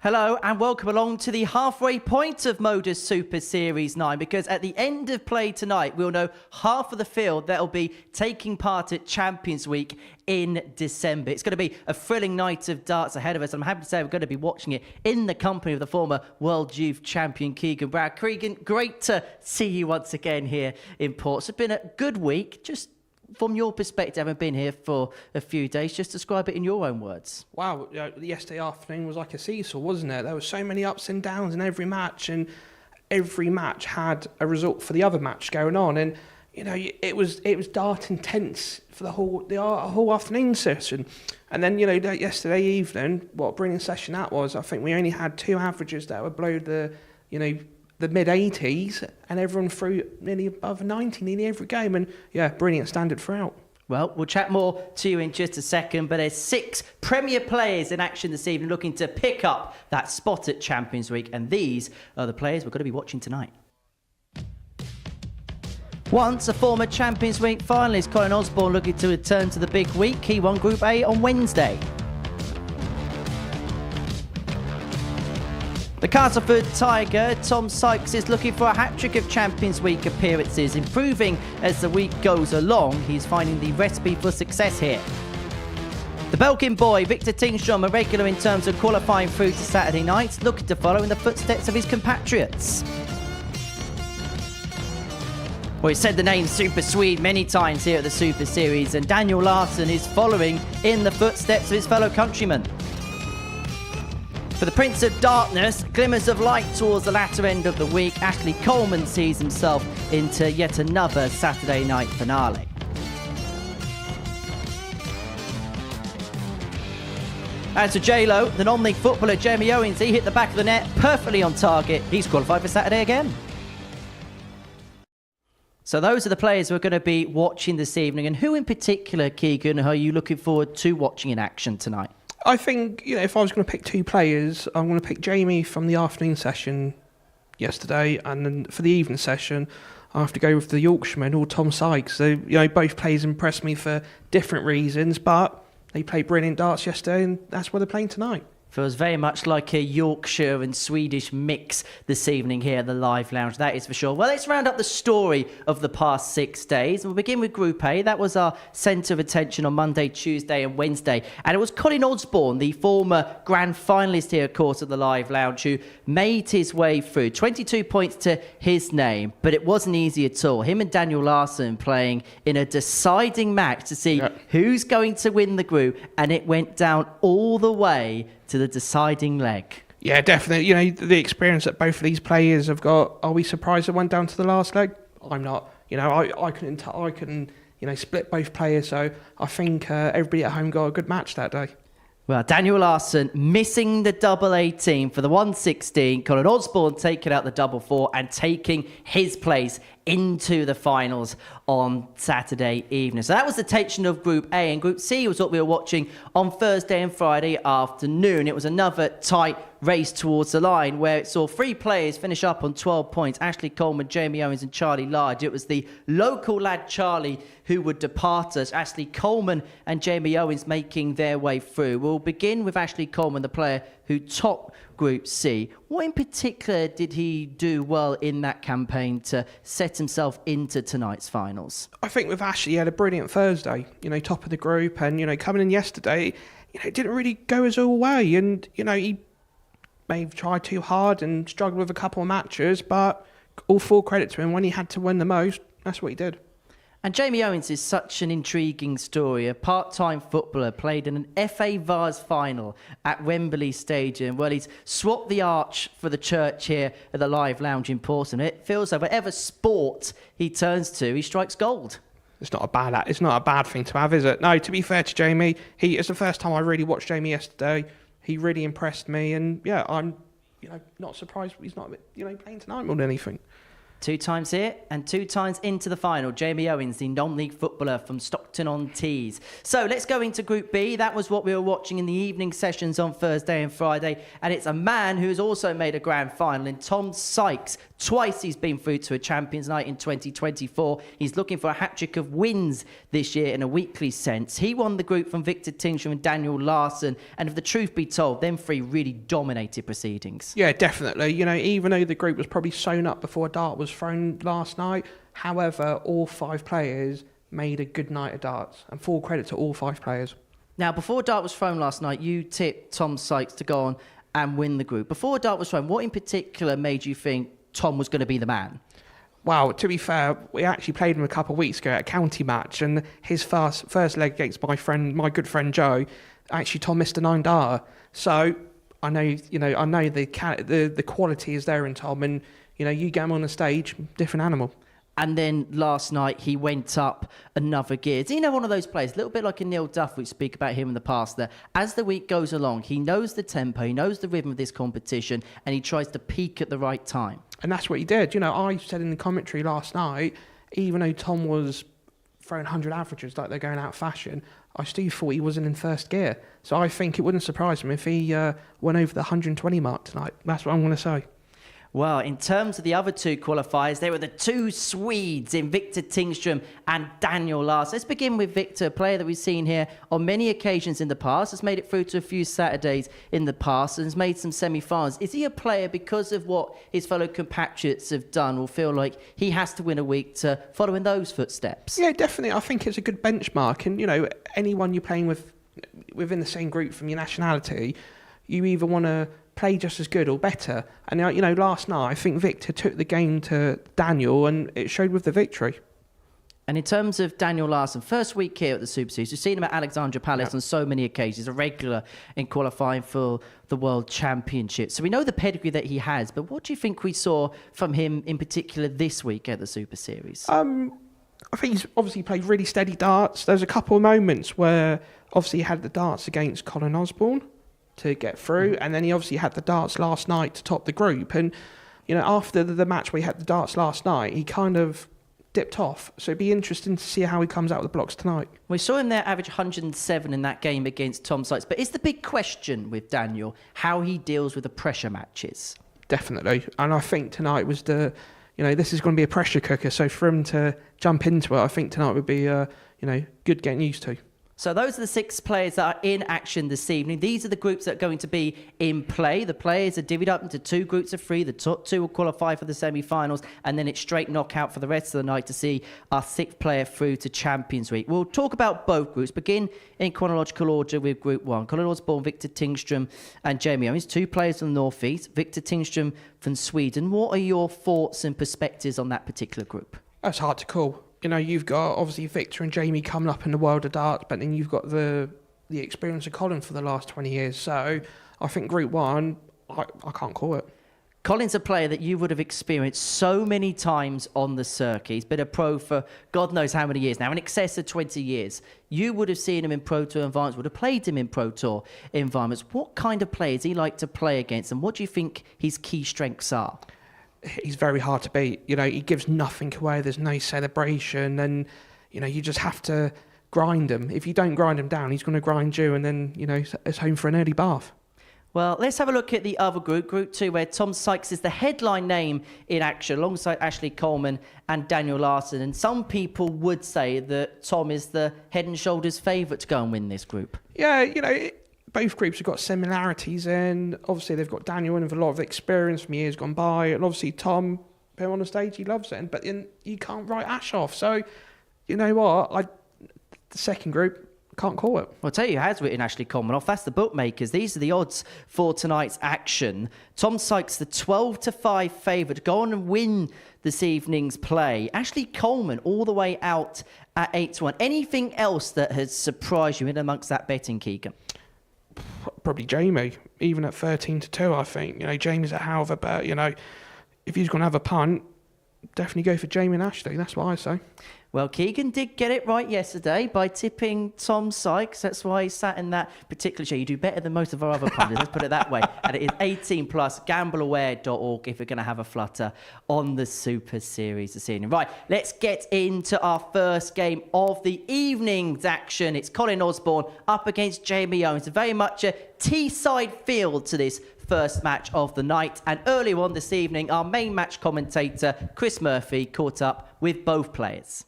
Hello and welcome along to the halfway point of Modus Super Series 9, because at the end of play tonight we'll know half of the field that will be taking part at Champions Week in December. It's going to be a thrilling night of darts ahead of us. I'm happy to say we're going to be watching it in the company of the former World Youth Champion Keegan Browd. Keegan, great to see you once again here in Ports. It's been a good week. Just from your perspective, having been here for a few days, just describe it in your own words. Wow, yesterday afternoon was like a seesaw, wasn't it? There were so many ups and downs in every match, and every match had a result for the other match going on. And it was dart intense for the whole afternoon session. And then yesterday evening, what a brilliant session that was. I think we only had two averages that were below the mid-80s, and everyone threw nearly above 90 nearly every game, and brilliant standard throughout. Well, we'll chat more to you in just a second, but there's 6 Premier players in action this evening looking to pick up that spot at Champions Week, and these are the players we're going to be watching tonight. Once a former Champions Week finalist, Colin Osborne looking to return to the big week. He won Group A on Wednesday. The Castleford Tiger, Tom Sykes, is looking for a hat-trick of Champions Week appearances, improving as the week goes along. He's finding the recipe for success here. The Belgian boy, Victor Tingstrom, a regular in terms of qualifying through to Saturday night, looking to follow in the footsteps of his compatriots. Well, he's said the name Super Swede many times here at the Super Series, and Daniel Larson is following in the footsteps of his fellow countrymen. For the Prince of Darkness, glimmers of light towards the latter end of the week, Ashley Coleman sees himself into yet another Saturday night finale. As for J-Lo, the non-league footballer Jamie Owens, he hit the back of the net perfectly on target. He's qualified for Saturday again. So those are the players we're going to be watching this evening. And who in particular, Keegan, are you looking forward to watching in action tonight? I think, if I was going to pick 2 players, I'm going to pick Jamie from the afternoon session yesterday, and then for the evening session, I have to go with the Yorkshireman or Tom Sykes. So, both players impressed me for different reasons, but they played brilliant darts yesterday, and that's what they're playing tonight. Feels very much like a Yorkshire and Swedish mix this evening here at the Live Lounge, that is for sure. Well, let's round up the story of the past 6 days. We'll begin with Group A. That was our centre of attention on Monday, Tuesday and Wednesday. And it was Colin Osborne, the former grand finalist here, of course, at the Live Lounge, who made his way through. 22 points to his name, but it wasn't easy at all. Him and Daniel Larson playing in a deciding match to see who's going to win the group, and it went down all the way to the deciding leg. Yeah, definitely. The experience that both of these players have got. Are we surprised it went down to the last leg? I'm not. I couldn't split both players. So I think everybody at home got a good match that day. Well, Daniel Larson missing the double 18 for the 116. Colin Osborne taking out the double 4 and taking his place into the finals on Saturday evening. So that was the tension of Group A. And Group C was what we were watching on Thursday and Friday afternoon. It was another tight race towards the line where it saw 3 players finish up on 12 points. Ashley Coleman, Jamie Owens and Charlie Large. It was the local lad Charlie who would depart us. Ashley Coleman and Jamie Owens making their way through. We'll begin with Ashley Coleman, the player who topped Group C. What in particular did he do well in that campaign to set himself into tonight's finals? I think with Ashley, he had a brilliant Thursday, top of the group, and, coming in yesterday, it didn't really go his all way, and, he may have tried too hard and struggled with a couple of matches, but all full credit to him. When he had to win the most, that's what he did. And Jamie Owens is such an intriguing story. A part-time footballer played in an FA Vase final at Wembley Stadium. Well, he's swapped the arch for the church here at the Live Lounge in Portsmouth. It feels like whatever sport he turns to, he strikes gold. It's not a bad thing to have, is it? No, to be fair to Jamie, it's the first time I really watched Jamie yesterday. He really impressed me, and I'm not surprised he's not playing tonight more than anything. 2 times here and 2 times into the final. Jamie Owens, the non-league footballer from Stockton-on-Tees. So let's go into Group B. That was what we were watching in the evening sessions on Thursday and Friday. And it's a man who's also made a grand final in Tom Sykes. Twice he's been through to a Champions Night in 2024. He's looking for a hat-trick of wins this year in a weekly sense. He won the group from Victor Tingstrom and Daniel Larson. And if the truth be told, them 3 really dominated proceedings. Yeah, definitely. Even though the group was probably sewn up before a dart was thrown last night, however, all 5 players made a good night of darts, and full credit to all 5 players. Now, before a dart was thrown last night, you tipped Tom Sykes to go on and win the group. Before a dart was thrown, what in particular made you think Tom was going to be the man? Well, to be fair, we actually played him a couple of weeks ago at a county match, and his first leg against my good friend Joe, actually Tom missed a 9-darter. So I know the quality is there in Tom, and you get him on the stage, different animal. And then last night, he went up another gear. Is he one of those players, a little bit like a Neil Duff, we speak about him in the past, that as the week goes along, he knows the tempo, he knows the rhythm of this competition, and he tries to peak at the right time. And that's what he did. I said in the commentary last night, even though Tom was throwing 100 averages like they're going out of fashion, I still thought he wasn't in first gear. So I think it wouldn't surprise him if he went over the 120 mark tonight. That's what I'm going to say. Well, in terms of the other 2 qualifiers, they were the 2 Swedes in Victor Tingstrom and Daniel Larson. Let's begin with Victor, a player that we've seen here on many occasions in the past, has made it through to a few Saturdays in the past and has made some semi-finals. Is he a player, because of what his fellow compatriots have done, will feel like he has to win a week to follow in those footsteps? Yeah, definitely. I think it's a good benchmark. And, anyone you're playing with within the same group from your nationality, you either want to play just as good or better. And, last night, I think Victor took the game to Daniel, and it showed with the victory. And in terms of Daniel Larson, first week here at the Super Series, we've seen him at Alexandra Palace on so many occasions, a regular in qualifying for the World Championship. So we know the pedigree that he has, but what do you think we saw from him in particular this week at the Super Series? I think he's obviously played really steady darts. There's a couple of moments where obviously he had the darts against Colin Osborne to get through, and then he obviously had the darts last night to top the group. And after the match where he had the darts last night, he kind of dipped off. So it'd be interesting to see how he comes out of the blocks tonight. We saw him there average 107 in that game against Tom Sykes. But is the big question with Daniel how he deals with the pressure matches? Definitely. And I think tonight was this is going to be a pressure cooker. So for him to jump into it, I think tonight would be good getting used to. So those are the 6 players that are in action this evening. These are the groups that are going to be in play. The players are divvied up into 2 groups of 3. The top 2 will qualify for the semi-finals, and then it's straight knockout for the rest of the night to see our 6th player through to Champions Week. We'll talk about both groups. Begin in chronological order with Group 1. Colin Osborne, Victor Tingstrom and Jamie Owens, 2 players from the North East. Victor Tingstrom from Sweden. What are your thoughts and perspectives on that particular group? That's hard to call. You've got obviously Victor and Jamie coming up in the world of darts, but then you've got the experience of Colin for the last 20 years. So I think Group 1, I can't call it. Colin's a player that you would have experienced so many times on the circuit. He's been a pro for God knows how many years now, in excess of 20 years. You would have seen him in Pro Tour environments, would have played him in Pro Tour environments. What kind of players he like to play against, and what do you think his key strengths are? He's very hard to beat. He gives nothing away. There's no celebration, and you just have to grind him. If you don't grind him down, he's going to grind you, and then it's home for an early bath. Well, let's have a look at the other group, Group 2, where Tom Sykes is the headline name in action, alongside Ashley Coleman and Daniel Larson. And some people would say that Tom is the head and shoulders favourite to go and win this group. Yeah, both groups have got similarities, and obviously they've got Daniel in with a lot of experience from years gone by, and obviously Tom, put him on the stage, he loves it, but then you can't write Ash off. So, you know what, the second group, can't call it. Well, I'll tell you who has written Ashley Coleman off. That's the bookmakers. These are the odds for tonight's action. Tom Sykes, the 12-5 favourite to go on and win this evening's play. Ashley Coleman all the way out at 8-1. Anything else that has surprised you in amongst that betting, Keegan? Probably Jamie, even at 13-2, I think. Jamie's a hell of a bet. If he's going to have a punt, definitely go for Jamie and Ashley. That's what I say. Well, Keegan did get it right yesterday by tipping Tom Sykes. That's why he sat in that particular show. You do better than most of our other pundits, let's put it that way. And it is 18 plus, gambleaware.org if you're going to have a flutter on the Super Series this evening. Right, let's get into our first game of the evening's action. It's Colin Osborne up against Jamie Owens. Very much a Teesside field to this first match of the night. And earlier on this evening, our main match commentator, Chris Murphy, caught up with both players.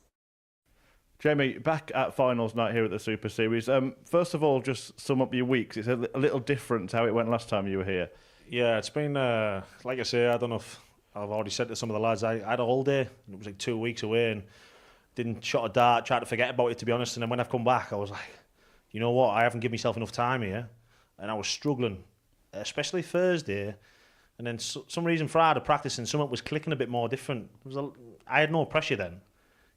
Jamie, back at finals night here at the Super Series. First of all, just sum up your weeks. It's a little different to how it went last time you were here. Yeah, it's been, like I say, I don't know if I've already said to some of the lads, I had a holiday, and it was like 2 weeks away, and didn't shot a dart, tried to forget about it, to be honest. And then when I've come back, I was like, you know what, I haven't given myself enough time here. And I was struggling, especially Thursday. And then some reason Friday practicing, something was clicking a bit more different. I had no pressure then.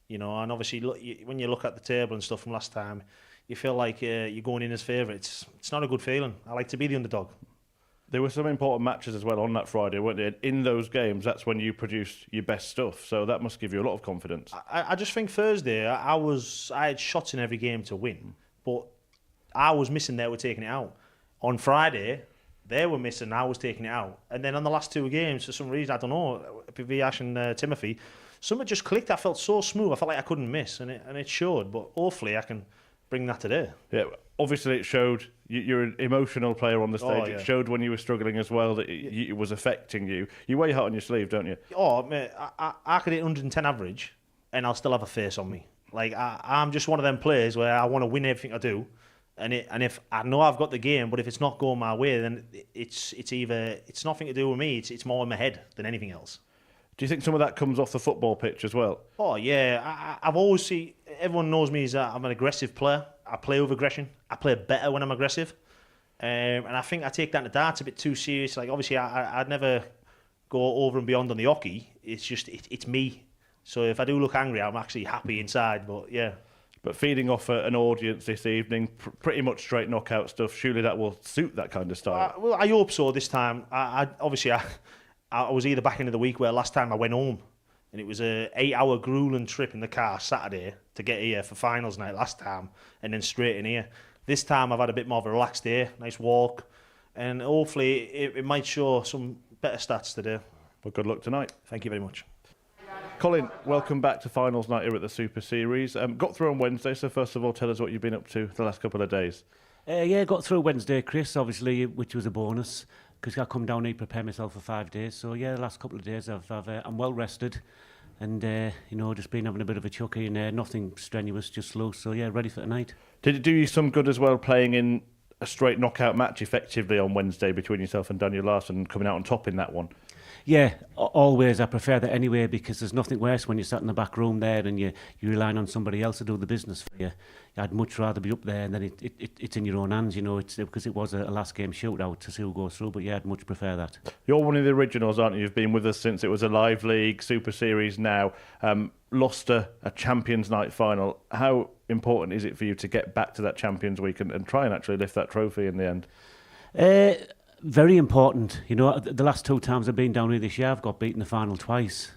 You know, and obviously when you look at the table and stuff from last time, you feel like you're going in as favourites. It's not a good feeling. I like to be the underdog. There were some important matches as well on that Friday, weren't there? In those games, that's when you produced your best stuff. So that must give you a lot of confidence. I just think Thursday, I had shots in every game to win, but I was missing, they were taking it out. On Friday, they were missing, I was taking it out. And then on the last two games, for some reason, I don't know, Ash and Timothy, something just clicked. I felt so smooth. I felt like I couldn't miss, and it showed. But hopefully, I can bring that today. Yeah, obviously it showed. You're an emotional player on the stage. Oh, yeah. It showed when you were struggling as well that it was affecting you. You wear your heart on your sleeve, don't you? Oh, mate, I could hit 110 average, and I'll still have a face on me. Like I'm just one of them players where I want to win everything I do, and if I know I've got the game, but if it's not going my way, then it's nothing to do with me. It's more in my head than anything else. Do you think some of that comes off the football pitch as well? Oh, yeah. I've always seen... Everyone knows me as I'm an aggressive player. I play with aggression. I play better when I'm aggressive. And I think I take that in the darts a bit too serious. Like, obviously, I'd never go over and beyond on the hockey. It's just... It's me. So if I do look angry, I'm actually happy inside. But, yeah. But feeding off an audience this evening, pretty much straight knockout stuff, surely that will suit that kind of style? Well, I hope so this time. Obviously, I was either back into the week where last time I went home, and it was a 8-hour grueling trip in the car Saturday to get here for finals night last time, and then straight in here. This time I've had a bit more of a relaxed day, nice walk, and hopefully it might show some better stats today. Well, good luck tonight. Thank you very much. Colin, welcome back to finals night here at the Super Series. Got through on Wednesday, so first of all, tell us what you've been up to the last couple of days. Yeah, got through Wednesday, Chris, obviously, which was a bonus, because I come down here, prepare myself for 5 days. So, yeah, the last couple of days I'm well rested and, just been having a bit of a chucky and nothing strenuous, just loose. So, yeah, ready for tonight. Did it do you some good as well playing in a straight knockout match effectively on Wednesday between yourself and Daniel Larson and coming out on top in that one? Yeah, always. I prefer that anyway, because there's nothing worse when you're sat in the back room there and you're relying on somebody else to do the business for you. I'd much rather be up there and then it's in your own hands, it's because it was a last game shootout to see who goes through, but yeah, I'd much prefer that. You're one of the originals, aren't you? You've been with us since it was a live league, Super Series now, lost a Champions Night final. How important is it for you to get back to that Champions Week and try and actually lift that trophy in the end? Very important. The last 2 times I've been down here this year, I've got beaten the final twice,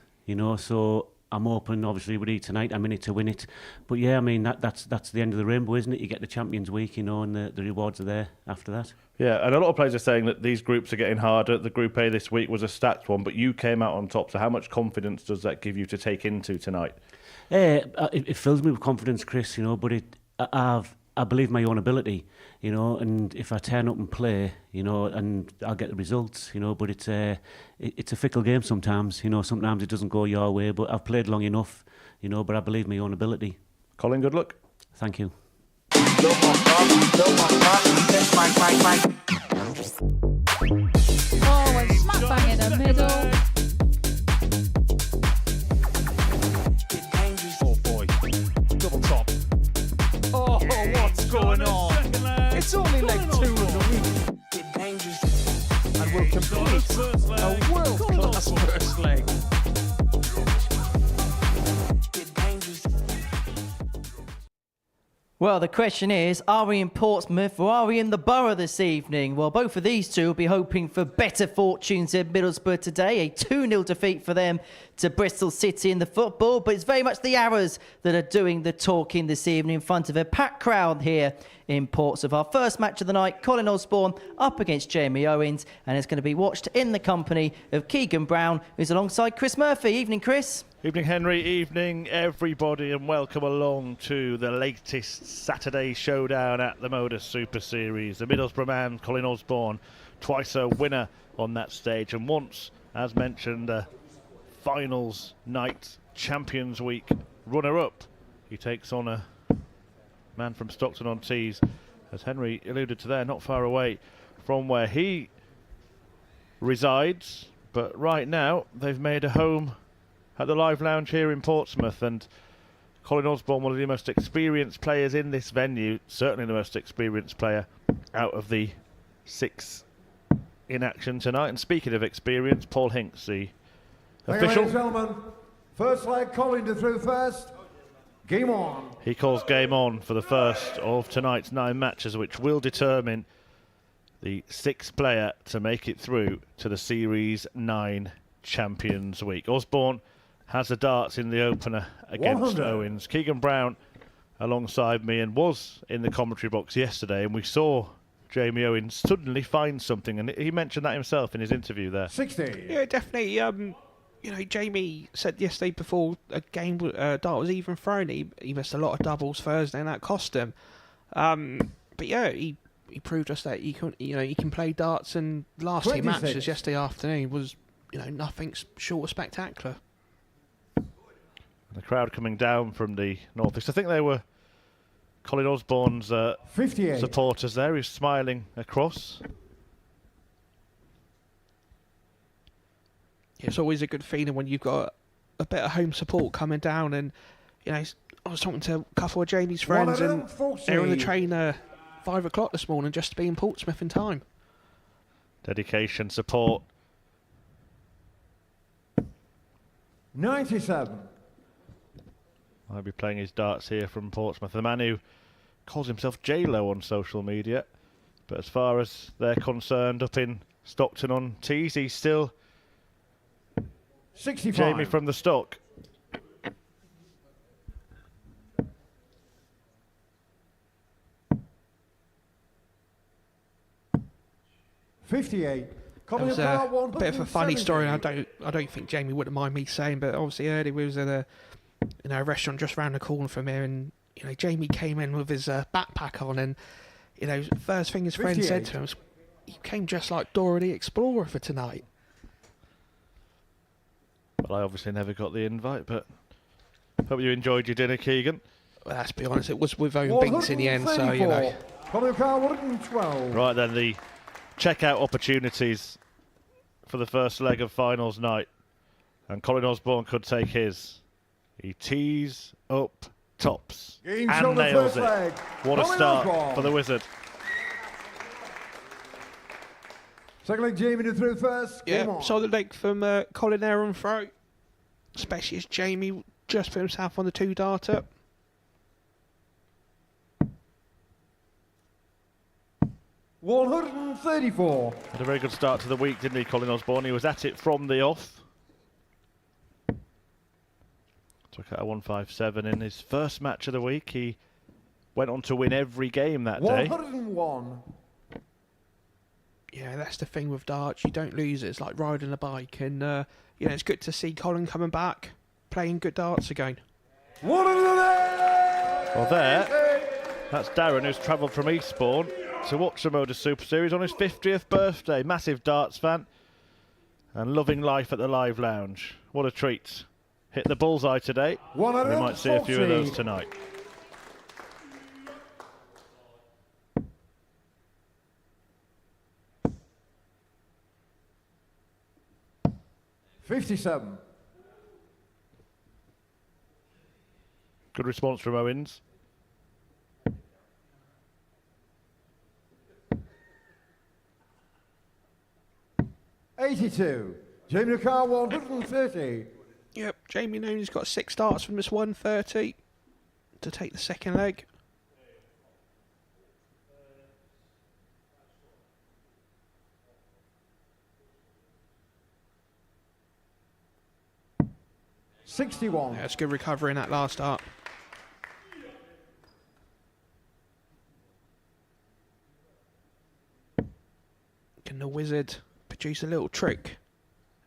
so I'm hoping, obviously, with it tonight, I'm in it to win it. But yeah, I mean, that's the end of the rainbow, isn't it? You get the Champions Week, and the rewards are there after that. Yeah, and a lot of players are saying that these groups are getting harder. The Group A this week was a stats one, but you came out on top. So how much confidence does that give you to take into tonight? It fills me with confidence, Chris, but I believe my own ability, and if I turn up and play, and I'll get the results, but it's a fickle game sometimes, sometimes it doesn't go your way, but I've played long enough, but I believe my own ability. Colin, good luck. Thank you. Oh, and smack bang in the middle. Oh boy, double top. Oh, what's going on? It's only leg 2 of the week. And we'll complete a world-class first leg. Well, the question is, are we in Portsmouth or are we in the Borough this evening? Well, both of these two will be hoping for better fortunes in Middlesbrough today. A 2-0 defeat for them to Bristol City in the football, but it's very much the Arrows that are doing the talking this evening in front of a packed crowd here in Portsmouth. Our first match of the night, Colin Osborne up against Jamie Owens, and it's going to be watched in the company of Keegan Brown, who's alongside Chris Murphy. Evening, Chris. Evening, Henry. Evening, everybody, and welcome along to the latest Saturday showdown at the Modus Super Series. The Middlesbrough man, Colin Osborne, twice a winner on that stage, and once, as mentioned, a finals night, Champions Week runner-up. He takes on a man from Stockton-on-Tees, as Henry alluded to there, not far away from where he resides, but right now they've made a home at the Live Lounge here in Portsmouth, and Colin Osborne, one of the most experienced players in this venue, certainly the most experienced player out of the 6 in action tonight. And speaking of experience, Paul Hinks, the official. Ladies and gentlemen, first leg, Colin to through first. Game on. He calls game on for the first of tonight's 9 matches, which will determine the 6th player to make it through to the Series 9 Champions Week. Osborne has the darts in the opener against 100. Owens. Keegan Brown alongside me and was in the commentary box yesterday, and we saw Jamie Owens suddenly find something, and he mentioned that himself in his interview there. 60. Yeah, definitely. You know, Jamie said yesterday before a game dart was even thrown, he missed a lot of doubles Thursday, and that cost him. But yeah, he proved us that he can play darts, and the last 2 26. matches yesterday afternoon was nothing short of spectacular. The crowd coming down from the northeast. I think they were Colin Osborne's 58. supporters there. He's smiling across. It's always a good feeling when you've got a bit of home support coming down, and I was talking to a couple of Jamie's friends, and 140. they were on the train 5 o'clock this morning just to be in Portsmouth in time. Dedication, support. 97. I'll be playing his darts here from Portsmouth. The man who calls himself J-Lo on social media. But as far as they're concerned, up in Stockton-on-Tees, he's still 65. Jamie from the stock. $58. It was a bit of a funny story, and I don't think Jamie wouldn't mind me saying, but obviously earlier we was at a restaurant just round the corner from here, and Jamie came in with his backpack on, and first thing his friend said to him was, "You came dressed like Dora the Explorer for tonight." Well, I obviously never got the invite, but hope you enjoyed your dinner, Keegan. Well, let's be honest, it was with Owen Binks in the end, so Colin Carr, 112. Right then, the checkout opportunities for the first leg of finals night, and Colin Osborne could take his. He tees up tops Game and show the nails first it. leg. What a Colin start Osborne. for the Wizard. Second leg, Jamie to through first. Game yeah, on. solid leg from Colin there on throw, especially as Jamie just put himself on the 2 darter. $134. Had a very good start to the week, didn't he, Colin Osborne? He was at it from the off. Took out a 157 in his first match of the week. He went on to win every game that day. 101. Yeah, that's the thing with darts. You don't lose it. It's like riding a bike. And, it's good to see Colin coming back, playing good darts again. 108. Well, that's Darren, who's travelled from Eastbourne to watch the Modus Super Series on his 50th birthday. Massive darts fan and loving life at the Live Lounge. What a treat. Hit the bullseye today. We might see a few of those tonight. $57. Good response from Owens. $82. Jamie Carr, 130. Yep, Jamie Nooney's got 6 darts from this 130 to take the second leg. 61. Yeah, it's good recovery in that last art. Can the wizard produce a little trick?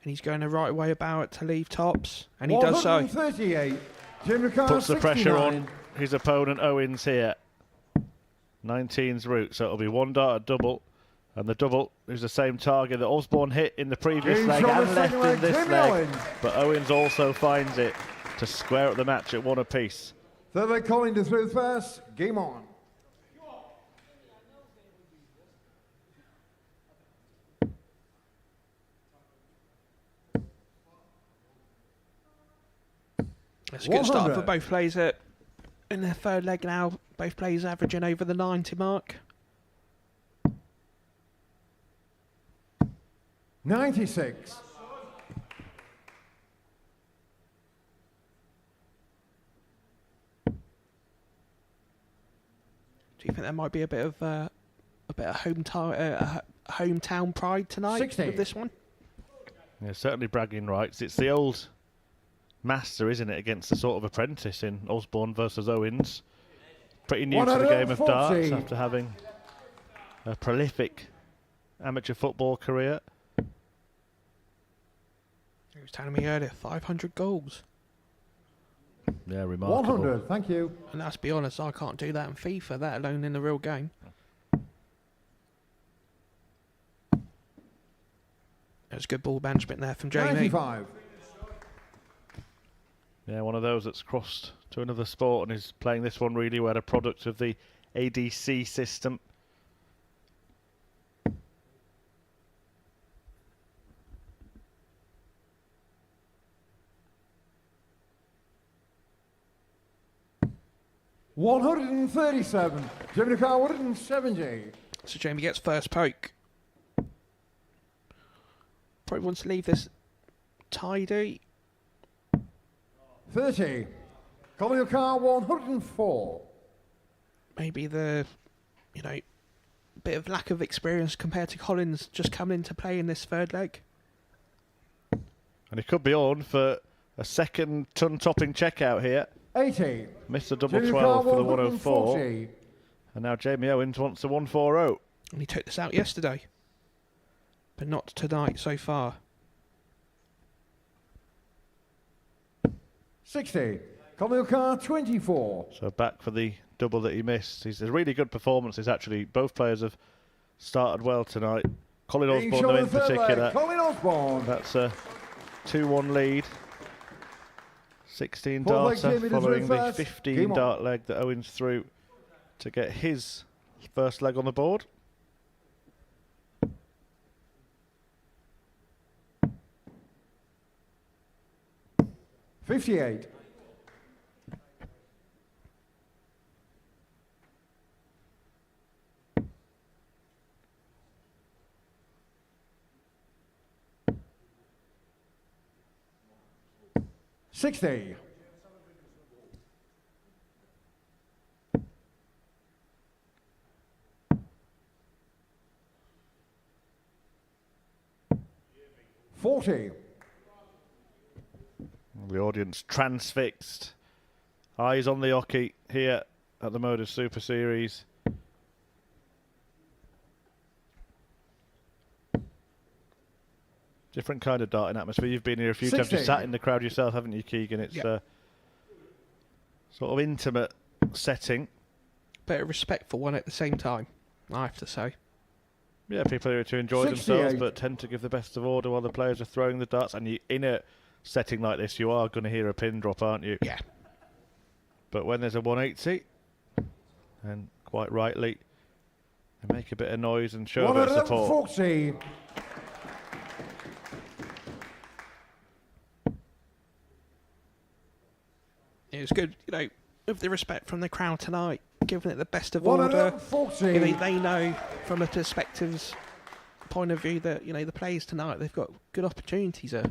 And he's going the right way about it to leave tops. And he does so. 138. Jim McCarr, Puts the pressure 69. on his opponent Owens here. 19's route, so it'll be one dart at double. And the double is the same target that Osborne hit in the previous James leg on the and left second leg, in this Jimmy leg. Owens. But Owens also finds it to square up the match at 1 apiece. Third leg, Colin to through first. Game on. It's a good start 100. for both players in their third leg now. Both players averaging over the 90 mark. 96. Do you think there might be a bit of hometown pride tonight 60. with this one? Yeah, certainly bragging rights. It's the old master, isn't it, against the sort of apprentice in Osborne versus Owens. Pretty new to the game of darts 140. after having a prolific amateur football career. He was telling me earlier, 500 goals. Yeah, remarkable. 100. Thank you. And let's be honest, I can't do that in FIFA, let alone in the real game. There's a good ball management there from Jamie. 95. Yeah, one of those that's crossed to another sport and is playing this one really well, a product of the ADC system. $137. Jimmy McCarr, 170. So Jamie gets first poke. Probably wants to leave this tidy. 30. Colin McCarr, 104. Maybe the, bit of lack of experience compared to Colin's just coming into play in this third leg. And he could be on for a second ton-topping checkout here. 80. Missed a double Jimmy 12 McCarr, for the 104. 140. And now Jamie Owens wants a 140. And he took this out yesterday. But not tonight so far. 60. Colin McCarr, 24. So back for the double that he missed. He's a really good performances, actually. Both players have started well tonight. Colin Being Osborne, shown though, in the third leg, particular. Colin Osborne. That's a 2-1 lead. 16 Fourth leg, darter Jamie to following through the first. 15 Game on. dart leg that Owens threw to get his first leg on the board. $58. $60. $40. The audience transfixed. Eyes on the hockey here at the Modus Super Series. Different kind of darting atmosphere. You've been here a few times. 60. You've sat in the crowd yourself, haven't you, Keegan? It's Yep. sort of intimate setting. Bit of respectful one at the same time, I have to say. Yeah, people are here to enjoy 68. themselves, but tend to give the best of order while the players are throwing the darts. And in a setting like this, you are going to hear a pin drop, aren't you? Yeah. But when there's a 180, and quite rightly, they make a bit of noise and show a bit of support. 140. It was good, with the respect from the crowd tonight, giving it the best of order. 140. They know from a perspective's point of view that, the players tonight, they've got good opportunities there.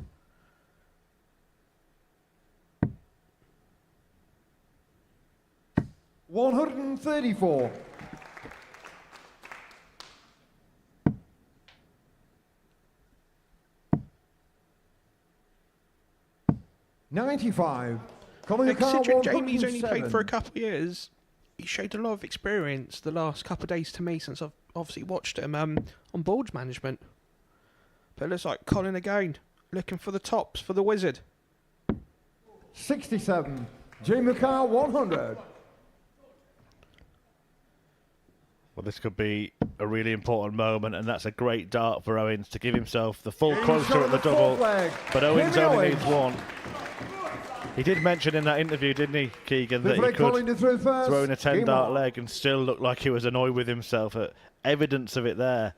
$134. 95. Colin Considering Jamie's only played for a couple of years, he showed a lot of experience the last couple of days to me since I've obviously watched him on boards management. But it looks like Colin again, looking for the tops for the Wizard. 67. Jamie Carr 100. Well, this could be a really important moment, and that's a great dart for Owens to give himself the full quota at the double. But Owens only needs one. He did mention in that interview, didn't he, Keegan, that he could throw in a 10-dart leg and still look like he was annoyed with himself. Evidence of it there.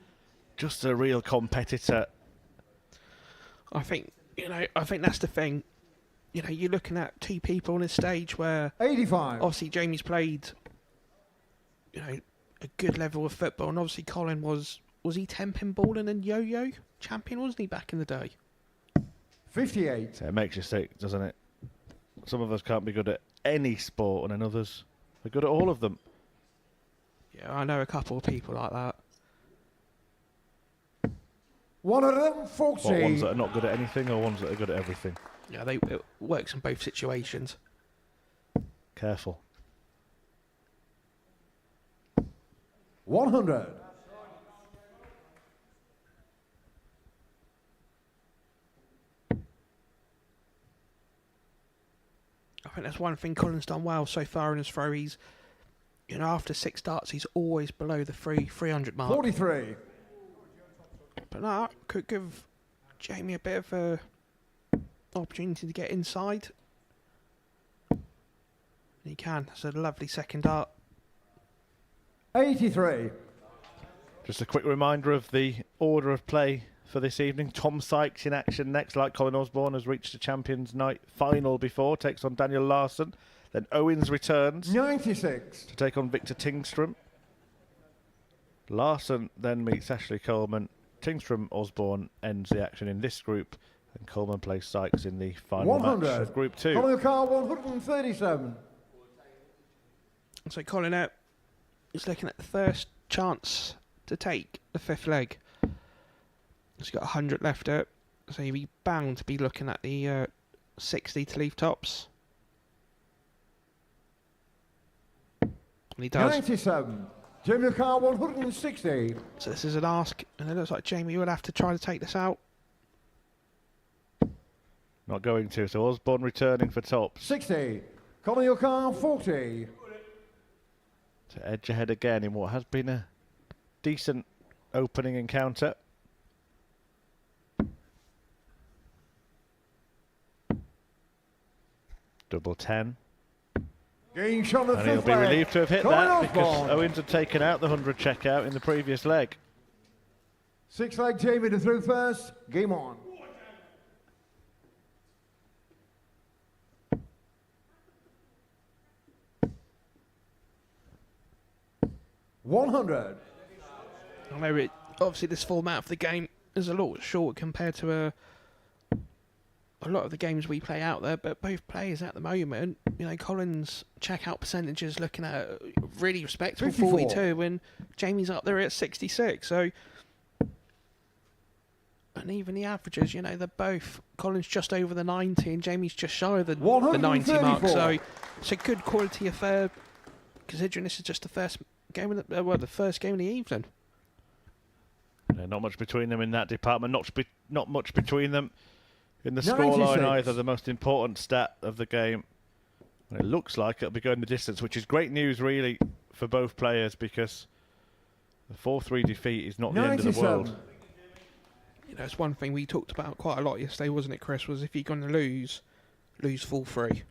Just a real competitor. I think that's the thing. You know, you're looking at two people on a stage where 85. Obviously Jamie's played, you know, a good level of football, and obviously Colin was he 10-pin bowling and yo-yo champion, wasn't he, back in the day? 58. So it makes you sick, doesn't it? Some of us can't be good at any sport, and then others are good at all of them. Yeah, I know a couple of people like that. 140. What, ones that are not good at anything, or ones that are good at everything? Yeah, it works in both situations. Careful. 100. I think that's one thing Colin's done well so far in his throw. He's, you know, after 6 darts, he's always below the 300 mark. 43. But no, could give Jamie a bit of a opportunity to get inside. He can. It's a lovely second dart. 83. Just a quick reminder of the order of play for this evening. Tom Sykes in action next, like Colin Osborne, has reached the Champions Night final before, takes on Daniel Larson. Then Owens returns 96. to take on Victor Tingstrom. Larson then meets Ashley Coleman. Tingstrom Osborne ends the action in this group, and Coleman plays Sykes in the final 100. match of Group 2. Colin Carr 137. So Colin out is looking at the first chance to take the 5th leg. He's got 100 left out, so he'll be bound to be looking at the 60 to leave tops. And he does. 97. Jamie Carr 160. So this is an ask, and it looks like Jamie will have to try to take this out. Not going to, so Osborne returning for tops. 60. Colin Carr 40. To edge ahead again in what has been a decent opening encounter. Double 10. Game shot of And he'll be relieved to have hit Colin that because Osborne. Owens had taken out the 100 checkout in the previous leg. 6 leg Jamie to through first. Game on. $100. I know obviously this format of the game is a lot short compared to a lot of the games we play out there, but both players at the moment, you know, Colin's checkout percentages looking at a really respectable 54. 42, and Jamie's up there at 66. So, and even the averages, you know, they're both, Colin's just over the 90 and Jamie's just shy of the 90 mark. So it's a good quality affair, considering this is just the first game of the first game of the evening. Yeah, not much between them in that department. Not much between them in the 96. scoreline either. The most important stat of the game. And it looks like it'll be going the distance, which is great news really for both players, because the 4-3 defeat is not the end of the world. You know, it's one thing we talked about quite a lot yesterday, wasn't it, Chris? Was if you're going to lose full 3.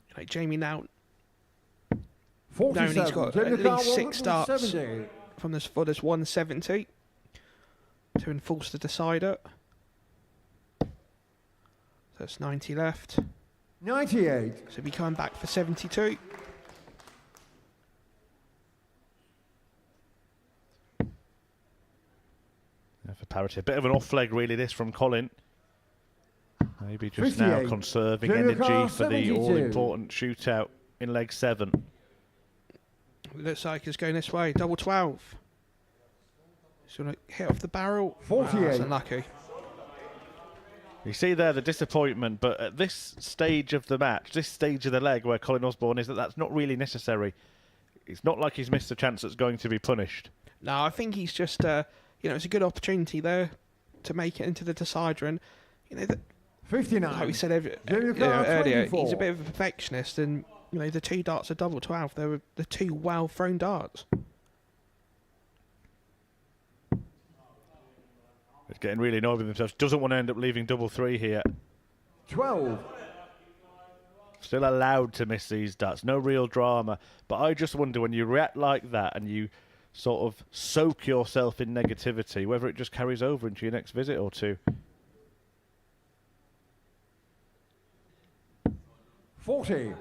You know, Jamie now. 47. He's got Jamie at Carr least 6 starts 170. from this for this 170 to enforce the decider. So it's 90 left. 98. So he'll be coming back for 72. Yeah, for parity, a bit of an off leg really this from Colin. Maybe just 58. now conserving Jamie Carr, energy for the 72. all-important shootout in leg 7. Looks like it's going this way. Double 12. He's going to hit off the barrel. 48. That's unlucky. You see there the disappointment, but at this stage of the match, this stage of the leg where Colin Osborne is, that's not really necessary. It's not like he's missed a chance that's going to be punished. No, I think he's just, it's a good opportunity there to make it into the decider. And, 59. like we said earlier, 24. he's a bit of a perfectionist. And, the 2 darts are double 12. They were the 2 well-thrown darts. It's getting really annoyed with himself. Doesn't want to end up leaving double 3 here. 12. Still allowed to miss these darts. No real drama. But I just wonder when you react like that and you sort of soak yourself in negativity, whether it just carries over into your next visit or two. 40.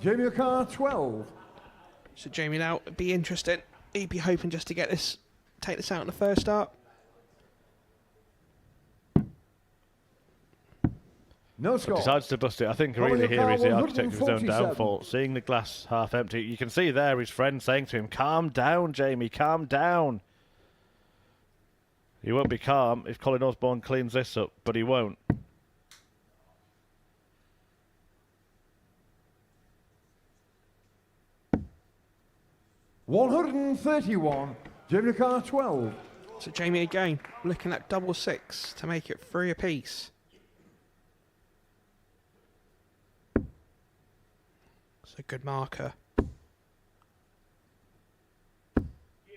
Jamie O'Carr, 12. So Jamie now, it'd be interesting. He'd be hoping just to take this out in the first start. No score. Decides to bust it. I think Colin really here is the O'Carr, architect of his own 147. downfall. Seeing the glass half empty. You can see there his friend saying to him, calm down, Jamie, calm down. He won't be calm if Colin Osborne cleans this up, but he won't. $131. Jamie O'Carr, 12. So Jamie again, looking at double 6 to make it 3 apiece. It's a good marker.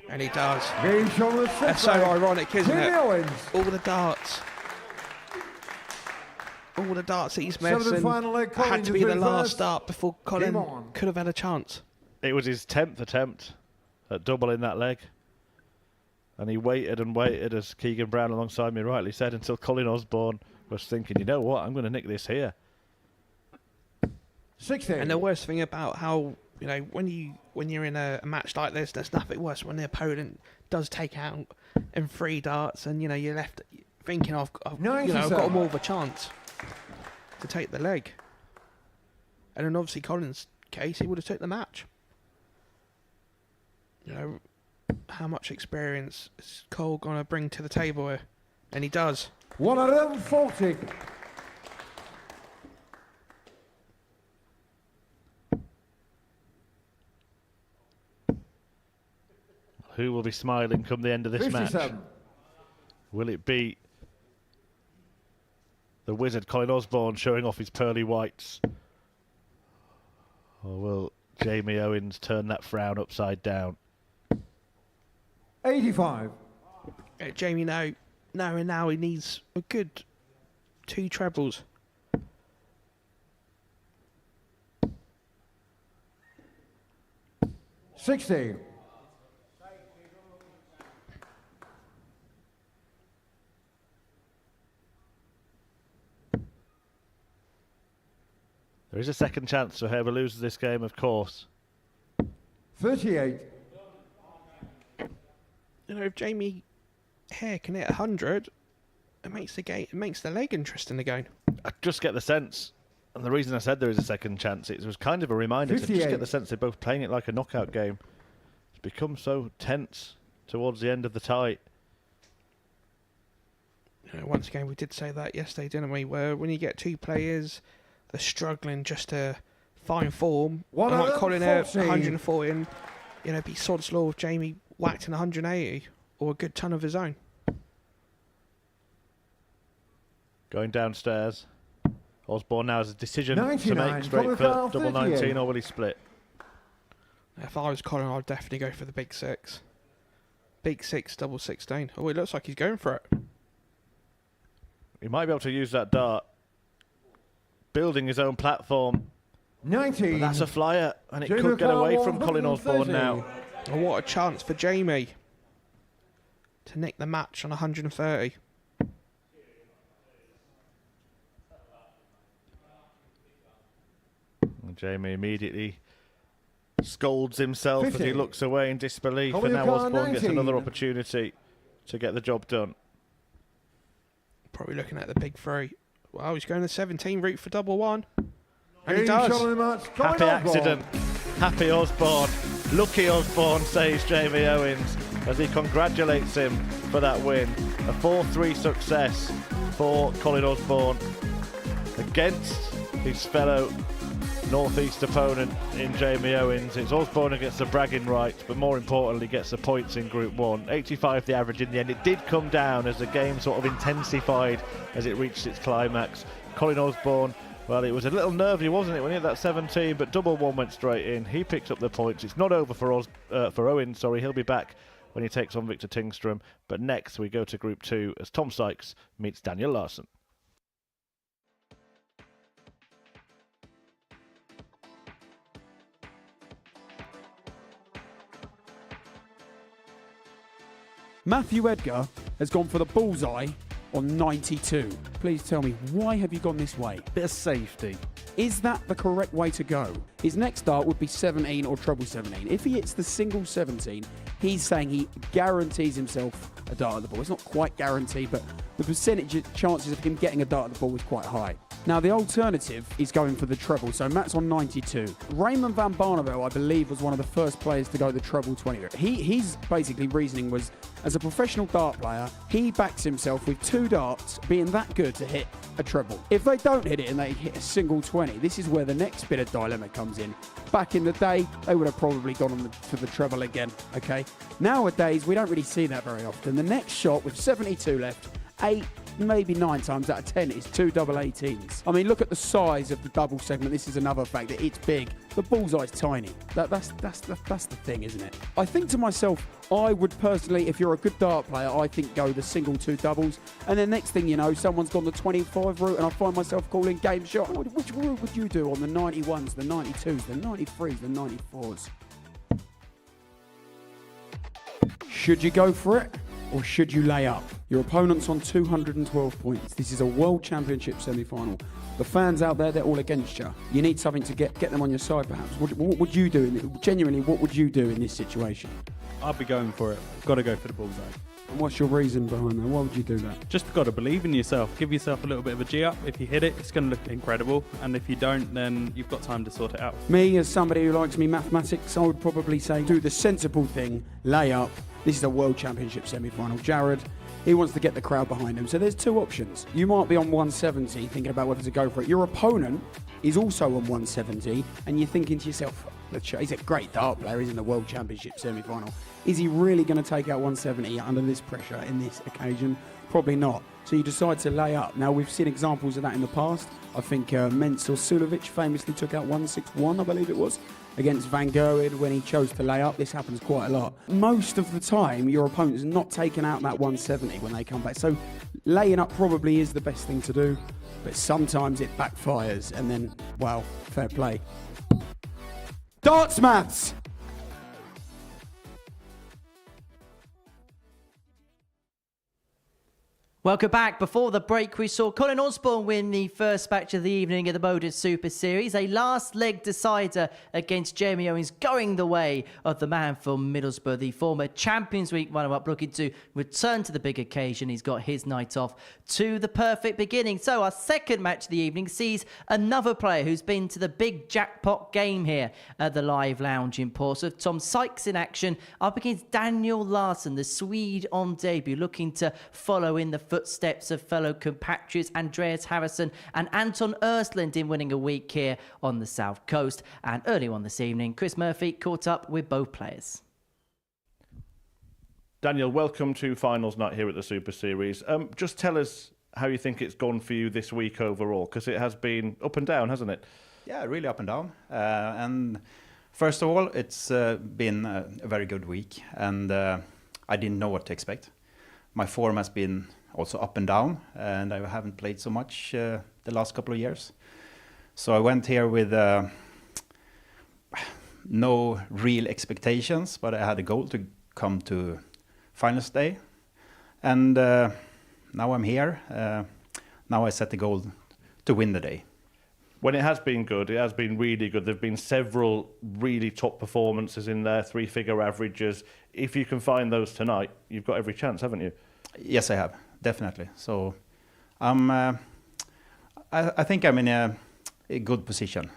And he does. Game shown with That's so ironic, isn't Jamie it? Owens. All the darts that he's Seventh missed and final leg, Colin had to to be the third last first. dart before Colin Game on. could have had a chance. It was his 10th attempt at doubling that leg. And he waited and waited, as Keegan Brown alongside me rightly said, until Colin Osborne was thinking, you know what, I'm going to nick this here. 16. And the worst thing about how, when you're in a match like this, there's nothing worse when the opponent does take out in 3 darts and, you're left thinking, I've got more of a chance to take the leg. And then obviously Colin's case, he would have took the match. How much experience is Cole going to bring to the table here? And he does. 140. Who will be smiling come the end of this match? 57. Will it be the wizard Colin Osborne showing off his pearly whites? Or will Jamie Owens turn that frown upside down? 85. Jamie now he needs a good 2 trebles. $60. There is a second chance for whoever loses this game, of course. 38. If Jamie here can hit 100, it makes the leg interesting again. I just get the sense, and the reason I said there is a second chance, it was kind of a reminder to just 58. get the sense they're both playing it like a knockout game. It's become so tense towards the end of the tie. Once again, we did say that yesterday, didn't we? Where when you get 2 players, they're struggling just to find form. Like Colin here, 140, and be sod's law if Jamie whacked in 180 or a good ton of his own. Going downstairs. Osborne now has a decision to 99, make straight for Colin double 38. 19, or will he split? If I was Colin, I'd definitely go for the big 6. Big 6, double 16. Oh, it looks like he's going for it. He might be able to use that dart. Building his own platform. 19. But that's a flyer, and it Jamie could get O'Carr, away from Colin Osborne 130. now. Oh, what a chance for Jamie to nick the match on 130. And Jamie immediately scolds himself 50. as he looks away in disbelief, Colin and now O'Carr, Osborne gets 19. another opportunity to get the job done. Probably looking at the big 3. Wow, he's going the 17 route for double 1. And he Game does. shown in the match, Colin Happy Osborne. accident. Happy Osborne. Lucky Osborne, says Jamie Owens, as he congratulates him for that win. A 4-3 success for Colin Osborne against his fellow North East opponent in Jamie Owens. It's Osborne who gets the bragging rights, but more importantly gets the points in Group 1. 85 the average in the end. It did come down as the game sort of intensified as it reached its climax. Colin Osborne, well, it was a little nervy, wasn't it, when he had that 17, but double one went straight in. He picked up the points. It's not over for Owens. He'll be back when he takes on Victor Tingstrom. But next we go to Group 2 as Tom Sykes meets Daniel Larson. Matthew Edgar has gone for the bullseye on 92. Please tell me, why have you gone this way? Bit of safety. Is that the correct way to go? His next dart would be 17 or treble 17. If he hits the single 17, he's saying he guarantees himself a dart at the ball. It's not quite guaranteed, but the percentage chances of him getting a dart at the ball is quite high. Now, the alternative is going for the treble, so Matt's on 92. Raymond van Barneveld, I believe, was one of the first players to go the treble 20. His basically reasoning was, as a professional dart player, he backs himself with 2 darts being that good to hit a treble. If they don't hit it and they hit a single 20, this is where the next bit of dilemma comes in. Back in the day, they would have probably gone for the treble again, okay? Nowadays, we don't really see that very often. The next shot with 72 left, 8, maybe 9 times out of 10 is 2 double 18s. I mean, look at the size of the double segment. This is another fact that it's big. The bullseye's tiny. That's the thing, isn't it? I think to myself, I would personally, if you're a good dart player, I think go the single 2 doubles. And then next thing you know, someone's gone the 25 route and I find myself calling game shot. Which route would you do on the 91s, the 92s, the 93s, the 94s? Should you go for it? Or should you lay up? Your opponent's on 212 points. This is a World Championship semi-final. The fans out there, they're all against you. You need something to get them on your side, perhaps. What would you do? Genuinely, what would you do in this situation? I'd be going for it. Got to go for the bullseye. And what's your reason behind that? Why would you do that? Just got to believe in yourself. Give yourself a little bit of a G up. If you hit it, it's going to look incredible. And if you don't, then you've got time to sort it out. Me, as somebody who likes me mathematics, I would probably say do the sensible thing, lay up. This is a World Championship semi-final. Jared, he wants to get the crowd behind him. So there's 2 options. You might be on 170 thinking about whether to go for it. Your opponent is also on 170 and you're thinking to yourself, he's a great dart player, he's in the World Championship semi-final. Is he really going to take out 170 under this pressure in this occasion? Probably not. So you decide to lay up. Now, we've seen examples of that in the past. I think Mensur Sulovic famously took out 161, I believe it was, against Van Gerwen when he chose to lay up. This happens quite a lot. Most of the time, your opponent is not taking out that 170 when they come back. So laying up probably is the best thing to do, but sometimes it backfires and then, well, fair play. Darts maths! Welcome back. Before the break, we saw Colin Osborne win the first match of the evening of the Modus Super Series, a last leg decider against Jamie Owens, going the way of the man from Middlesbrough, the former Champions Week runner-up, looking to return to the big occasion. He's got his night off to the perfect beginning. So our second match of the evening sees another player who's been to the big jackpot game here at the Live Lounge in Portsmouth. Tom Sykes in action up against Daniel Larson, the Swede on debut, looking to follow in the footsteps of fellow compatriots Andreas Harrison and Anton Östlund in winning a week here on the South Coast. And early on this evening, Chris Murphy caught up with both players. Daniel, welcome to finals night here at the Super Series. Just tell us how you think it's gone for you this week overall, because it has been up and down, hasn't it? Yeah, really up and down. And first of all, it's been a very good week, and I didn't know what to expect. My form has been also up and down, and I haven't played so much the last couple of years. So I went here with no real expectations, but I had a goal to come to finals day. And now I'm here. Now I set the goal to win the day. When it has been good, it has been really good. There have been several really top performances in there, 3-figure averages. If you can find those tonight, you've got every chance, haven't you? Yes, I have, definitely. So I think I'm in a good position.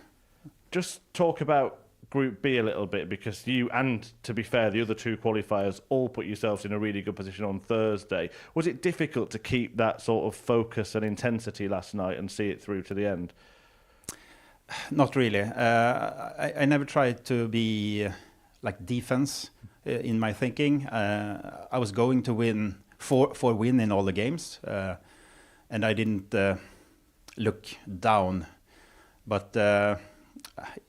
Just talk about Group B a little bit, because you and, to be fair, the other two qualifiers all put yourselves in a really good position on Thursday. Was it difficult to keep that sort of focus and intensity last night and see it through to the end? Not really. I never tried to be like defense in my thinking. I was going to win for win in all the games, and I didn't look down. But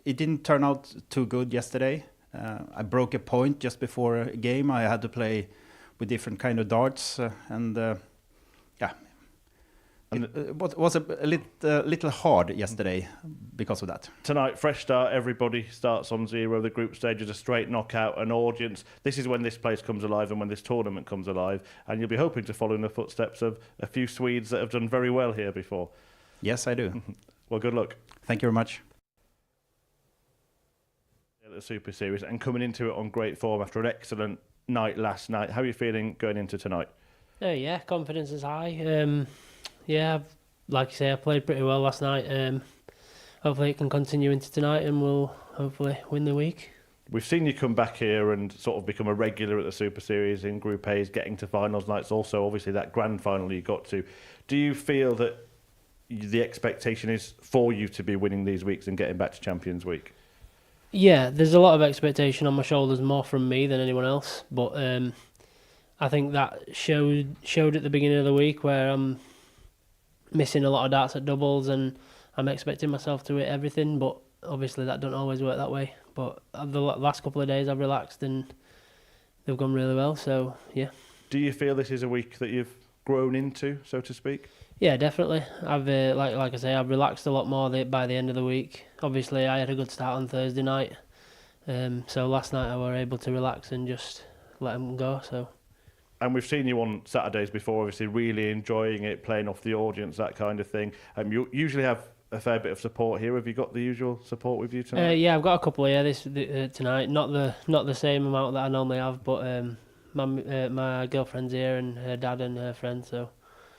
it didn't turn out too good yesterday. I broke a point just before a game. I had to play with different kind of darts, and it was a little hard yesterday because of that. Tonight, fresh start, everybody starts on zero. The group stage is a straight knockout, an audience. This is when this place comes alive and when this tournament comes alive, and you'll be hoping to follow in the footsteps of a few Swedes that have done very well here before. Yes, I do. Well, good luck. Thank you very much. The Super Series, and coming into it on great form after an excellent night last night. How are you feeling going into tonight? Yeah, confidence is high. Like you say, I played pretty well last night. Hopefully it can continue into tonight and we'll hopefully win the week. We've seen you come back here and sort of become a regular at the Super Series in Group A's, getting to finals nights, also obviously that grand final you got to. Do you feel that the expectation is for you to be winning these weeks and getting back to Champions Week? Yeah, there's a lot of expectation on my shoulders, more from me than anyone else. But I think that showed at the beginning of the week, where I'm missing a lot of darts at doubles and I'm expecting myself to hit everything. But obviously that don't always work that way. But the last couple of days I've relaxed and they've gone really well. So yeah. Do you feel this is a week that you've grown into, so to speak? Yeah, definitely. I've like I say, I've relaxed a lot more by the end of the week. Obviously, I had a good start on Thursday night, so last night I were able to relax and just let them go. So. And we've seen you on Saturdays before, obviously really enjoying it, playing off the audience, that kind of thing. You usually have a fair bit of support here. Have you got the usual support with you tonight? Yeah, I've got a couple here tonight. Not the same amount that I normally have, but my girlfriend's here and her dad and her friend. So.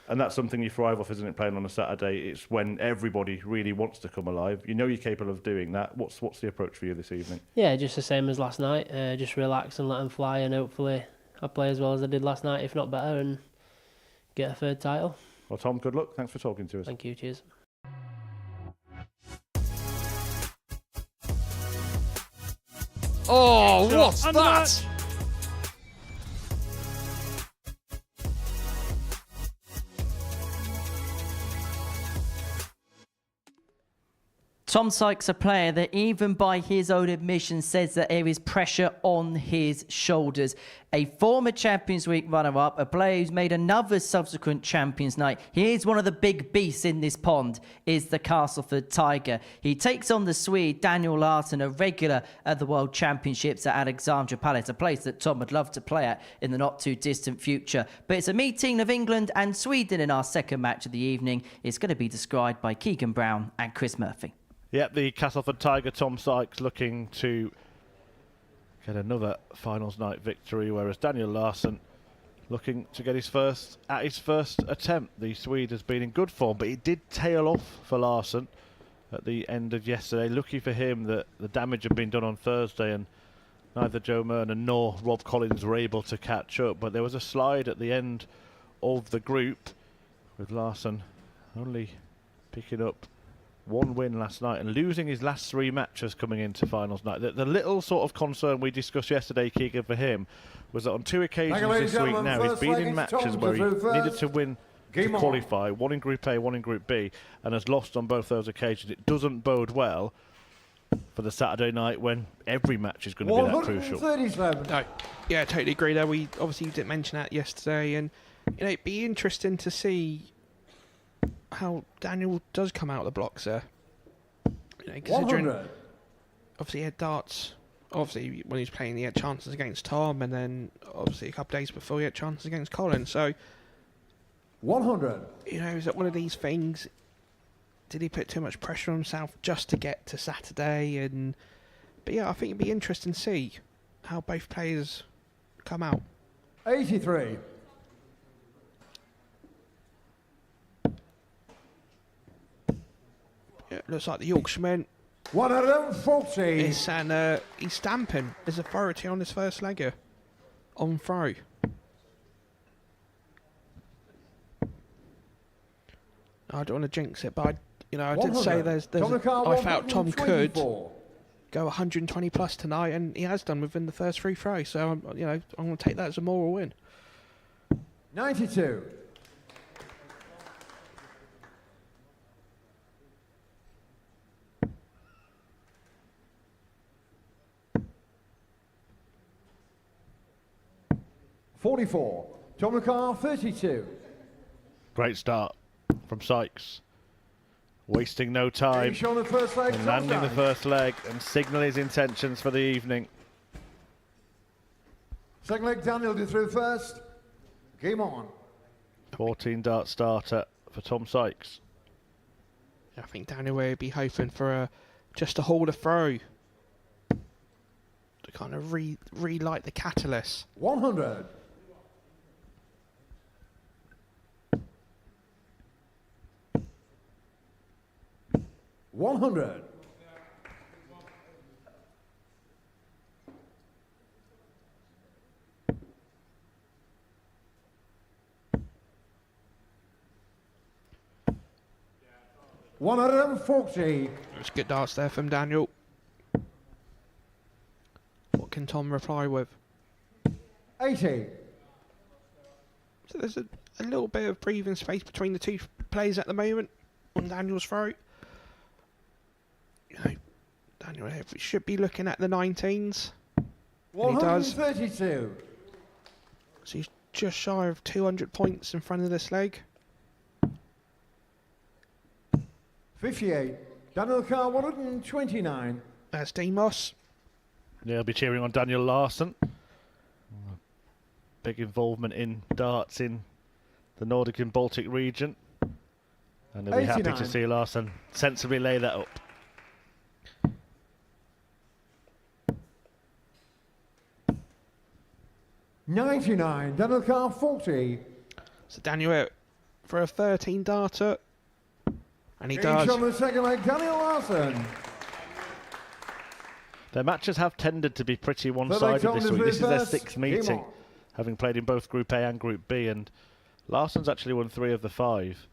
And that's something you thrive off, isn't it, playing on a Saturday? It's when everybody really wants to come alive. You know you're capable of doing that. What's the approach for you this evening? Yeah, just the same as last night. Just relax and let them fly, and hopefully I play as well as I did last night, if not better, and get a third title. Well, Tom, good luck. Thanks for talking to us. Thank you. Cheers. Oh, what's that? Tom Sykes, a player that even by his own admission says that there is pressure on his shoulders. A former Champions Week runner-up, a player who's made another subsequent Champions Night. He is one of the big beasts in this pond, is the Castleford Tiger. He takes on the Swede Daniel Larson, a regular at the World Championships at Alexandra Palace, a place that Tom would love to play at in the not-too-distant future. But it's a meeting of England and Sweden in our second match of the evening. It's going to be described by Keegan Brown and Chris Murphy. Yep, the Castleford Tiger, Tom Sykes, looking to get another finals night victory, whereas Daniel Larson looking to get his first attempt. The Swede has been in good form, but he did tail off for Larson at the end of yesterday. Lucky for him that the damage had been done on Thursday and neither Joe Murner nor Rob Collins were able to catch up. But there was a slide at the end of the group with Larson only picking up one win last night and losing his last three matches coming into finals night. The little sort of concern we discussed yesterday, Keegan, for him was that on two occasions this week now he's been in matches where he needed to win to qualify, one in Group A, one in Group B, and has lost on both those occasions. It doesn't bode well for the Saturday night when every match is going to be that crucial. No, yeah, totally agree there. We obviously didn't mention that yesterday, and it'd be interesting to see how Daniel does come out of the blocks there. Considering obviously he had darts. Obviously when he was playing he had chances against Tom, and then obviously a couple of days before he had chances against Colin. So 100. Is that one of these things? Did he put too much pressure on himself just to get to Saturday? But yeah, I think it'd be interesting to see how both players come out. 83. Yeah, looks like the Yorkshiremen 140. He's stamping his authority on his first legger. On throw. I don't want to jinx it, but I did say I felt Tom could go 120 plus tonight, and he has done within the first 3 throws. So I'm going to take that as a moral win. 92. $44. Tom McCarr, 32. Great start from Sykes. Wasting no time. And landing the first leg and signalling his intentions for the evening. Second leg, Daniel did through first. Game on. 14 dart starter for Tom Sykes. I think Daniel will be hoping for just to hold a throw to kind of relight the catalyst. 100. $100. $140. It's good darts there from Daniel. What can Tom reply with? 80. So there's a little bit of breathing space between the two players at the moment on Daniel's throat. Daniel should be looking at the 19s. 132. So he's just shy of 200 points in front of this leg. 58. Daniel Carr, 129. That's Demos. Yeah, I'll be cheering on Daniel Larson. Big involvement in darts in the Nordic and Baltic region. And they'll be happy to see Larson sensibly lay that up. $99. Daniel Carr, 40. So Daniel for a 13 darter. And he Each does. on the second leg, Daniel Larson. Their matches have tended to be pretty one-sided this week. This is their 6th meeting, having played in both Group A and Group B, and Larson's actually won 3 of the 5.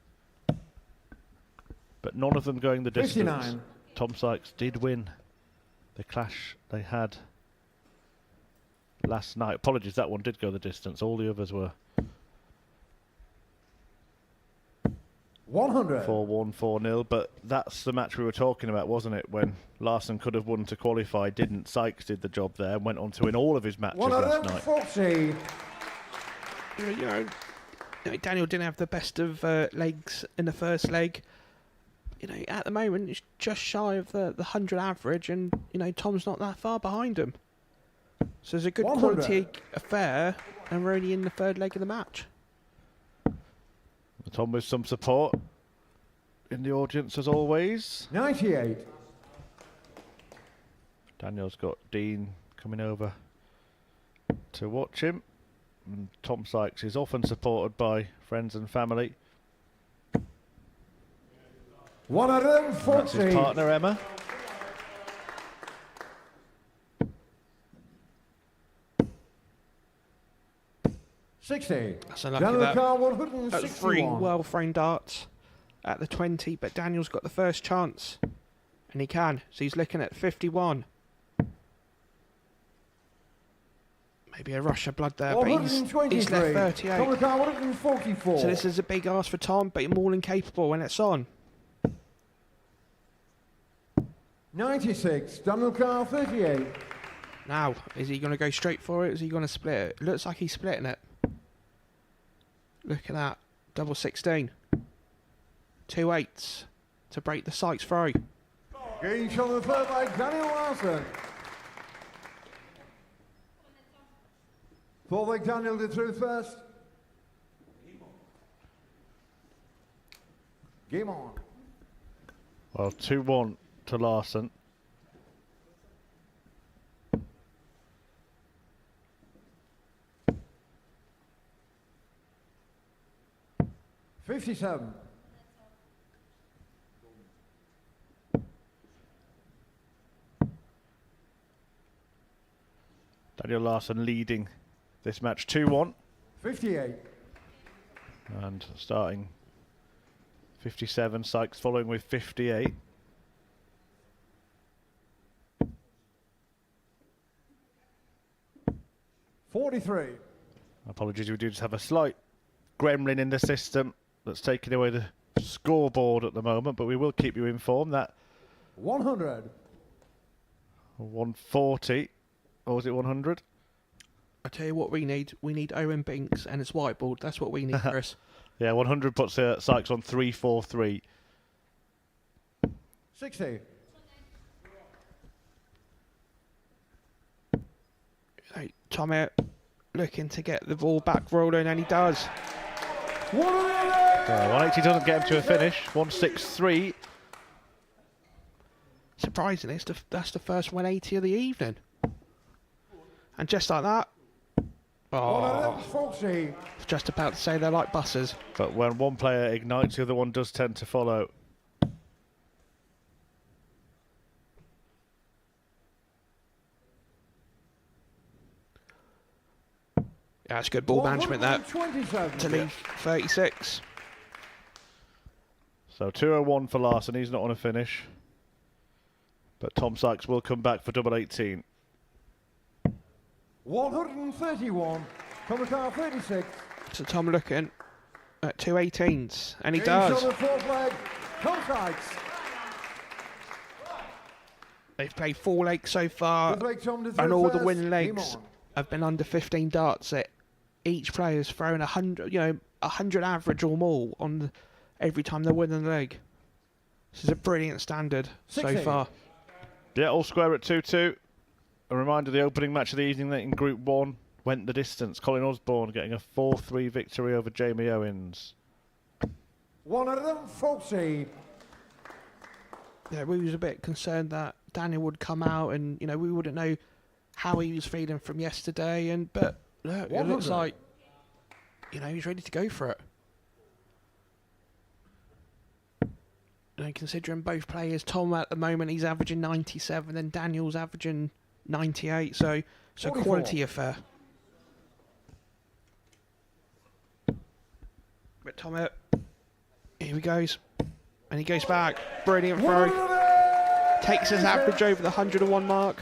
But none of them going the distance. 59. Tom Sykes did win the clash they had last night. Apologies, that one did go the distance. All the others were 100. 4-1, 4-0, but that's the match we were talking about, wasn't it? When Larson could have won to qualify, didn't. Sykes did the job there and went on to win all of his matches last night. 140. Daniel didn't have the best of legs in the first leg. At the moment, it's just shy of the 100 average, and, Tom's not that far behind him. So there's a good 100. quality affair, and we're only in the 3rd leg of the match. Tom with some support in the audience as always. 98. Daniel's got Dean coming over to watch him. And Tom Sykes is often supported by friends and family. 140. That's his partner Emma. $60. That's unlucky. Daniel Carr, That's 3 161. well-framed darts at the 20, but Daniel's got the first chance, and he can. So he's looking at 51. Maybe a rush of blood there, but he's left 38. Daniel Carr, 144. So this is a big ask for Tom, but more than capable when it's on. 96. Daniel Carr, 38. Now, is he going to go straight for it? Is he going to split it? It looks like he's splitting it. Look at that. Double 16. 2 8s to break the Sykes throw. Getting shot on the 3rd leg, Daniel Larson. 4th leg, Daniel did through first. Game on. Well, 2-1 to Larson. $57. Daniel Larson leading this match 2-1. 58. And starting 57, Sykes following with 58. $43. Apologies, we do just have a slight gremlin in the system that's taking away the scoreboard at the moment, but we will keep you informed that 100. 140, or was it 100? I tell you what we need. We need Owen Binks and his whiteboard. That's what we need, Chris. Yeah, 100 puts Sykes on 343. 60. Hey, Tommy looking to get the ball back rolling, and he does. 180 doesn't get him to a finish. 163. Surprisingly, that's the first 180 of the evening. And just like that, just about to say they're like buses. But when one player ignites, the other one does tend to follow. Yeah, that's good ball management there. To leave 36. So 201 for Larson. He's not on a finish. But Tom Sykes will come back for double 18. 131. Tom car 36. So Tom looking at 218s, and he He's does. on the fourth leg. Tom Sykes. They've played 4 legs so far, Good leg, Tom, to and all the first. winning Game legs on. have been under 15 darts. At each player's throwing 100, 100 average or more on every time they're winning the leg. This is a brilliant standard so 60. far. Yeah, all square at 2-2. A reminder, the opening match of the evening in Group 1 went the distance. Colin Osborne getting a 4-3 victory over Jamie Owens. 140. Yeah, we was a bit concerned that Daniel would come out and, we wouldn't know how he was feeling from yesterday. But look, it looks 100. like, he's ready to go for it. Considering both players, Tom at the moment, he's averaging 97 and Daniel's averaging 98. So it's a 44. quality affair. But Tom, here he goes. And he goes back. Brilliant throw. Takes his average over the 101 mark.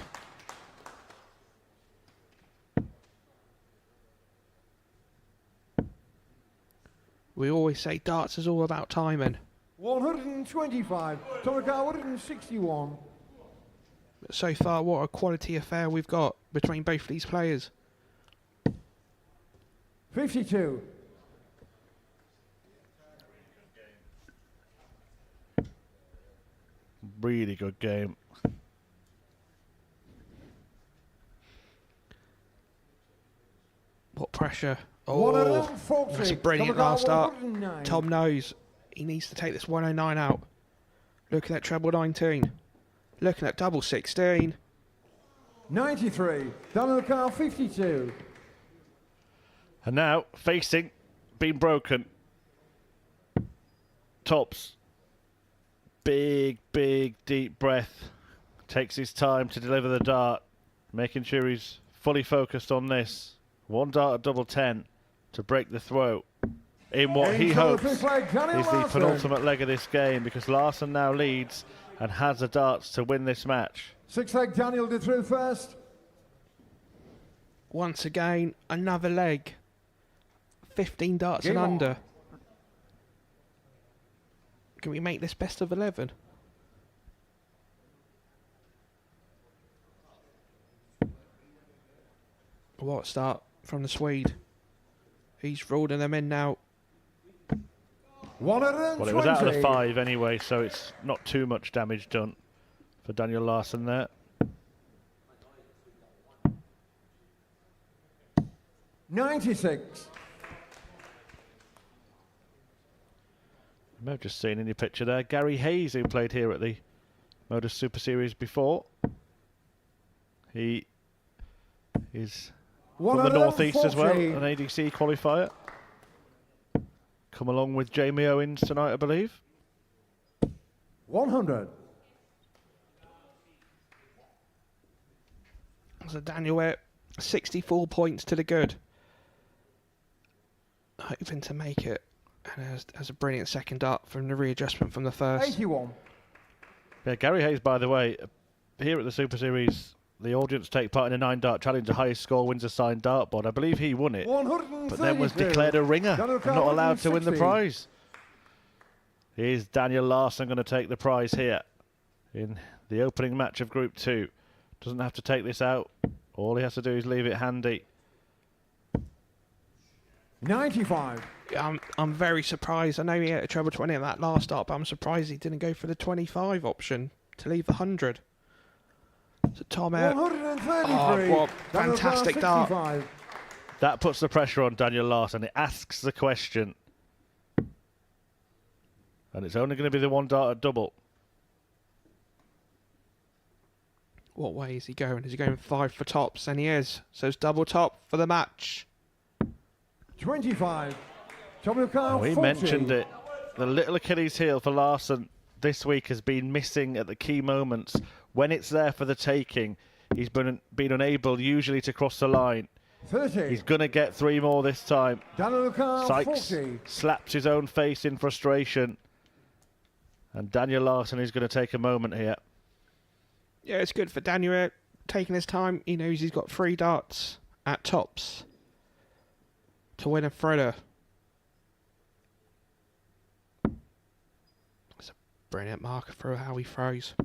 We always say darts is all about timing. 125. Tom car 161. But so far, what a quality affair we've got between both these players. 52. Really good game. What pressure. Oh, 140. that's a brilliant Tom car last start. 109. Tom knows he needs to take this 109 out. Looking at treble 19. Looking at double 16. 93. Daniel car 52. And now, facing, being broken. Tops. Big, deep breath. Takes his time to deliver the dart. Making sure he's fully focused on this. One dart at double 10 to break the throw. In what he hopes is the penultimate leg of this game, because Larson now leads and has the darts to win this match. 6 leg Daniel did through first. Once again, another leg. 15 darts Game and on. under. Can we make this best of 11? What a start from the Swede. He's rolling them in now. 120. Well, it was out of the 5 anyway, so it's not too much damage done for Daniel Larson there. 96. You may have just seen in your picture there Gary Hayes, who played here at the Modus Super Series before. He is from the northeast as well, an ADC qualifier. Come along with Jamie Owens tonight, I believe. 100. So Daniel 64 points to the good. Hoping to make it. And has a brilliant second up from the readjustment from the first. 81. Yeah, Gary Hayes, by the way, here at the Super Series, the audience take part in a 9-dart challenge. The highest score wins a signed dartboard. I believe he won it, but then was declared a ringer and not allowed to win the prize. Here's Daniel Larson going to take the prize here in the opening match of Group 2. Doesn't have to take this out. All he has to do is leave it handy. 95. I'm very surprised. I know he had a treble 20 at that last start, but I'm surprised he didn't go for the 25 option to leave the 100. So Tom out. 133. What fantastic dart. That puts the pressure on Daniel Larson. It asks the question. And it's only going to be the 1 dart at double. What way is he going? Is he going 5 for tops? And he is. So it's double top for the match. 25. We mentioned it. The little Achilles heel for Larson this week has been missing at the key moments. When it's there for the taking, he's been unable usually to cross the line. 30. He's going to get 3 more this time. Sykes 40. slaps his own face in frustration. And Daniel Larson is going to take a moment here. Yeah, it's good for Daniel taking his time. He knows he's got 3 darts at tops to win a thrower. It's a brilliant marker for how he throws.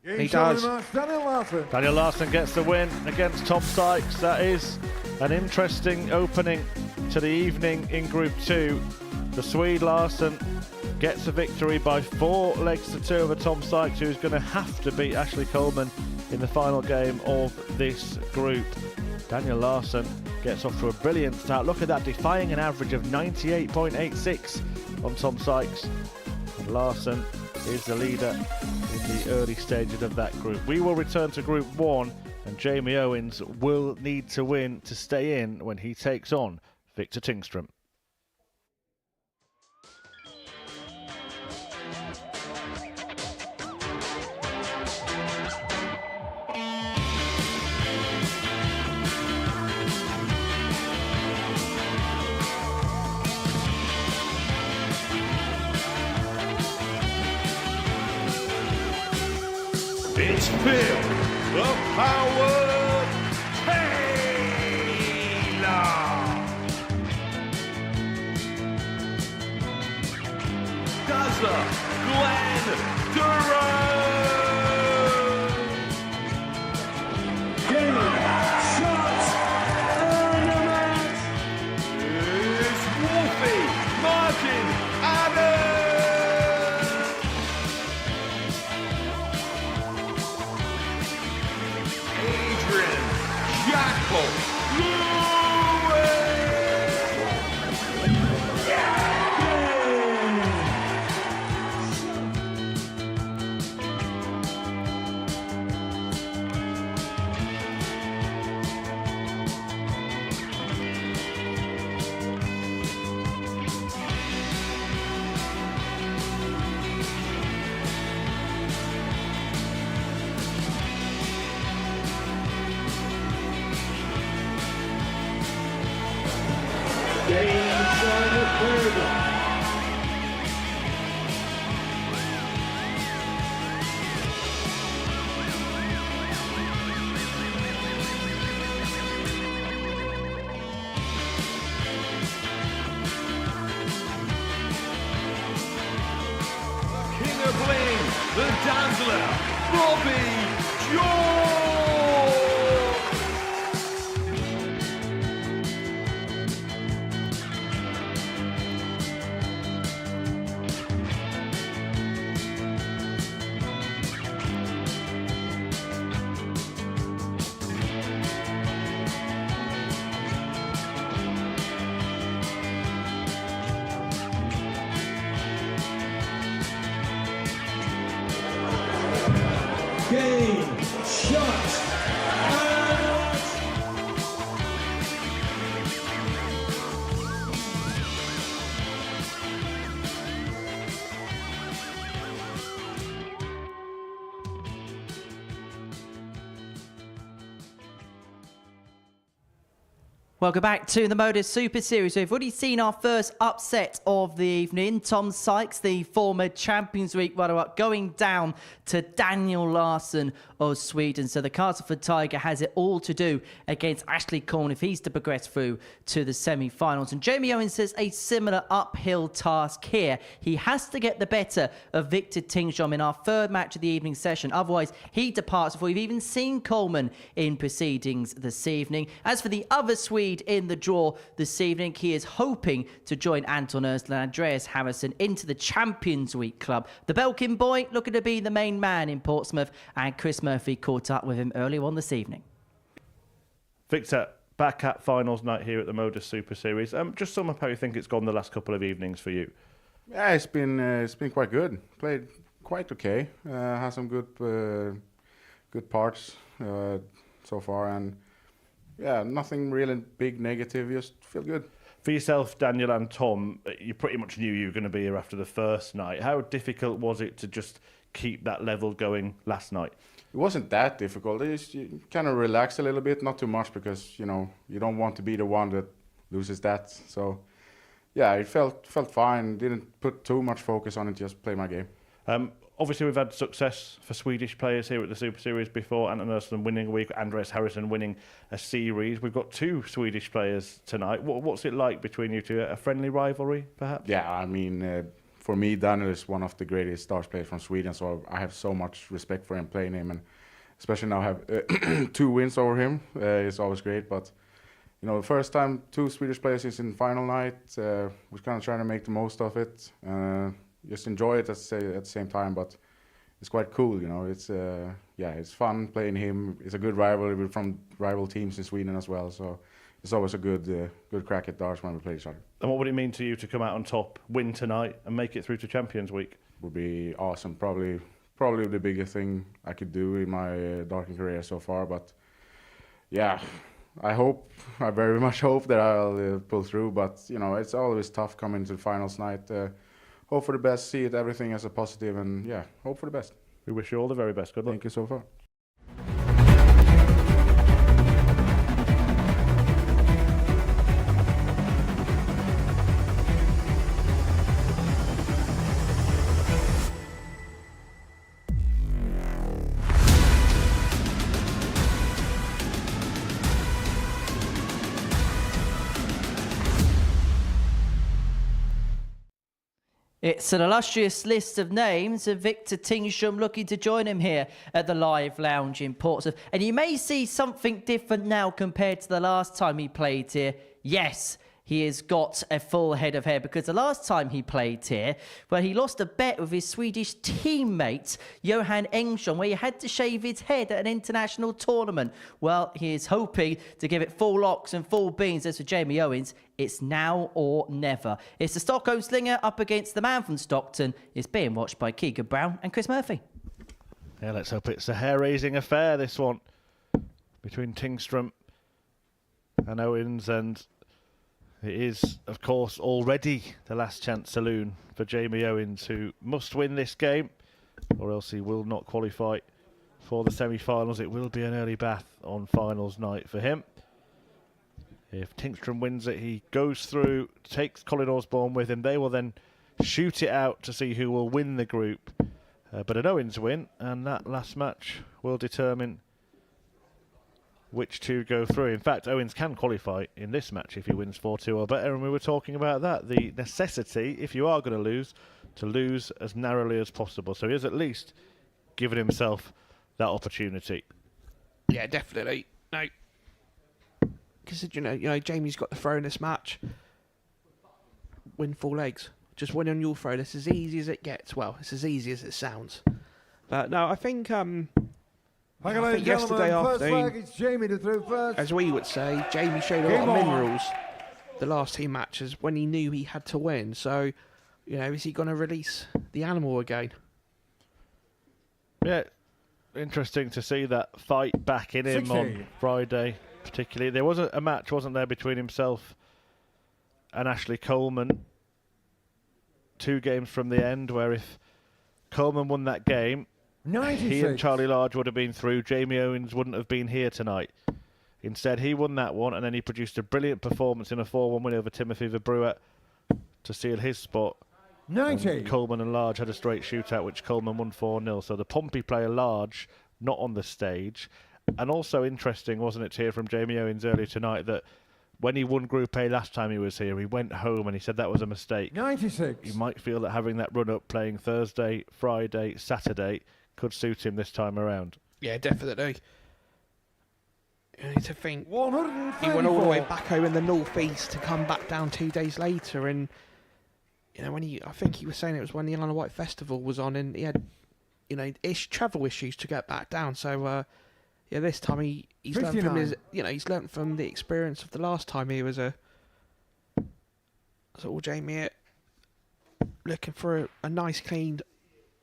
He does. Daniel Larson gets the win against Tom Sykes. That is an interesting opening to the evening in Group 2. The Swede Larson gets a victory by 4 legs to 2 over Tom Sykes, who's going to have to beat Ashley Coleman in the final game of this group. Daniel Larson gets off to a brilliant start. Look at that, defying an average of 98.86 on Tom Sykes. And Larson is the leader in the early stages of that group. We will return to Group 1, and Jamie Owens will need to win to stay in when he takes on Victor Tingstrom. It's Phil, the Power Taylor. Dazzler, Glenn Durham. Gaming, shots, ornament. It's Wolfie, Martin, Adam. The Dazzler, Bobby George. Welcome back to the Modus Super Series. We've already seen our first upset of the evening. Tom Sykes, the former Champions League runner-up, going down to Daniel Larson of Sweden. So the Castleford Tiger has it all to do against Ashley Coleman if he's to progress through to the semi-finals. And Jamie Owens has a similar uphill task here. He has to get the better of Victor Tingstrom in our third match of the evening session. Otherwise, he departs before we've even seen Coleman in proceedings this evening. As for the other Swede in the draw this evening, he is hoping to join Anton Erstl and Andreas Harrison into the Champions Week club. The Belkin boy looking to be the main man in Portsmouth, and Chris Murphy caught up with him earlier on this evening. Victor, back at finals night here at the Modus Super Series. Just sum up how you think it's gone the last couple of evenings for you. Yeah, it's been quite good. Played quite okay. Had some good parts so far, and yeah, nothing really big negative. Just feel good. For yourself, Daniel and Tom, you pretty much knew you were going to be here after the first night. How difficult was it to just keep that level going last night? It wasn't that difficult. You kind of relax a little bit, not too much, because you don't want to be the one that loses that. So yeah, it felt fine. Didn't put too much focus on it. Just play my game. Obviously, we've had success for Swedish players here at the Super Series before. Anton Erstl winning a week, Andreas Harrison winning a series. We've got two Swedish players tonight. What's it like between you two? A friendly rivalry, perhaps? Yeah, I mean, for me, Daniel is one of the greatest stars players from Sweden, so I have so much respect for him playing him, and especially now have 2 wins over him. It's always great, but the first time 2 Swedish players is in final night, we're kind of trying to make the most of it. Just enjoy it at the same time, but it's quite cool, It's it's fun playing him. It's a good rivalry from rival teams in Sweden as well, so it's always a good crack at darts when we play each other. And what would it mean to you to come out on top, win tonight, and make it through to Champions Week? Would be awesome. Probably the biggest thing I could do in my darting career so far. But yeah, I very much hope that I'll pull through. But it's always tough coming to the finals night. Hope for the best, see everything as a positive, and yeah, hope for the best. We wish you all the very best. Good luck. Thank you so far. It's an illustrious list of names, and Victor Tingstrom looking to join him here at the Live Lounge in Portsmouth. And you may see something different now compared to the last time he played here. Yes, he has got a full head of hair, because the last time he played here, well, he lost a bet with his Swedish teammate, Johan Engström, where he had to shave his head at an international tournament. Well, he is hoping to give it full locks and full beans. As for Jamie Owens, it's now or never. It's the Stockholm Slinger up against the man from Stockton. It's being watched by Keegan Brown and Chris Murphy. Yeah, let's hope it's a hair-raising affair, this one, between Tingstrom and Owens, and it is, of course, already the last chance saloon for Jamie Owens, who must win this game, or else he will not qualify for the semi-finals. It will be an early bath on finals night for him. If Tingstrom wins it, he goes through, takes Colin Osborne with him. They will then shoot it out to see who will win the group. But an Owens win, and that last match will determine which two go through. In fact, Owens can qualify in this match if he wins 4-2 or better, and we were talking about that, the necessity, if you are going to lose as narrowly as possible. So he has at least given himself that opportunity. Yeah, definitely. No, because Jamie's got the throw in this match. Win 4 legs. Just win on your throw. That's as easy as it gets. Well, it's as easy as it sounds. But no, I think yesterday afternoon, Jamie to throw first. as we would say, Jamie showed a lot of minerals the last 2 matches when he knew he had to win. So, is he going to release the animal again? Yeah, interesting to see that fight back in him 16. on Friday, particularly. There was a match, wasn't there, between himself and Ashley Coleman 2 games from the end, where if Coleman won that game, 96. he and Charlie Large would have been through. Jamie Owens wouldn't have been here tonight. Instead, he won that one, and then he produced a brilliant performance in a 4-1 win over Timothy Verbruet to seal his spot. 90. And Coleman and Large had a straight shootout, which Coleman won 4-0. So the Pompey player Large not on the stage. And also interesting, wasn't it, to hear from Jamie Owens earlier tonight that when he won Group A last time he was here, he went home and he said that was a mistake. 96. You might feel that having that run-up, playing Thursday, Friday, Saturday, could suit him this time around. Yeah, definitely. You need to think, he 134. went all the way back home in the northeast to come back down 2 days later, and I think he was saying it was when the Isle of Wight Festival was on, and he had travel issues to get back down. So this time he's learned from 59. he's learned from the experience of the last time he was all Jamie looking for a nice clean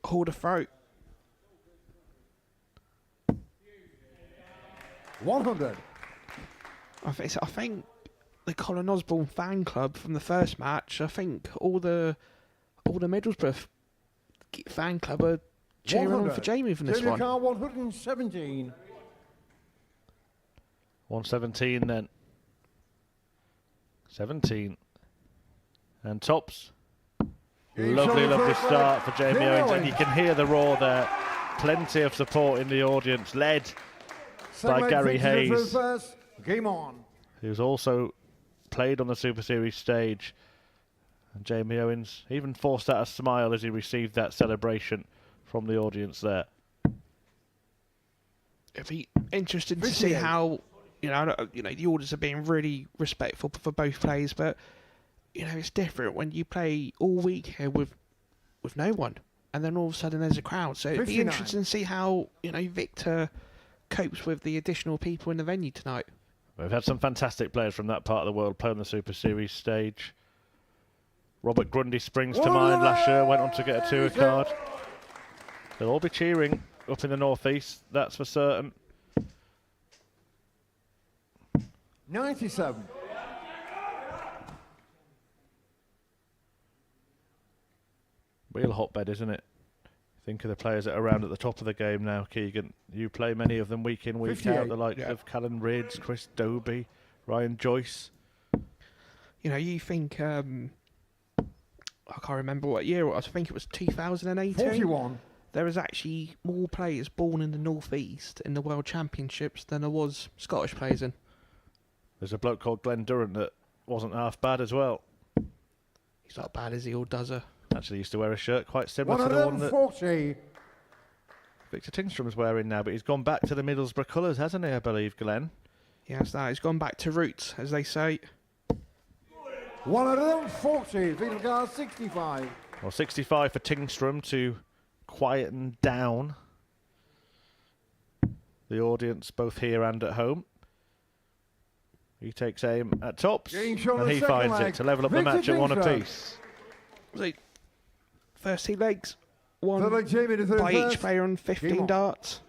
haul to throat. 100. I think the Colin Osborne fan club from the first match, I think all the Middlesbrough fan club are cheering on for Jamie from this Junior one. car 117. 117 then. 17. And tops. Lovely start for Jamie Owens. And you can hear the roar there. Plenty of support in the audience, led by Gary Hayes, Game on. who's also played on the Super Series stage. And Jamie Owens even forced out a smile as he received that celebration from the audience there. It'd be interesting to see how the orders are being really respectful for both players, but it's different when you play all week here with no one, and then all of a sudden there's a crowd. So it'd be 59. interesting to see how Victor copes with the additional people in the venue tonight. We've had some fantastic players from that part of the world play on the Super Series stage. Robert Grundy springs to mind last year, went on to get a tour card. They'll all be cheering up in the northeast, that's for certain. 97. Real hotbed, isn't it? Think of the players that are around at the top of the game now, Keegan. You play many of them week in, week 58, out, the likes of Callan Ridds, Chris Dobie, Ryan Joyce. You think, I can't remember what year it was, I think it was 2018. 41. There was actually more players born in the northeast in the World Championships than there was Scottish players in. There's a bloke called Glenn Durrant that wasn't half bad as well. He's not bad, is he, or does he? Actually used to wear a shirt quite similar to the one that 140. Victor Tingstrom's wearing now, but he's gone back to the Middlesbrough colours, hasn't he, I believe, Glenn? Yes, that. He's gone back to roots, as they say. 140. Field car 65. Well, 65 for Tingstrom to quieten down the audience both here and at home. He takes aim at tops, and he finds it to level up the match at one apiece. First 2 legs, one Third leg, Jamie to third by first. each player on 15 darts.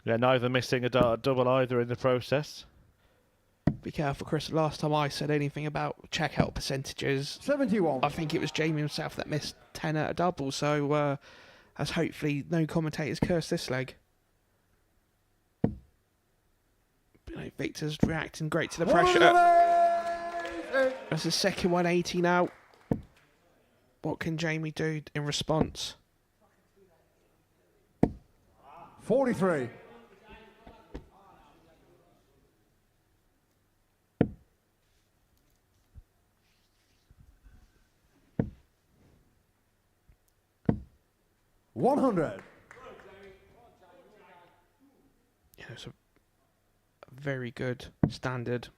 Yeah, neither missing a dart double either in the process. Be careful, Chris. Last time I said anything about checkout percentages, 71. I think it was Jamie himself that missed 10 at a double. So, as hopefully no commentators curse this leg. Victor's reacting great to the pressure. That's the second 180 now. What can Jamie do in response? 43. $100. It's a very good standard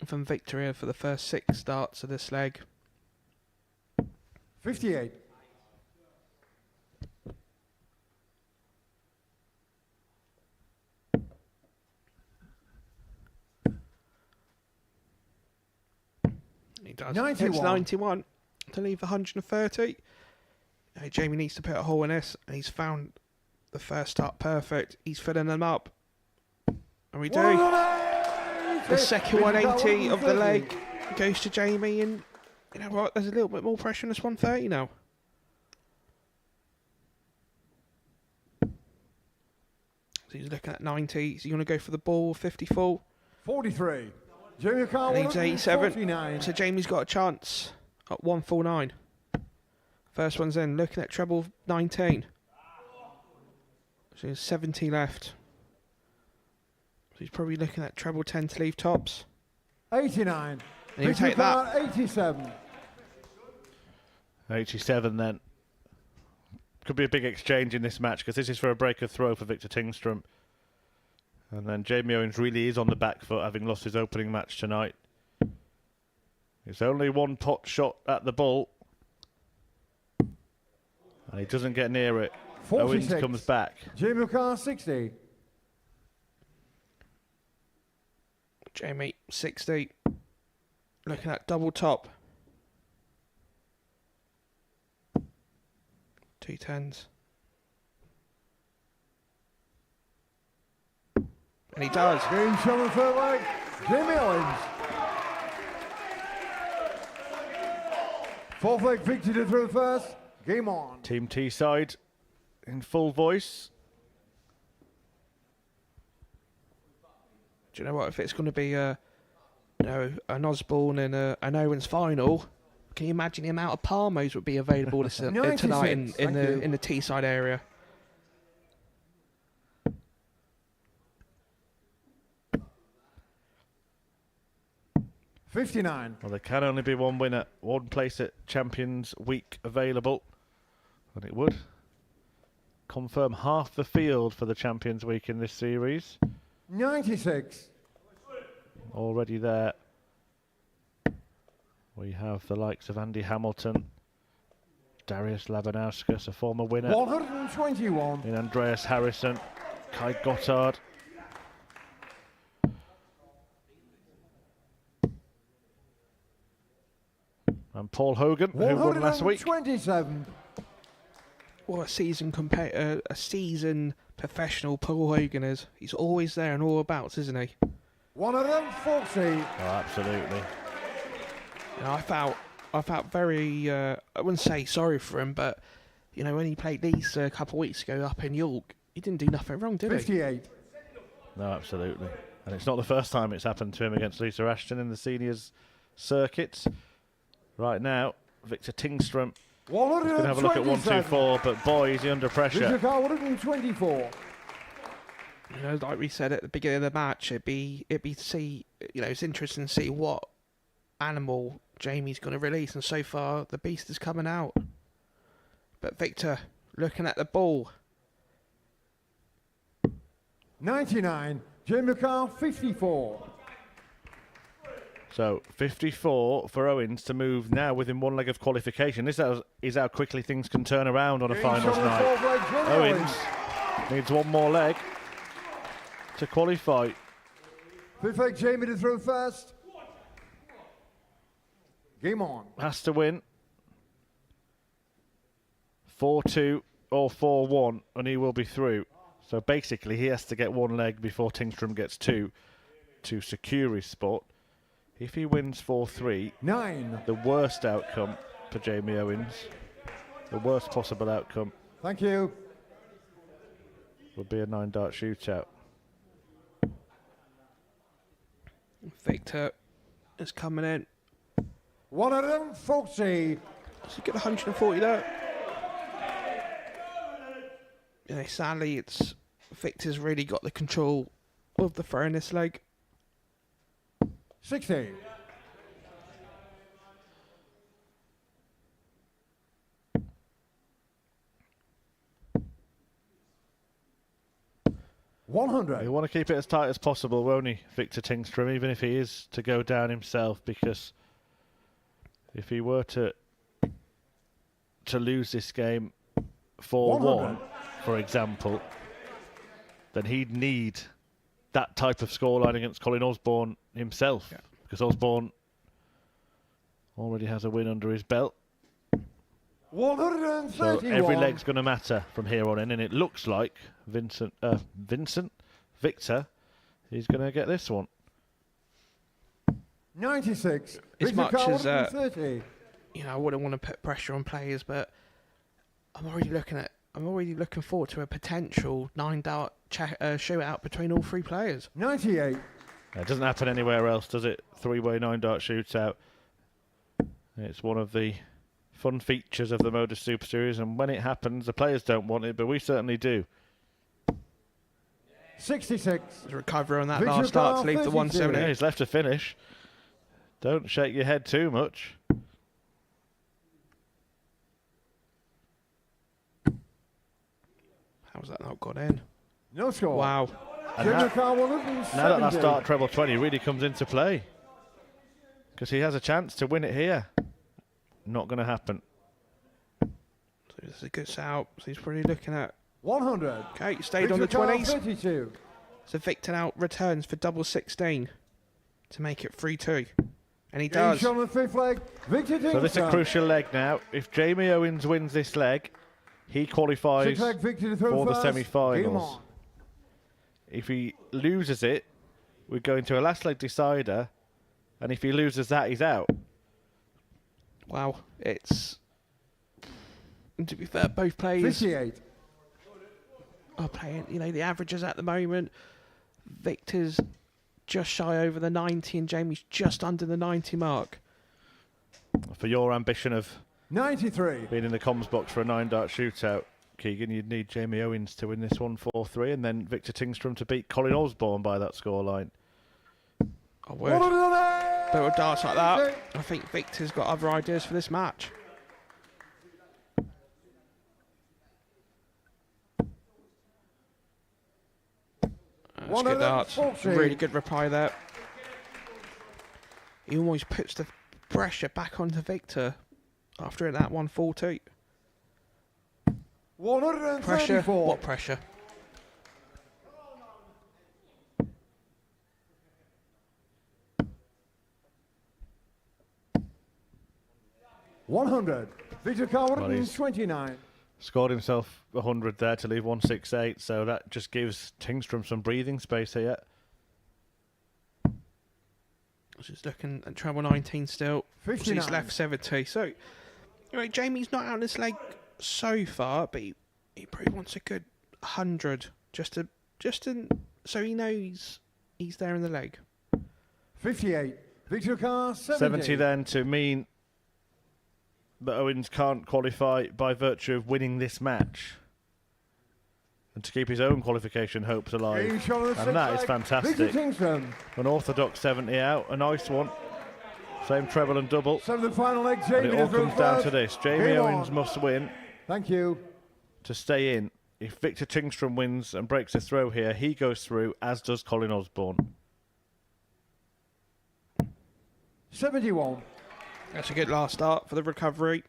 from Victor here for the first 6 starts of this leg. 58. He does. 91. Hits 91 to leave 130. Jamie needs to put a hole in this, and he's found the first start perfect. He's filling them up. And we do. The second 180 of the leg goes to Jamie, and you know what? There's a little bit more pressure on this 130 now. So he's looking at 90. So you want to go for the ball, 54? 43. Jamie Carr And he's 87. 49. So Jamie's got a chance at 149. First one's in, looking at treble 19. So there's 70 left. So he's probably looking at treble 10 to leave tops. 89. And he'll take that. 87. 87 then. Could be a big exchange in this match because this is for a breaker throw for Victor Tingstrom. And then Jamie Owens really is on the back foot, having lost his opening match tonight. It's only one pot shot at the ball. And he doesn't get near it. 46. Owens comes back. Jamie Carr 60. Jamie, 60. Looking at double top. 2 10s. And he does. Game show on third leg. Jamie Owens. Fourth leg victory through first. Game on. Team T side in full voice. Do you know what? If it's going to be an Osborne and an Owens final, can you imagine the amount of Palmos would be available tonight in the T side area? $59. Well, there can only be one winner, one place at Champions Week available, and it would confirm half the field for the Champions Week in this series. 96. Already there. We have the likes of Andy Hamilton, Darius Labanauskas, a former winner, 121. in Andreas Harrison, Kai Gottard. And Paul Hogan, who won last week. 127. What a season professional Paul Hogan is. He's always there and all about, isn't he? 140. Oh, absolutely. You know, I felt very. I wouldn't say sorry for him, but you know, when he played these a couple of weeks ago up in York, he didn't do nothing wrong, did 58. No, absolutely. And it's not the first time it's happened to him against Lisa Ashton in the seniors circuit. Right now, Victor Tingstrom is going to have a look at 1-2-4, but boy, is he under pressure. Victor Carr 124. You know, like we said at the beginning of the match, it'd be see. You know, it's interesting to see what animal Jamie's going to release, and so far the beast is coming out. But Victor looking at the ball. 99. Jamie Carr 54. So 54 for Owens to move now within one leg of qualification. This is how quickly things can turn around on a finals night. Owens needs one more leg to qualify. Fifth leg Jamie to throw first. Game on. Has to win 4-2 or 4-1 and he will be through. So basically he has to get one leg before Tingstrom gets two to secure his spot. If he wins 4-3, 9. The worst outcome for Jamie Owens, the worst possible outcome. Thank you. Would be a 9-dart shootout. Victor is coming in. 140. So you get 140 there. You know, sadly, Victor's really got the control of the throw in this leg. 60. $100. You want to keep it as tight as possible, won't he, Victor Tingstrom, even if he is to go down himself, because if he were to lose this game 4-1, for example, then he'd need that type of scoreline against Colin Osborne himself, because Osborne already has a win under his belt. 131. So every leg's going to matter from here on in, and it looks like Victor is going to get this one. 96. As much as I wouldn't want to put pressure on players, but I'm already looking forward to a potential 9-dart shootout between all three players. 98. It doesn't happen anywhere else, does it? Three-way 9-dart shootout. It's one of the fun features of the Modus Super Series, and when it happens, the players don't want it, but we certainly do. 66. There's a recovery on that Victor last start to Carl, leave the 32. 170. Yeah, he's left to finish. Don't shake your head too much. How's that not got in? No score. Wow. And Victor now, Carl, now that 170. start treble 20 really comes into play, because he has a chance to win it here. Not going to happen. So this is a good set out. So he's probably looking at 100. Okay, stayed on the Victor Carl, 20s. 32. So Victor now returns for double 16 to make it 3-2. And he Game does. shot on the fifth leg. Victor So this is a Tingstrom. crucial leg now. If Jamie Owens wins this leg, he qualifies Six leg Victor to throw for the first. Game semi-finals. on. If he loses it, we go into a last leg decider, and if he loses that, he's out. Wow, it's... And to be fair, both players 58. are playing, you know, the averages at the moment. Victor's just shy over the 90 and Jamie's just under the 90 mark. For your ambition of 93. being in the comms box for a 9-dart shootout, Keegan, you'd need Jamie Owens to win this one 4-3, and then Victor Tingstrom to beat Colin Osborne by that scoreline. I would. Little darts like that. I think Victor's got other ideas for this match. That's good darts. Really good reply there. He almost puts the pressure back onto Victor after that 1-4-2. 134. Pressure? What pressure? $100. Victor Carl, Well, he's 129. scored himself 100 there to leave 168, so that just gives Tingstrom some breathing space here. Just looking at treble 19 still. 59. He's left 70. So, you know, Jamie's not out this leg so far, but he probably wants a good 100 so he knows he's there in the leg. 58. Victor Carl, 70 then to mean that Owens can't qualify by virtue of winning this match, and to keep his own qualification hopes alive. Game shot on the sixth And that is leg. fantastic. Victor Tingstrom. An orthodox 70 out, a nice one. Same treble and double. Seventh final leg, And Jamie it all to throw comes down first. to this. Jamie Game Owens on. must win Thank you. to stay in. If Victor Tingstrom wins and breaks a throw here, he goes through, as does Colin Osborne. 71. That's a good last start for the recovery.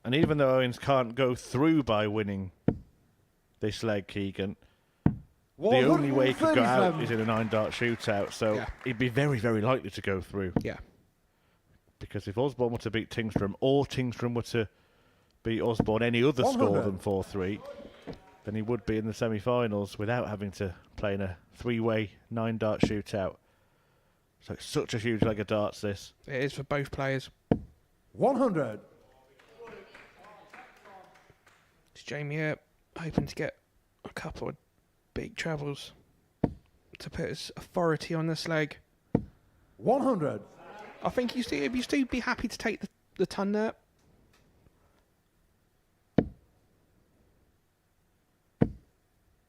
And even though Owens can't go through by winning this leg, Keegan, the only way he could go out is in a 9-dart shootout, so Yeah. he'd be very, very likely to go through. Yeah. Because if Osborne were to beat Tingstrom, or Tingstrom were to beat Osborne any other score 100. than 4-3, then he would be in the semi-finals without having to play in a 3-way 9-dart shootout. So it's such a huge leg of darts, this. It is for both players. 100. It's Jamie here, hoping to get a couple of big trebles to put his authority on this leg. 100. I think he'd still be happy to take the ton there.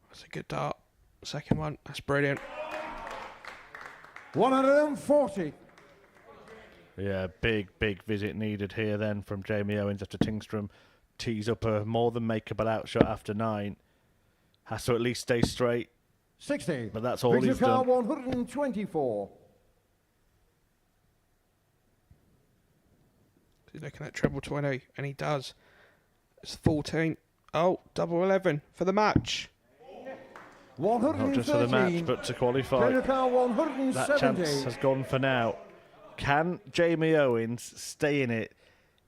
That's a good dart. Second one, that's brilliant. 140. Yeah, big visit needed here then from Jamie Owens after Tingstrom tees up a more than makeable outshot after 9. Has to at least stay straight. 60. But that's all Victor he's Carl, done. 124. He's looking at treble 20, and he does. It's 14. Oh, double 11 for the match. 113. Not just for the match, but to qualify. Victor Carl, 170. That chance has gone for now. Can Jamie Owens stay in it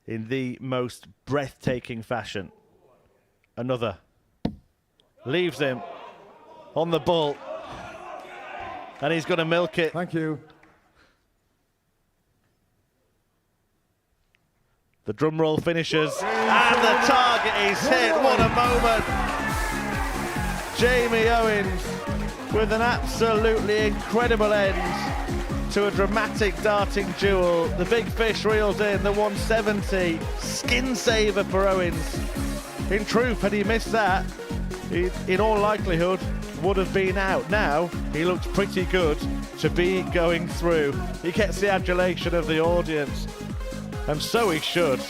in the most breathtaking fashion? Another. Leaves him on the ball. And he's going to milk it. Thank you. The drum roll finishes, and the target is hit. What a moment! Jamie Owens with an absolutely incredible end to a dramatic darting duel. The big fish reels in, the 170. Skin saver for Owens. In truth, had he missed that, he, in all likelihood, would have been out. Now, he looks pretty good to be going through. He gets the adulation of the audience. And so he should.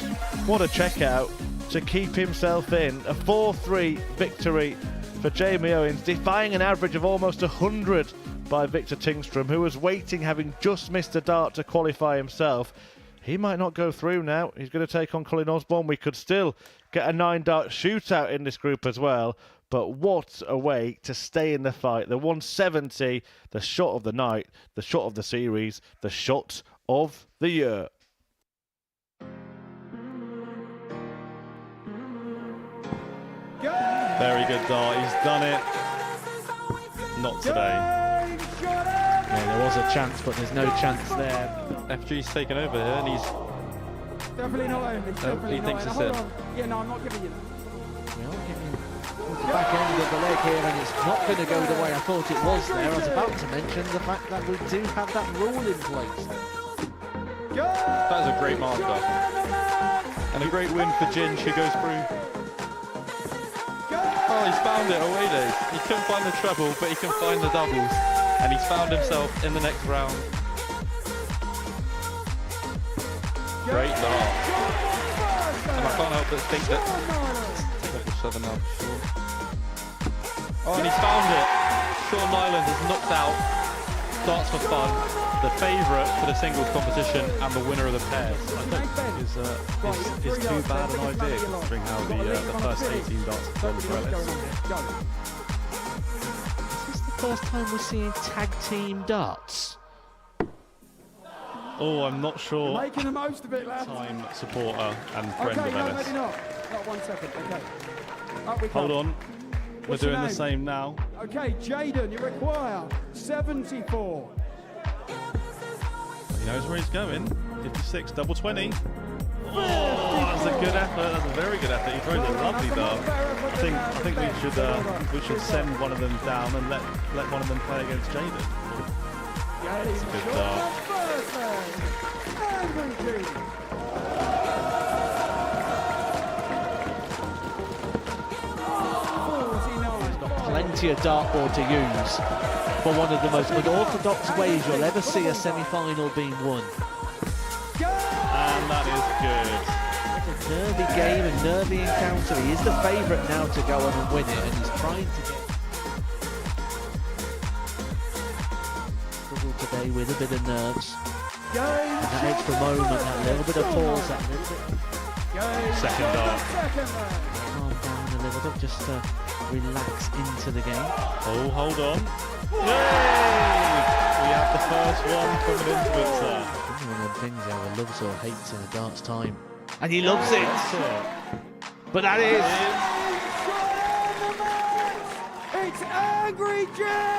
What a checkout to keep himself in. A 4-3 victory for Jamie Owens, defying an average of almost 100 by Victor Tingstrom, who was waiting, having just missed a dart to qualify himself. He might not go through now. He's going to take on Colin Osborne. We could still get a 9-dart shootout in this group as well. But what a way to stay in the fight. The 170, the shot of the night, the shot of the series, the shot of the year. Very good dart. He's done it. Not today. Yeah, there was a chance, but there's no chance there. FG's taken over here, and he's Definitely not Owens. Definitely he thinks not. it's Hold it. on. Yeah, no, I'm not giving you that. The back end of the leg here, and it's not going to go the way I thought it was there. I was about to mention the fact that we do have that rule in place. That is a great marker. And a great win for Ginge, who goes through. Oh, he's found it away days. He couldn't find the treble, but he can find the doubles. And he's found himself in the next round. Great dart. And I can't help but think that... Level 7 now, sure. Oh, and he's found it. Sean Nyland has knocked out Darts for Fun, the favourite for the singles competition and the winner of the pairs. I think is too bad an idea considering how the first 18 darts have gone for Ellis. Is this the first time we're seeing tag team darts? Oh, I'm not sure. You're making the most of it, lads. Time supporter and friend Okay, of no, Ellis. maybe not. Not 1 second. Okay. Up we Hold come. on. What's We're your doing the name? same now. Okay, Jaden, you require 74. He knows where he's going. 56, double 20. Oh, that's a good effort. That's a very good effort. He throws a lovely dart. I think we should send one of them down and let one of them play against Jaden. That's a good dart. Plenty of dartboard to use for one of the most unorthodox ways you'll ever see a semi-final being won. And that is good. It's a nervy game, a nervy encounter. He is the favourite now to go on and win it, and he's trying to get... Struggled today with a bit of nerves. And that extra moment, that little bit of pause, that little bit... Second dart. Calm down a little bit, just relax into the game. Oh, hold on. Yay! We have the first one from an influencer. One of them things either loves or hates in a darts time. And he loves it! But that is... It's Angry Jim!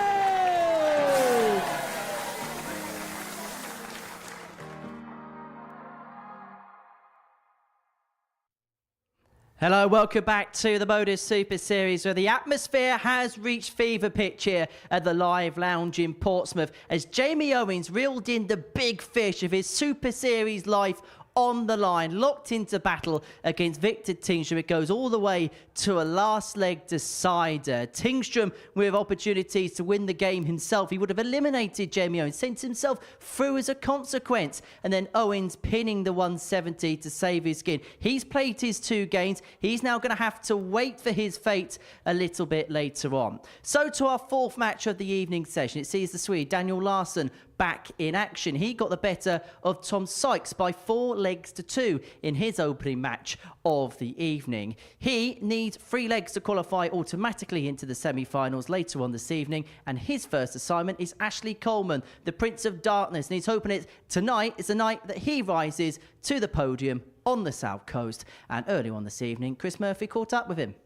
Hello, welcome back to the Modus Super Series, where the atmosphere has reached fever pitch here at the Live Lounge in Portsmouth as Jamie Owens reeled in the big fish of his Super Series life on the line, locked into battle against Victor Tingstrom. It goes all the way to a last leg decider. Tingstrom with opportunities to win the game himself. He would have eliminated Jamie Owens, sent himself through as a consequence. And then Owens pinning the 170 to save his skin. He's played his 2 games. He's now going to have to wait for his fate a little bit later on. So to our 4th match of the evening session. It sees the Swede, Daniel Larson, back in action. He got the better of Tom Sykes by 4 legs to 2 in his opening match of the evening. He needs 3 legs to qualify automatically into the semi-finals later on this evening, and his first assignment is Ashley Coleman, the Prince of Darkness, and he's hoping it tonight is the night that he rises to the podium on the South Coast. And early on this evening, Chris Murphy caught up with him.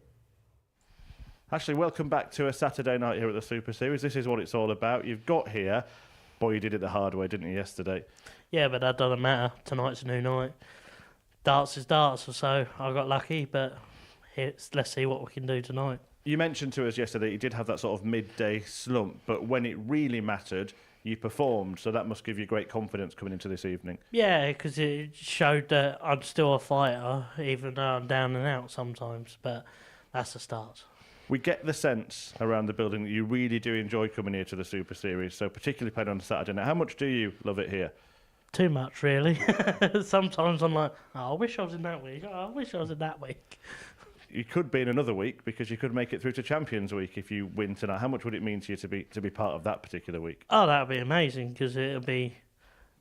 Ashley, welcome back to a Saturday night here at the Super Series. This is what it's all about. You've got here. Boy, you did it the hard way, didn't you, yesterday? Yeah, but that doesn't matter. Tonight's a new night. darts is darts, so I got lucky, but let's see what we can do tonight. You mentioned to us yesterday you did have that sort of midday slump, but when it really mattered, you performed, so that must give you great confidence coming into this evening. Yeah, because it showed that I'm still a fighter, even though I'm down and out sometimes, but that's the start. We get the sense around the building that you really do enjoy coming here to the Super Series, so particularly playing on Saturday. Now, how much do you love it here? Too much, really. Sometimes I'm like, I wish I was in that week. I wish I was in that week. You could be in another week because you could make it through to Champions Week if you win tonight. How much would it mean to you to be part of that particular week? Oh, that would be amazing because it'll be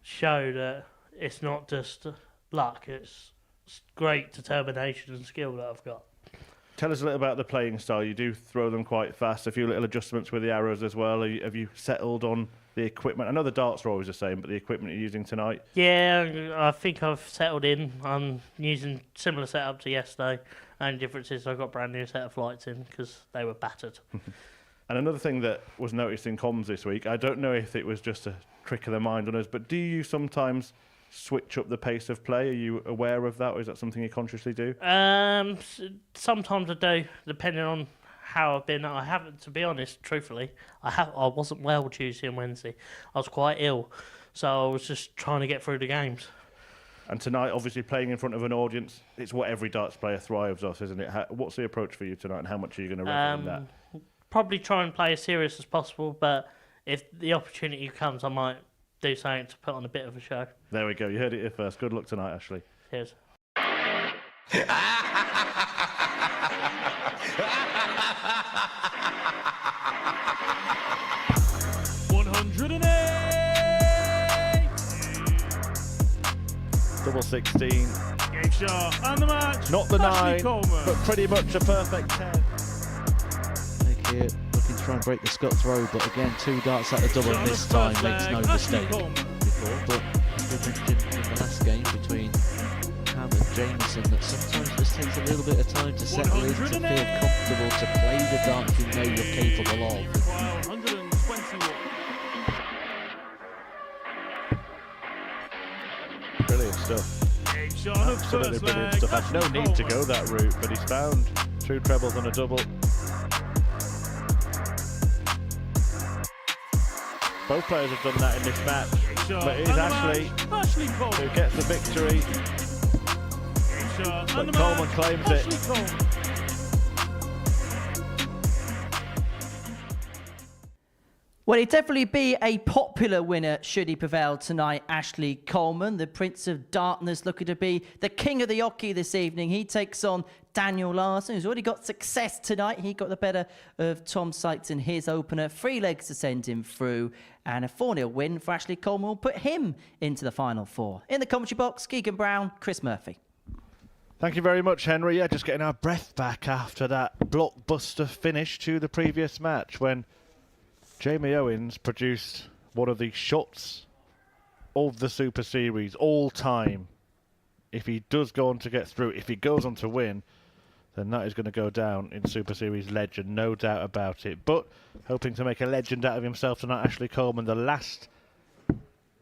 show that it's not just luck. It's great determination and skill that I've got. Tell us a little about the playing style. You do throw them quite fast. A few little adjustments with the arrows as well. Have you settled on the equipment? I know the darts are always the same, but the equipment you're using tonight? Yeah, I think I've settled in. I'm using similar setup to yesterday. Only difference is I got brand new set of flights in because they were battered. And another thing that was noticed in comms this week, I don't know if it was just a trick of the mind on us, but do you sometimes switch up the pace of play? Are you aware of that, or is that something you consciously do? Sometimes I do, depending on how I've been. I haven't, to be honest, truthfully, I wasn't well Tuesday and Wednesday. I was quite ill, so I was just trying to get through the games. And tonight, obviously, playing in front of an audience, it's what every darts player thrives off, isn't it? What's the approach for you tonight, and how much are you going to revel in that? Probably try and play as serious as possible, but if the opportunity comes, I might do something to put on a bit of a show. There we go. You heard it here first. Good luck tonight, Ashley. Cheers. Double 16. Game shot and the match. Not the Ashley 9, Coleman. but pretty much a perfect 10. Nick here looking to try and break the Scott throw, but again, 2 darts at the double, and this time makes no mistake. Before, but we mentioned in the last game between Ham and Jameson that sometimes it just takes a little bit of time to settle in, to feel comfortable, to play the darts you know you're capable of. Wow, 121. Brilliant stuff. Absolutely brilliant stuff. Had no need to go that route, but he's found 2 trebles and a double. Both players have done that in this match, but it is Ashley who gets the victory. But Coleman claims it. Well, he'd definitely be a popular winner should he prevail tonight, Ashley Coleman, the Prince of Darkness, looking to be the king of the hockey this evening. He takes on Daniel Larson, who's already got success tonight. He got the better of Tom Sykes in his opener. 3 legs to send him through, and a 4-0 win for Ashley Coleman will put him into the final 4. In the commentary box, Keegan Brown, Chris Murphy. Thank you very much, Henry. Yeah, just getting our breath back after that blockbuster finish to the previous match when Jamie Owens produced one of the shots of the Super Series all time. If he does go on to get through, if he goes on to win, then that is going to go down in Super Series legend, no doubt about it. But hoping to make a legend out of himself tonight, Ashley Coleman, the last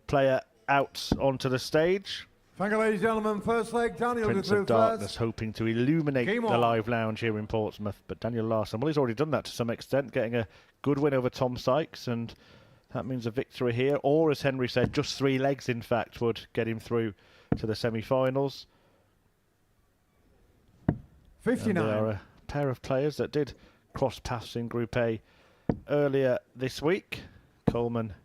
player out onto the stage. Thank you, ladies and gentlemen. First leg, Daniel Prince of Darkness hoping to illuminate the live lounge here in Portsmouth. But Daniel Larson, well, he's already done that to some extent, getting a good win over Tom Sykes, and that means a victory here. Or, as Henry said, just 3 legs, in fact, would get him through to the semi-finals. 59. And they are a pair of players that did cross paths in Group A earlier this week. Coleman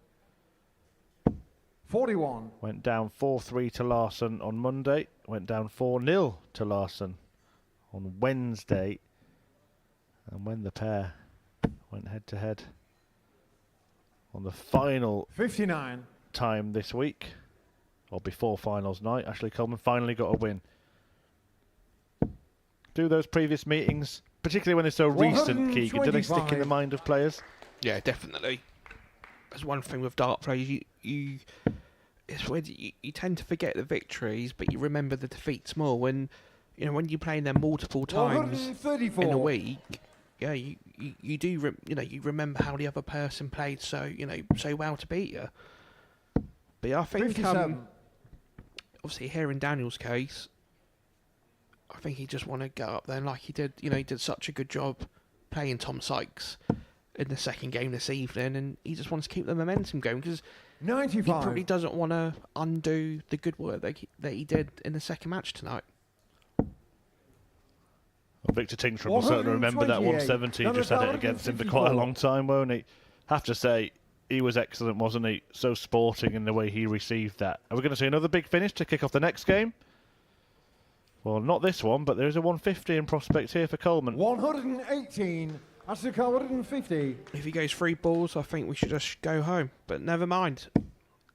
41. went down 4-3 to Larson on Monday. Went down 4-0 to Larson on Wednesday. And when the pair went head-to-head on the final 59 time this week, or before finals night, Ashley Coleman finally got a win. Do those previous meetings, particularly when they're so recent, Keegan, do they stick in the mind of players? Yeah, definitely. There's one thing with dart players, it's when you tend to forget the victories, but you remember the defeats more. When you're playing them multiple times in a week, yeah, you do you remember how the other person played so well to beat you. But yeah, I think obviously here in Daniel's case, I think he just want to get up there and like he did. You know, he did such a good job playing Tom Sykes in the second game this evening, and he just wants to keep the momentum going because 95. he probably doesn't want to undo the good work that he did in the second match tonight. Well, Victor Tingstrom will certainly remember that 170. He just had it against him for quite a long time, won't he? Have to say, he was excellent, wasn't he? So sporting in the way he received that. Are we going to see another big finish to kick off the next game? Well, not this one, but there is a 150 in prospect here for Coleman. 118. That's the 150. If he goes 3 balls, I think we should just go home. But never mind.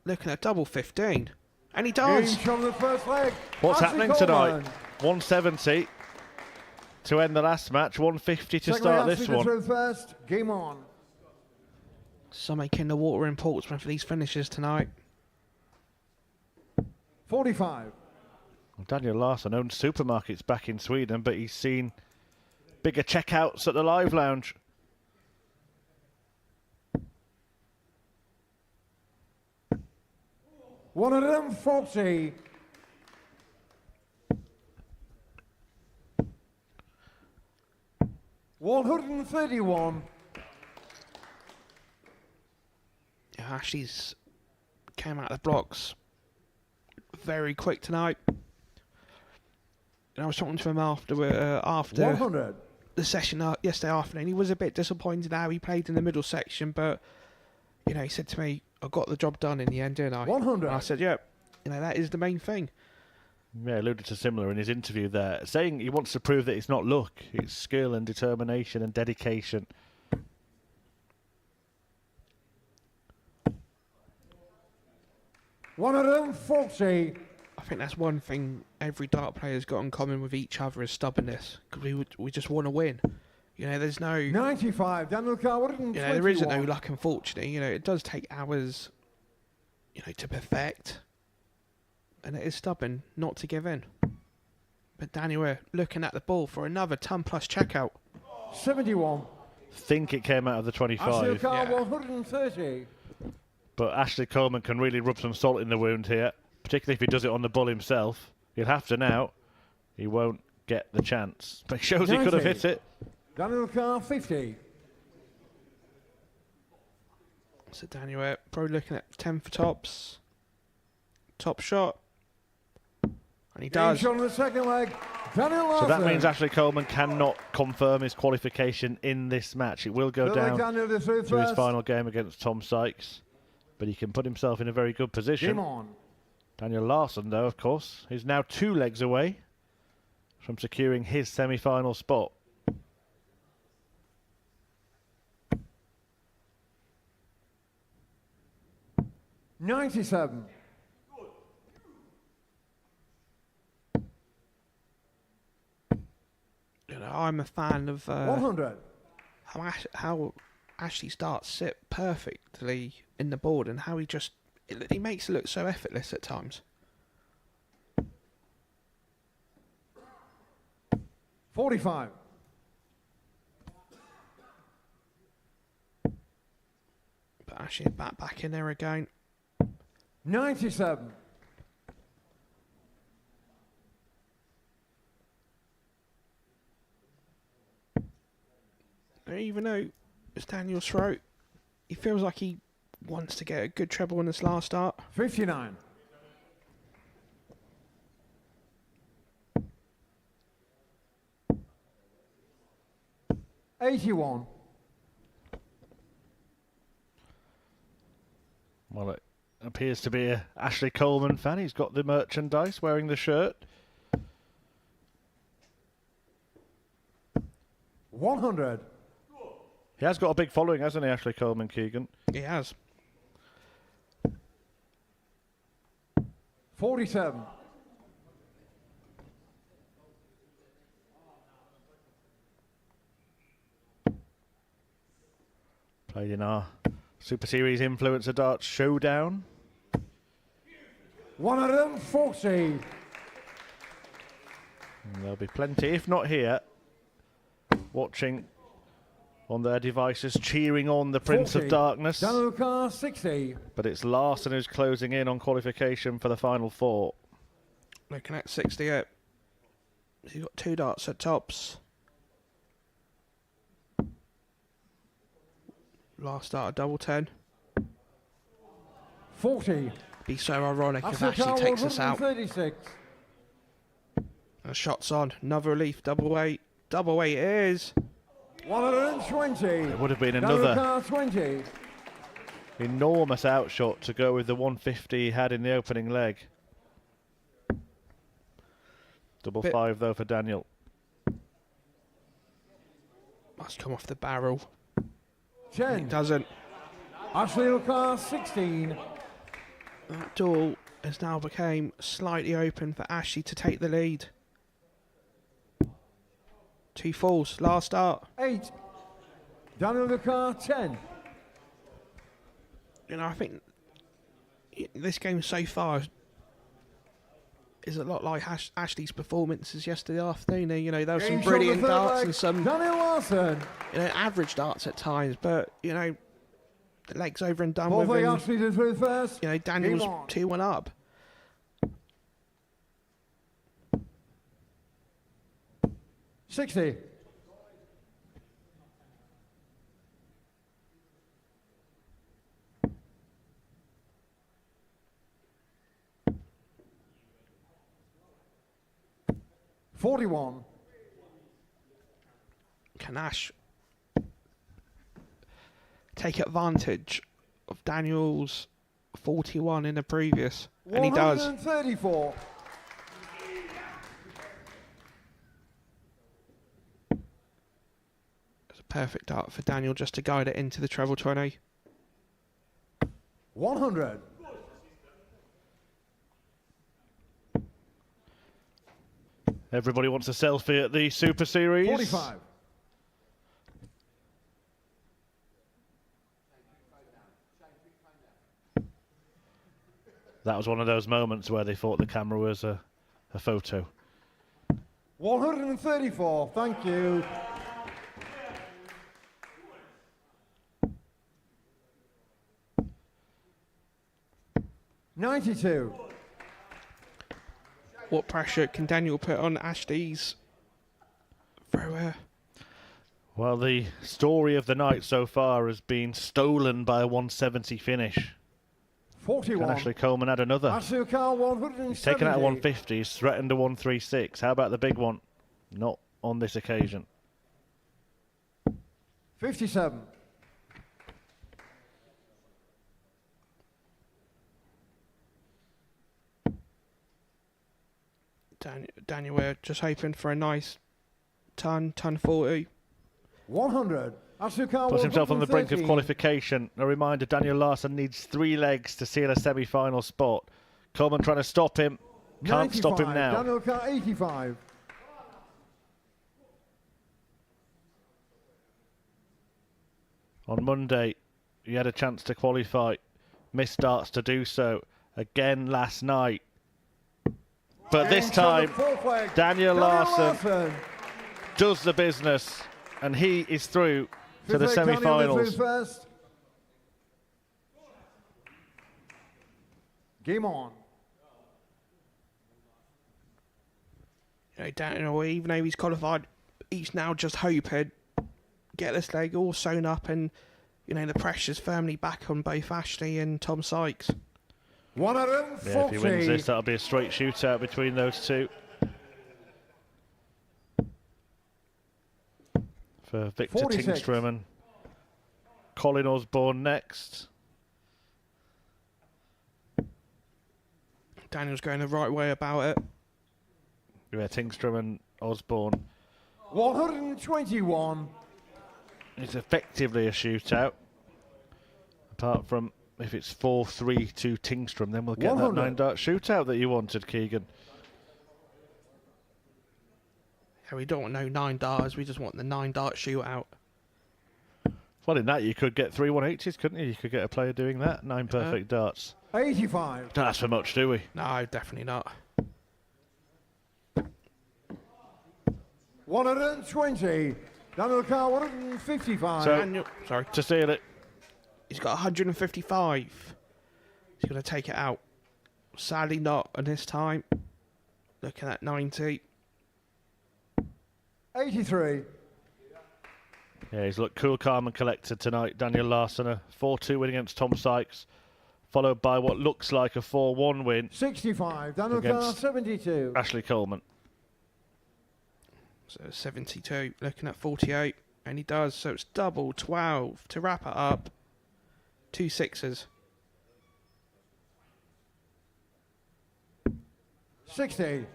Looking at double 15. And he does. From the first leg. What's Ashley happening Coleman. tonight? 170 to end the last match, 150 to start this one. Through first. Game on. Something in the water in Portsmouth for these finishes tonight. 45. Well, Daniel Larson owns supermarkets back in Sweden, but he's seen bigger checkouts at the Live Lounge. $140. $131. Ashley's came out of the blocks very quick tonight. And I was talking to him after 100. The session yesterday afternoon. He was a bit disappointed how he played in the middle section, but you know, he said to me, "I got the job done in the end, didn't I?" 100. And I said, "Yeah, you know, that is the main thing." Yeah, alluded to similar in his interview there, saying he wants to prove that it's not luck, it's skill and determination and dedication. $140. I think that's one thing every dart player's got in common with each other is stubbornness, because we just want to win. You know, there's no 95. Daniel Carr, 121. You know, there isn't no luck, unfortunately. You know, it does take hours, you know, to perfect. And it is stubborn not to give in. But Daniel, we're looking at the ball for another ton plus checkout. 71. Think it came out of the 25. Ashley Carr, 130. But Ashley Coleman can really rub some salt in the wound here, particularly if he does it on the bull himself. He'll have to now. He won't get the chance. But it shows 90. he could have hit it. Daniel Carr, 50. So Daniel, we're probably looking at 10 for tops. Top shot. And he does. On the second leg. Daniel So Larson. that means Ashley Coleman cannot confirm his qualification in this match. It will go down to his final game against Tom Sykes. But he can put himself in a very good position. Game on. Daniel Larson, though, of course, is now 2 legs away from securing his semi-final spot. $97. You know, I'm a fan of 100. how Ashley starts sit perfectly in the board and how he makes it look so effortless at times. 45. But Ashley back in there again. 97. Even though it's Daniel's throat, he feels like he wants to get a good treble in this last start. 59. $81. Well, it appears to be a Ashley Coleman fan. He's got the merchandise, wearing the shirt. 100. He has got a big following, hasn't he, Ashley Coleman, Keegan? He has. 47. Played in our Super Series Influencer Darts Showdown. 140. And there'll be plenty, if not here, watching on their devices, cheering on the Prince 40. of Darkness. Daniel Carr, 60. But it's Larson who's closing in on qualification for the final 4. Looking at 68. He's got 2 darts at tops. Last dart, a double 10. 40. Be so ironic if Ashley Ashley takes us out. 136. And shots on. Another relief. Double 8. Double 8 it is. 120. It would have been Daniel another Carr 20. enormous outshot to go with the 150 he had in the opening leg. Double 5 though for Daniel. Must come off the barrel. 10. It doesn't. Ashley Carr 16. That duel has now become slightly open for Ashley to take the lead. 2 falls. Last start. 8. Daniel Carr 10. You know, I think this game so far is a lot like Ashley's performances yesterday afternoon. You know, there were some brilliant darts and some Larson. You know, average darts at times, but you know, the leg's over and done Ball with. for And, Ashley to through first. you know, Daniel's 2-1 up. $60. $41. Can Ash take advantage of Daniel's 41 in the previous? And he does. 134. It's a perfect dart for Daniel just to guide it into the treble 20. 100. Everybody wants a selfie at the Super Series. 45. That was one of those moments where they thought the camera was a photo. 134. Thank you. $92. What pressure can Daniel put on Ashley's thrower? Well, the story of the night so far has been stolen by a 170 finish. 41. Can Ashley Coleman add another? Ashley Carr 170. He's taken out a 150. He's threatened a 136. How about the big one? Not on this occasion. 57. Daniel, we're just hoping for a nice ton 40. 100. Ashley Carr Puts himself on the brink of 113. qualification. A reminder, Daniel Larson needs 3 legs to seal a semi-final spot. Coleman trying to stop him. Can't stop him 95. now. Daniel Carr 85. On Monday, he had a chance to qualify. Missed starts to do so. Again last night. But this time, Daniel Larson does the business. And he is through to the semi-finals. Game on. You know, Daniel, even though he's qualified, he's now just hoping get this leg all sewn up, and you know the pressure's firmly back on both Ashley and Tom Sykes. 140. Yeah, if he wins this, that'll be a straight shootout between those two. For Victor 46. Tingstrom and Colin Osborne next. Daniel's going the right way about it. Yeah, Tingstrom and Osborne. 121. It's effectively a shootout. Apart from if it's 4-3 to Tingstrom, then we'll get 100. that 9-dart shootout that you wanted, Keegan. Yeah, we don't want no 9 darts, we just want the 9 dart shootout. Well, in that you could get 3 180s, couldn't you? You could get a player doing that. 9 perfect darts. 85. Don't ask for much, do we? No, definitely not. 120. Daniel Carr 155. So, Daniel, sorry. To seal it. He's got 155. He's going to take it out. Sadly not, and this time, looking at 90. 83. Yeah, he's looked cool, calm and collected tonight. Daniel Larson, a 4-2 win against Tom Sykes, followed by what looks like a 4-1 win 65. Daniel Carr, against 72. Ashley Coleman. So 72, looking at 48, and he does. So it's double 12 to wrap it up. 2 sixes. 60.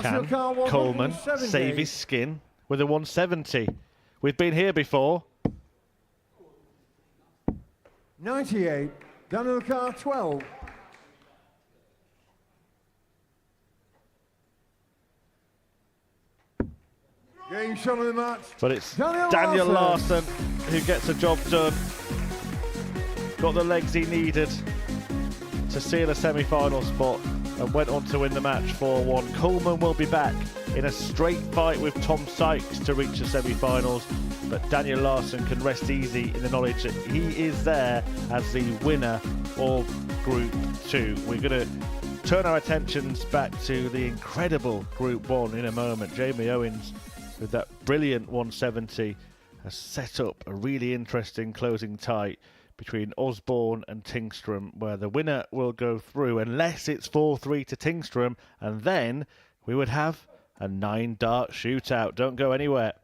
Can Coleman save his skin with a 170? We've been here before. 98. Daniel Carr, 12. Game shot of the match. But it's Daniel Daniel Larson. Larson who gets the job done. Got the legs he needed to seal a semi-final spot and went on to win the match 4-1. Coleman will be back in a straight fight with Tom Sykes to reach the semi-finals, but Daniel Larson can rest easy in the knowledge that he is there as the winner of Group 2. We're going to turn our attentions back to the incredible Group 1 in a moment. Jamie Owens, with that brilliant 170, has set up a really interesting closing tie between Osborne and Tingstrom, where the winner will go through unless it's 4-3 to Tingstrom, and then we would have a 9-dart shootout. Don't go anywhere.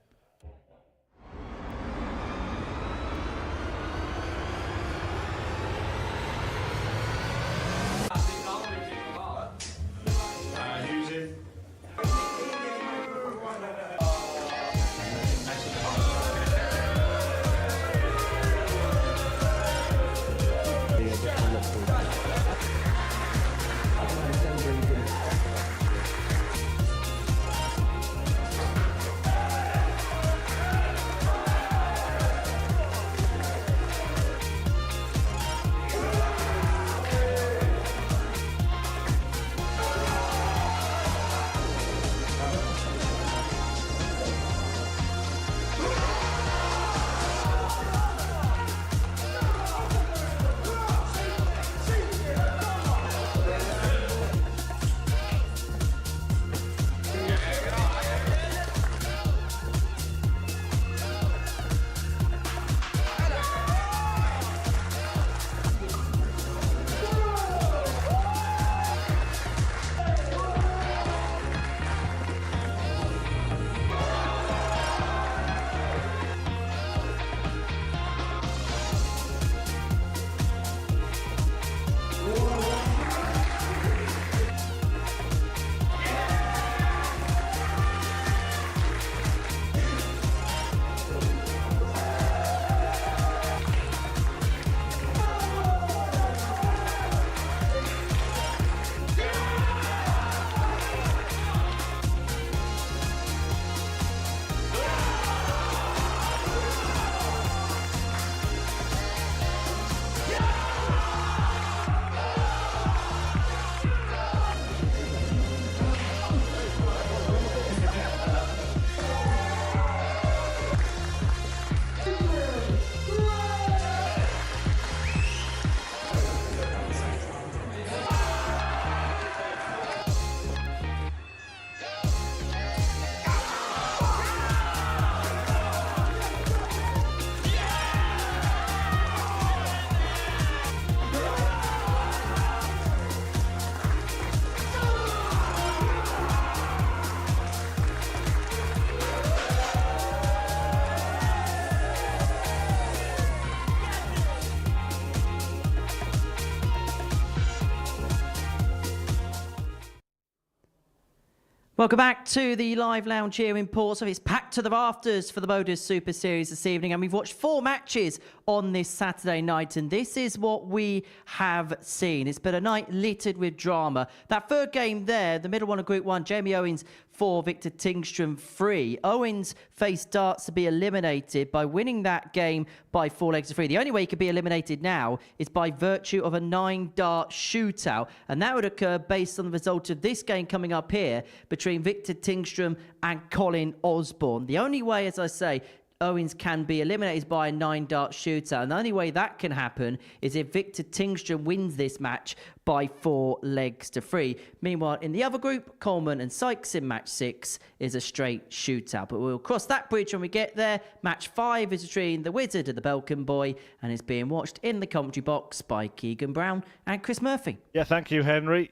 Welcome back to the live lounge here in Portsmouth. It's packed to the rafters for the Modus Super Series this evening, and we've watched 4 matches on this Saturday night, and this is what we have seen. It's been a night littered with drama. That third game there, the middle one of Group 1, Jamie Owens 4, Victor Tingstrom 3. Owens faced darts to be eliminated by winning that game by 4 legs to 3. The only way he could be eliminated now is by virtue of a 9-dart shootout, and that would occur based on the result of this game coming up here between Victor Tingstrom and Colin Osborne. The only way, as I say, Owens can be eliminated by a 9-dart shootout. And the only way that can happen is if Victor Tingstrom wins this match by 4 legs to 3. Meanwhile, in the other group, Coleman and Sykes in match 6 is a straight shootout. But we'll cross that bridge when we get there. Match 5 is between the Wizard and the Belkin Boy, and is being watched in the commentary box by Keegan Brown and Chris Murphy. Yeah, thank you, Henry.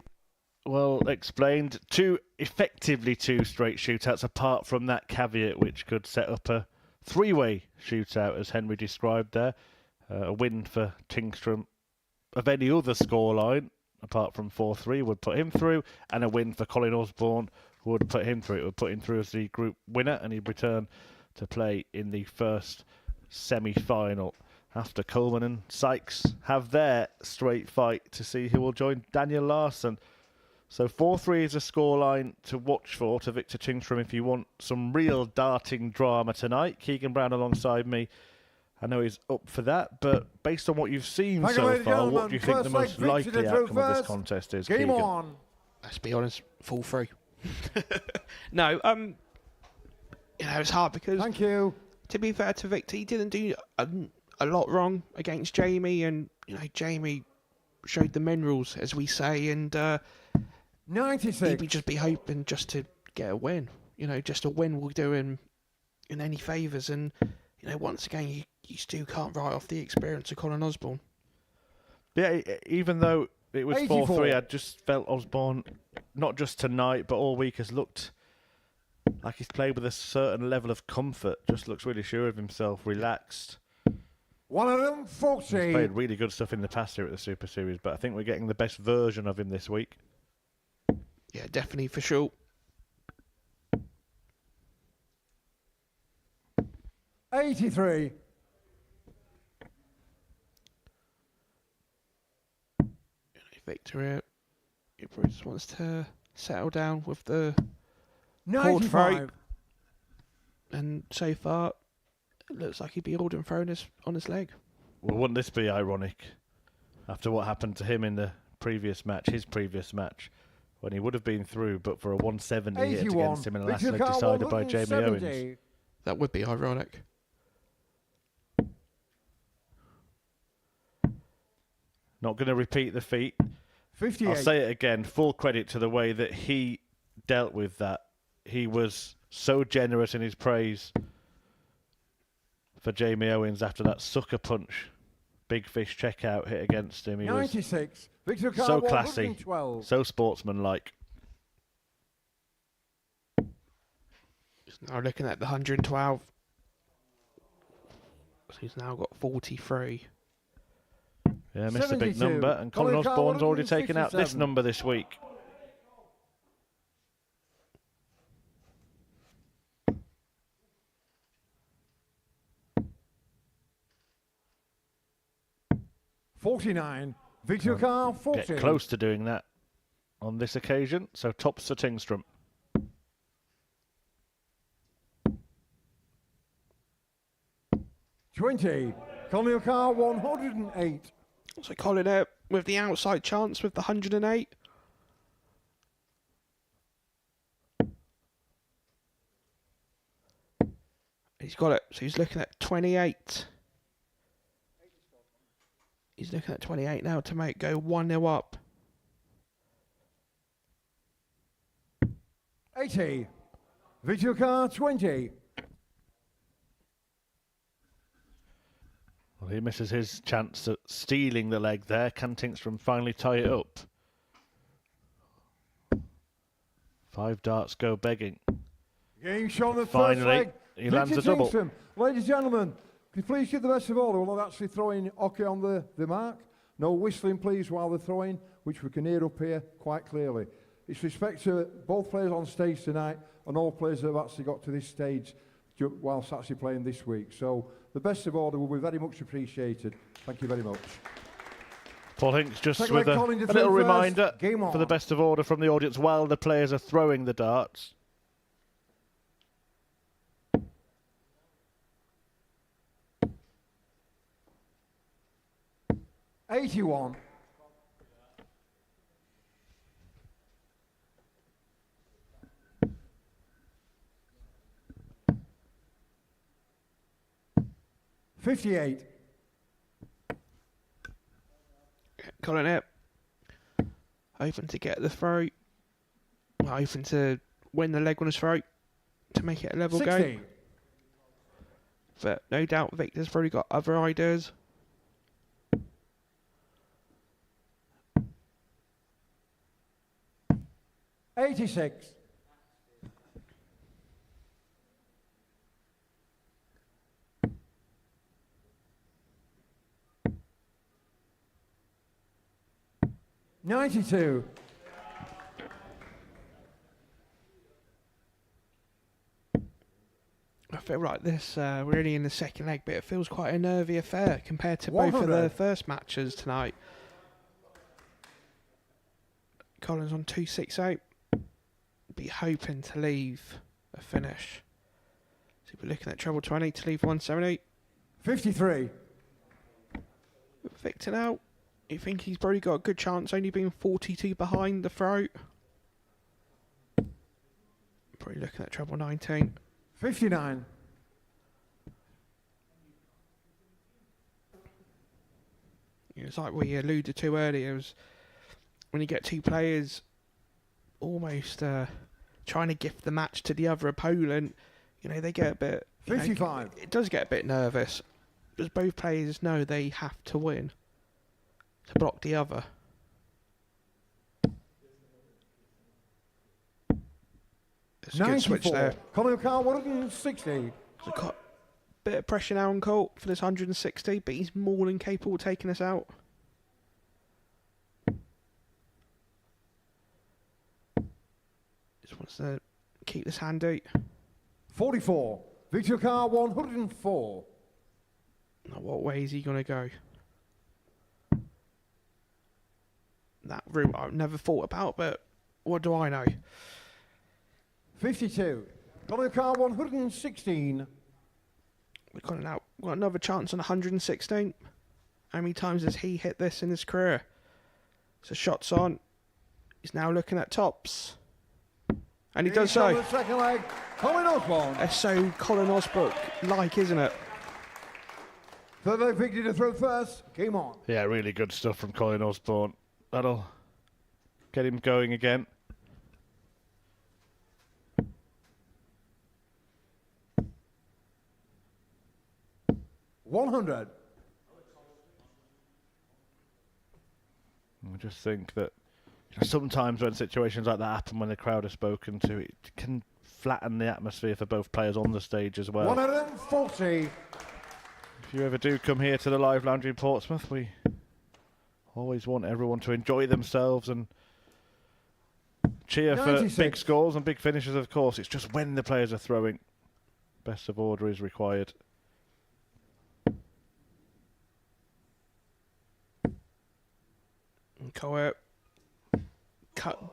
Well explained. Effectively two straight shootouts, apart from that caveat which could set up a 3-way shootout, as Henry described there. A win for Tingstrom of any other scoreline, apart from 4-3, would put him through, and a win for Colin Osborne would put him through. It would put him through as the group winner, and he'd return to play in the first semi-final after Coleman and Sykes have their straight fight to see who will join Daniel Larson. So 4-3 is a scoreline to watch for to Victor Tingstrom if you want some real darting drama tonight. Keegan Brown alongside me. I know he's up for that, but based on what you've seen so far, what do you think the most likely outcome of this contest is, Game Keegan? on. Let's be honest, full free. No, it's hard because... Thank you. To be fair to Victor, he didn't do a lot wrong against Jamie, and, Jamie showed the minerals, as we say, and... 96. He'd just be hoping just to get a win. Just a win will do him in any favours. And, once again, you still can't write off the experience of Colin Osborne. Yeah, even though it was 84. 4-3, I just felt Osborne, not just tonight, but all week, has looked like he's played with a certain level of comfort. Just looks really sure of himself, relaxed. 140. He's played really good stuff in the past here at the Super Series, but I think we're getting the best version of him this week. Yeah, definitely, for sure. 83. Victor, he probably just wants to settle down with the 95. cord throw. And so far, it looks like he'd be holding thrown on his leg. Well, wouldn't this be ironic after what happened to him in the previous match, his previous match, when he would have been through, but for a 170 hit 81. against him in the last Victor leg decided by 170. Jamie Owens. That would be ironic. Not going to repeat the feat. 58. I'll say it again, full credit to the way that he dealt with that. He was so generous in his praise for Jamie Owens after that sucker punch. Big fish checkout hit against him. He 96. Victor was so classy, 112. so sportsmanlike. Now looking at the 112. So he's now got 43. Yeah, missed a big 72. number, and Colin Colin Osborne's already taken out this 167. number this week. $49. Victor Carr, 40. Get close to doing that on this occasion, so tops for Tingstrom. $20. Colin Carr, 108. So Colin with the outside chance with the 108. He's got it. So he's looking at 28. He's looking at 28 now to make go 1-0 up. 80. Victor Carr, 20. Well, he misses his chance at stealing the leg there. Can Tingstrom finally tie it up? 5 darts go begging. Game shot on the Finally, first leg. he lands a Victor double. Tingstrom. Ladies and gentlemen, could you please give the best of order while they're actually throwing hockey on the mark? No whistling, please, while they're throwing, which we can hear up here quite clearly. It's respect to both players on stage tonight and all players that have actually got to this stage whilst actually playing this week. So the best of order will be very much appreciated. Thank you very much. Paul Hinks just Second with leg, a Colin, to little throw first. reminder Game on. for the best of order from the audience while the players are throwing the darts. $81. 58. Colin it. Hoping to get the throw. Well, hoping to win the leg winner's throw to make it a level 60. game. But no doubt Victor's probably got other ideas. $86. $92. I feel like this, we're only in the second leg, but it feels quite a nervy affair compared to both of the 100. first matches tonight. Colin's on 268. Be hoping to leave a finish. So we're looking at treble 20 to leave 170. 53. Victor now. You think he's probably got a good chance, only being 42 behind the throat. Probably looking at treble 19. 59. It's like we alluded to earlier, was when you get two players almost trying to gift the match to the other opponent, you know, they get a bit... 55. It does get a bit nervous, because both players know they have to win to block the other. It's a good switch there. Colin Carr, 160. So got a bit of pressure now on Colt for this 160, but he's more than capable of taking us out. Just wants to keep this handy. 44. Victor Carr, 104. Now, what way is he going to go? That route I've never thought about, but what do I know? 52. Colin Carr, 116. We've got another chance on 116. How many times has he hit this in his career? So shots on. He's now looking at tops. And he does so. The second leg, Colin Osborne. That's so Colin Osborne-like, isn't it? Third leg victory to throw first. Game on. Yeah, really good stuff from Colin Osborne. That'll get him going again. $100. I just think that sometimes when situations like that happen, when the crowd are spoken to, it can flatten the atmosphere for both players on the stage as well. 140. If you ever do come here to the Live Lounge in Portsmouth, we always want everyone to enjoy themselves and cheer 96. for big scores and big finishes, of course. It's just when the players are throwing, best of order is required.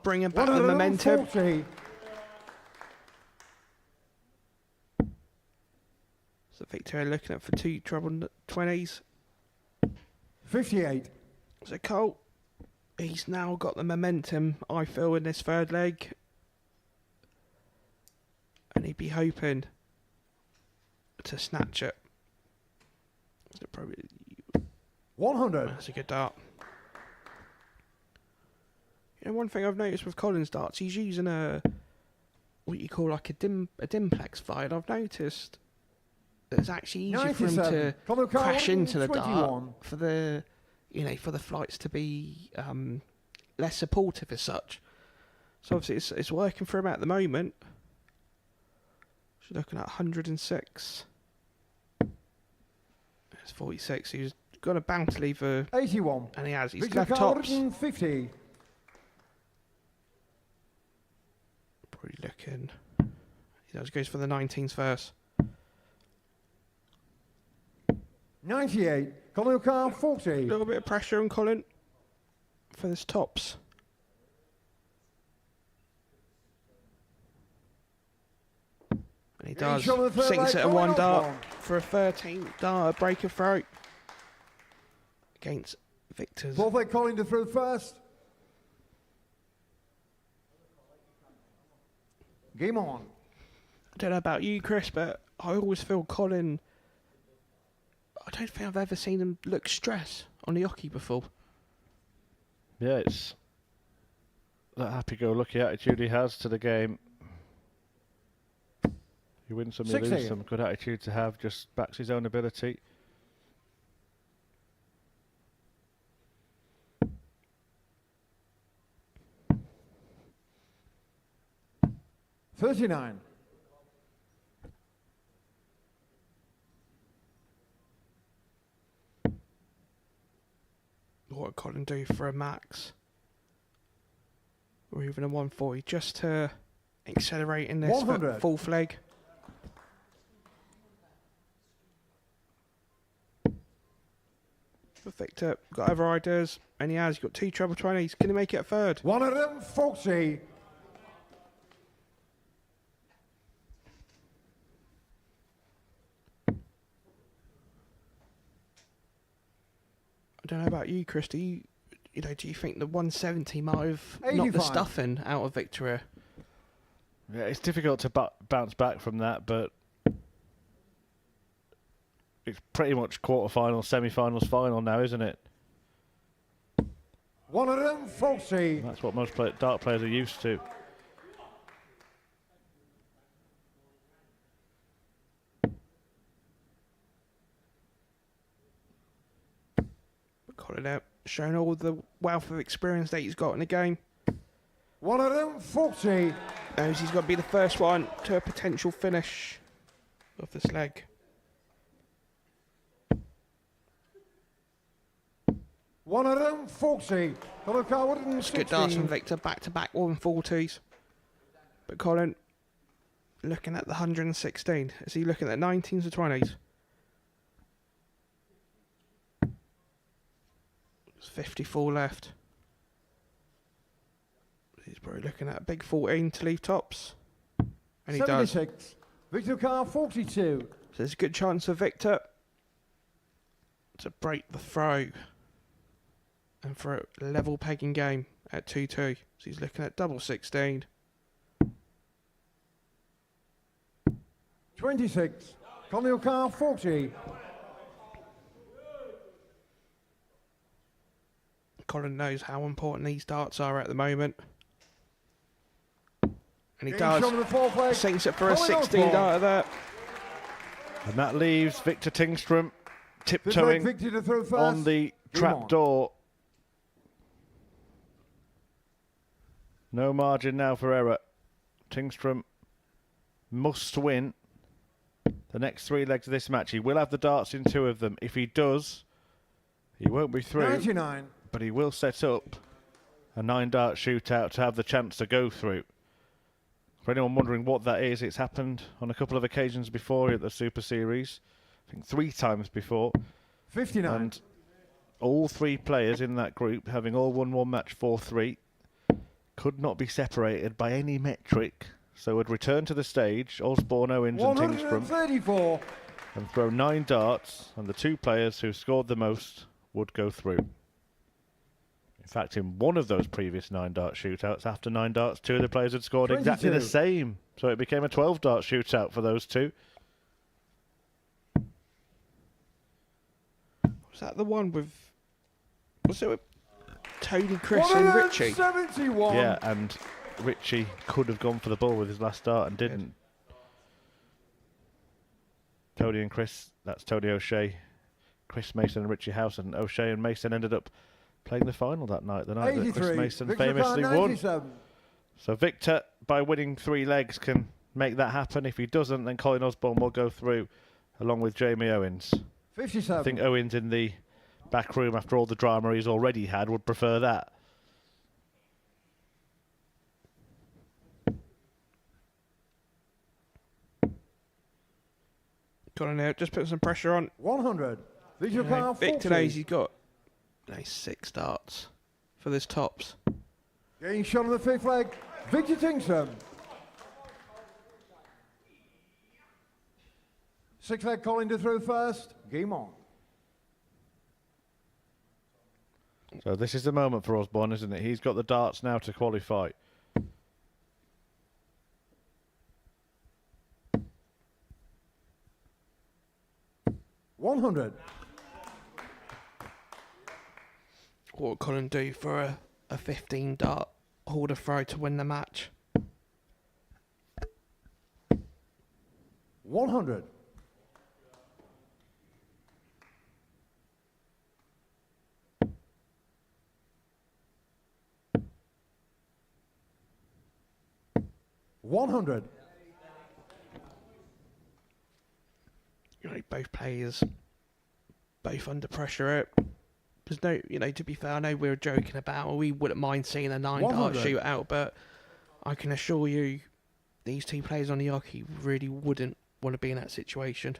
Bringing back the momentum. So Victoria looking at for two treble 20s. 58. So Colt, he's now got the momentum, I feel, in this third leg. And he'd be hoping to snatch it. So probably 100. That's a good dart. You know, one thing I've noticed with Colin's darts, he's using what you call like a dimplex flight. I've noticed that it's actually easier for him to crash into the dart for the flights to be less supportive as such. So obviously it's working for him at the moment. She's looking at 106. It's 46. He's got a bounty lever. 81. And he has. He's Victor left tops. 150. Probably looking. He does goes for the 19s first. 98. Colin Carr, 40. A little bit of pressure on Colin for this tops. And he does. Sinks it at one dart for a 13 dart break of throat against Victor's. Fourth leg, Colin to throw first. Game on. I don't know about you, Chris, but I always feel Colin, I don't think I've ever seen him look stressed on the hockey before. Yeah, it's that happy-go-lucky attitude he has to the game. You win some, you lose some. Good attitude to have, just backs his own ability. $39. What would Colin do for a max? Or even a 140, just to accelerate in this full flag. Victor got other ideas, and he has. He's got 2 treble 20s. Can he make it a third? 140. I don't know about you, Christy. You know, do you think the 170 might have knocked the 85. stuffing out of Victor here? Yeah, it's difficult to bounce back from that, but it's pretty much quarterfinals, semi-finals, final now, isn't it? 140. That's what most dart players are used to. Colin out, showing all the wealth of experience that he's got in the game. 140. Knows he's got to be the first one to a potential finish of this leg. 140. It's good darts from Victor, back-to-back 140s. But Colin, looking at the 116, is he looking at 19s or 20s? There's 54 left. He's probably looking at a big 14 to leave tops. And he 76. does. Victor Carr, 42. So there's a good chance for Victor to break the throw. And for a level pegging game at 2-2. So he's looking at double 16. 26. Colin Carr, 40. Colin knows how important these darts are at the moment. And he Game does. shot of the fourth leg. Sinks it for a Colin 16 Osborne. dart of that. And that leaves Victor Tingstrom tiptoeing Victor to throw first. on the Game on. trap door. No margin now for error. Tingstrom must win the next 3 legs of this match. He will have the darts in 2 of them. If he does, he won't be through. 99. But he will set up a 9-dart shootout to have the chance to go through. For anyone wondering what that is, it's happened on a couple of occasions before at the Super Series. I think 3 times before. 59. And all 3 players in that group, having all won one match 4-3, could not be separated by any metric, so would return to the stage, Osborne, Owens and Tingstrom, 134. and throw 9 darts, and the 2 players who scored the most would go through. In fact, in one of those previous 9-dart shootouts, after 9 darts, 2 of the players had scored exactly the 22. same, so it became a 12-dart shootout for those 2. Was that the one with... Was it with Tony, Chris and Richie? 171. Yeah, and Richie could have gone for the ball with his last dart and didn't. Tony and Chris, that's Tony O'Shea, Chris Mason and Richie House, and O'Shea and Mason ended up playing the final that night, the night that Chris 83. Mason Victor famously Carr, won. 97. So Victor, by winning 3 legs, can make that happen. If he doesn't, then Colin Osborne will go through, along with Jamie Owens. 57. I think Owens in the back room, after all the drama he's already had, would prefer that. Colin out, just put some pressure on. 100. Victor Carr, 40. Victor knows he's got 6 darts for this tops. Getting shot on the 5th leg. Victor Tingstrom. 6th leg, Colin to throw first. Game on. So this is the moment for Osborne, isn't it? He's got the darts now to qualify. 100. What would Colin do for a 15 dart holder throw to win the match? 100. $100. You know, both players, both under pressure. There's no, you know, to be fair, I know we were joking about, we wouldn't mind seeing a 9-dart shootout, but I can assure you, these two players on the hockey really wouldn't want to be in that situation.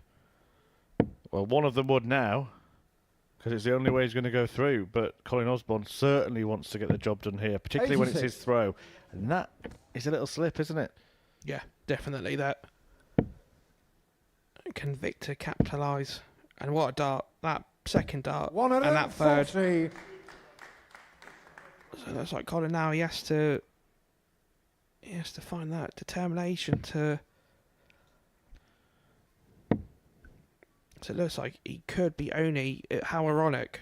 Well, one of them would now, because it's the only way he's going to go through, but Colin Osborne certainly wants to get the job done here, particularly when it's his throw. And that is a little slip, isn't it? Yeah, definitely that. Can Victor capitalise? And what a dart. That second dart and that third. So that's like Colin now, he has to find that determination to... So it looks like he could be only... How ironic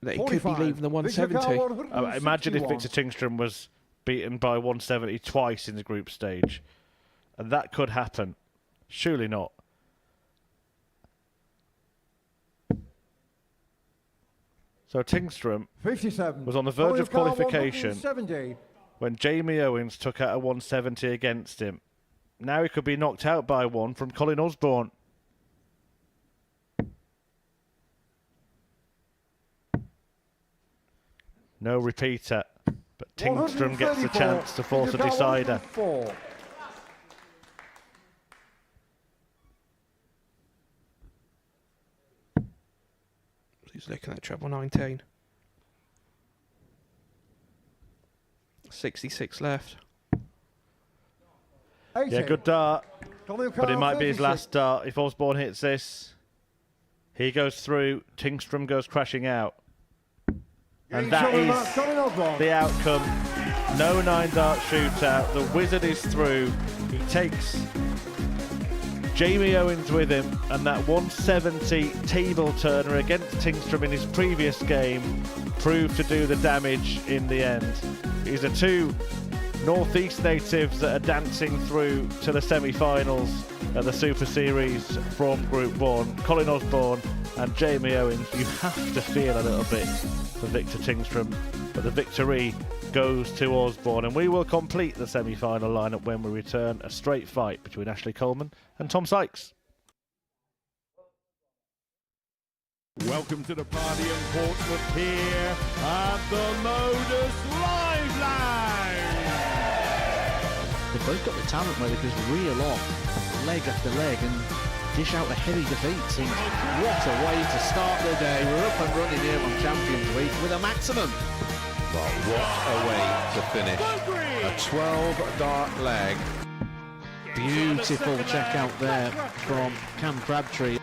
that he could be leaving the 170. Imagine if Victor Tingstrom was beaten by 170 twice in the group stage. And that could happen. Surely not. So Tingstrom 57. was on the verge of qualification when Jamie Owens took out a 170 against him. Now he could be knocked out by one from Colin Osborne. No repeater, but Tingstrom gets the chance to force a decider. He's looking at treble 19. 66 left. Yeah, good dart. But it might be his last dart. If Osborne hits this, he goes through. Tingstrom goes crashing out. And that is the outcome. No 9-dart shootout. The Wizard is through. He takes Jamie Owens with him, and that 170 table turner against Tingstrom in his previous game proved to do the damage in the end. These are two Northeast natives that are dancing through to the semi-finals at the Super Series from Group 1. Colin Osborne and Jamie Owens. You have to feel a little bit for Victor Tingstrom, but the victory goes to Osborne, and we will complete the semi-final lineup when we return. A straight fight between Ashley Coleman and Tom Sykes. Welcome to the party in Portsmouth here at the Modus Live Lounge. They've both got the talent where they can reel off leg after leg and dish out a heavy defeat. What a way to start the day. We're up and running here on Champions Week with a maximum. Well, what a way to finish. A 12-dart leg. Beautiful check out there from Cam Crabtree.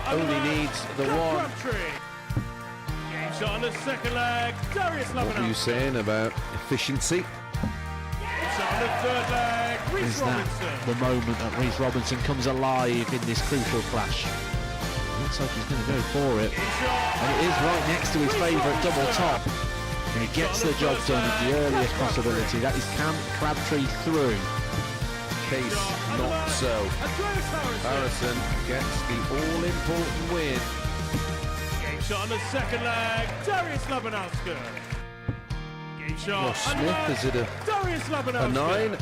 Only needs the one. Game shot on the second leg. Darius What were you saying about efficiency? on the third leg. Is that the moment that Reece Robinson comes alive in this crucial clash? Looks like he's going to go for it. And it is right next to his favourite double top. And he gets the job done at the earliest possibility. That is Cam Crabtree through. Case not so. Harrison gets the all-important win. Game shot on the second leg. Darius Labanowski. Game shot. Ross Smith, is it a 9?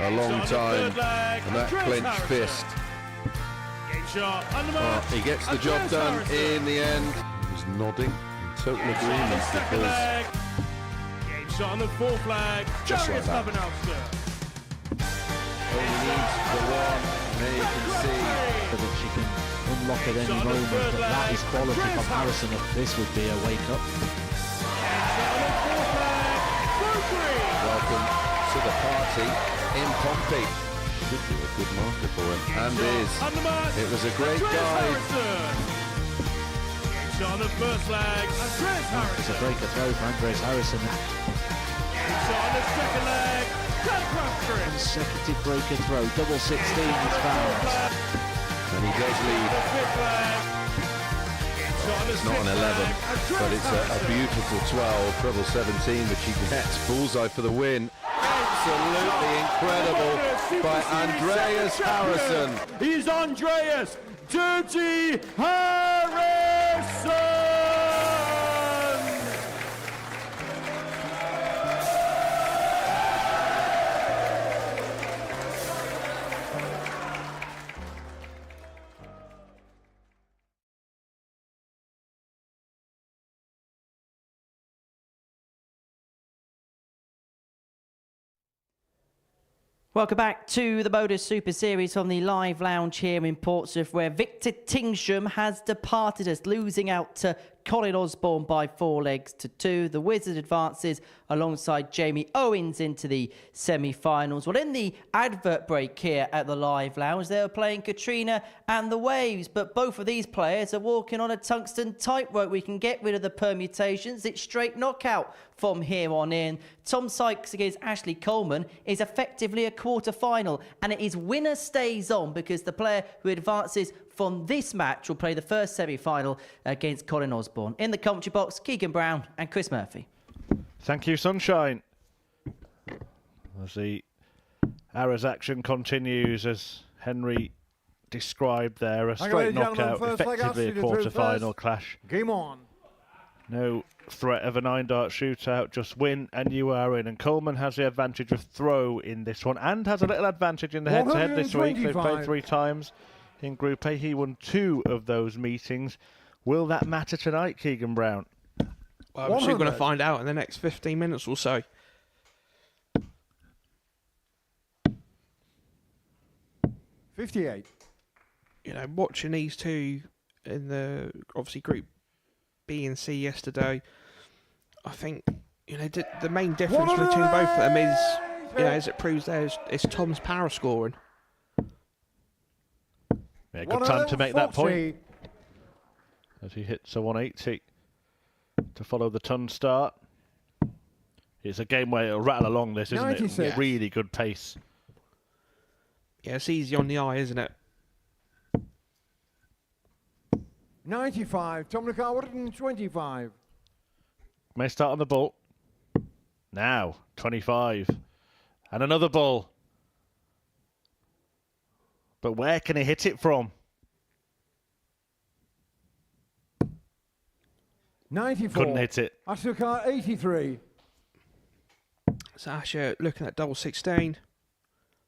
A long time. And that clenched fist. Game shot. He gets the job done in the end. He's nodding in total agreement because Game shot on the fourth leg. Just Darius like that. Labanowski. only needs the one. There you can see that she can unlock at any moment, but that is quality from Harrison. This would be a wake-up. Welcome to the party in Pompey. Should be a good marker for him, and is. It was a great guide. On the first leg, Andreas Harrison. It's a breaker throw for Andreas Harrison. On the second leg, Cam Crabtree. Consecutive breaker throw, double 16 is found. And he he does lead. It's not an 11, but it's a beautiful 12, treble 17, which he gets. Bullseye for the win. Absolutely incredible by Andreas Harrison. He's Andreas Dirty Harrison! Welcome back to the Modus Super Series from the live lounge here in Portsmouth, where Victor Tingstrom has departed us, losing out to Colin Osborne by 4 legs to 2. The Wizard advances alongside Jamie Owens into the semi-finals. Well, in the advert break here at the live lounge, they were playing Katrina and the Waves, but both of these players are walking on a tungsten tightrope. We can get rid of the permutations. It's straight knockout from here on in. Tom Sykes against Ashley Coleman is effectively a quarter-final, and it is winner stays on, because the player who advances from this match will play the first semi-final against Colin Osborne. In the commentary box, Keegan Brown and Chris Murphy. Thank you, Sunshine. As the Arras action continues, as Henry described there, a straight knockout, effectively a quarter-final clash. Game on. No threat of a 9-dart shootout, just win and you are in. And Coleman has the advantage of throw in this one, and has a little advantage in the head-to-head this week. They've played 3 times in Group A. He won 2 of those meetings. Will that matter tonight, Keegan Brown? Well, we're going to find out in the next 15 minutes or so. 58. You know, watching these two in the, obviously, Group B and C yesterday, I think, you know, the main difference between both of them is, you know, as it proves there, is Tom's power scoring. Yeah, good time to make that point. As he hits a 180 to follow the ton start. It's a game where it'll rattle along this, isn't 96. It? Really good pace. Yeah, it's easy on the eye, isn't it? 95, Tom McCarwood, 25. May start on the ball. Now, 25. And another ball. But where can he hit it from? 94. Couldn't hit it. Asukar, 83. So Asher looking at double 16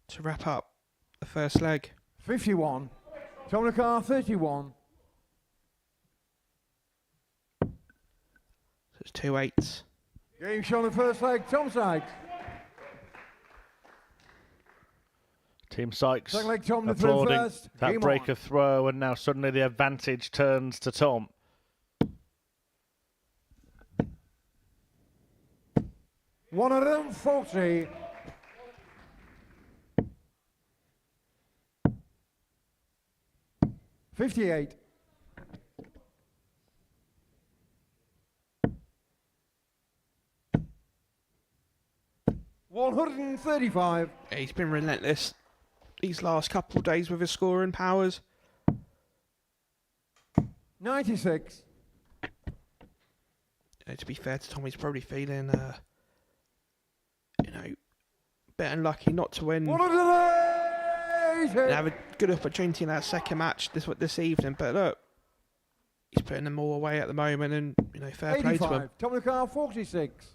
to wrap up the first leg. 51. Tom McCar, 31. So it's 2 8s. Game shown the first leg, Tom Sykes. Team Sykes leg, Tom, applauding first. that Game break on. of throw, and now suddenly the advantage turns to Tom. One of them, 40. $58. $135. Yeah, he's been relentless these last couple of days with his scoring powers. 96. To be fair to Tom, he's probably feeling, you know, a bit unlucky not to win. Have a good opportunity in that second match this evening, but look, he's putting them all away at the moment, and you know, fair play to him. Tom McCar, 46.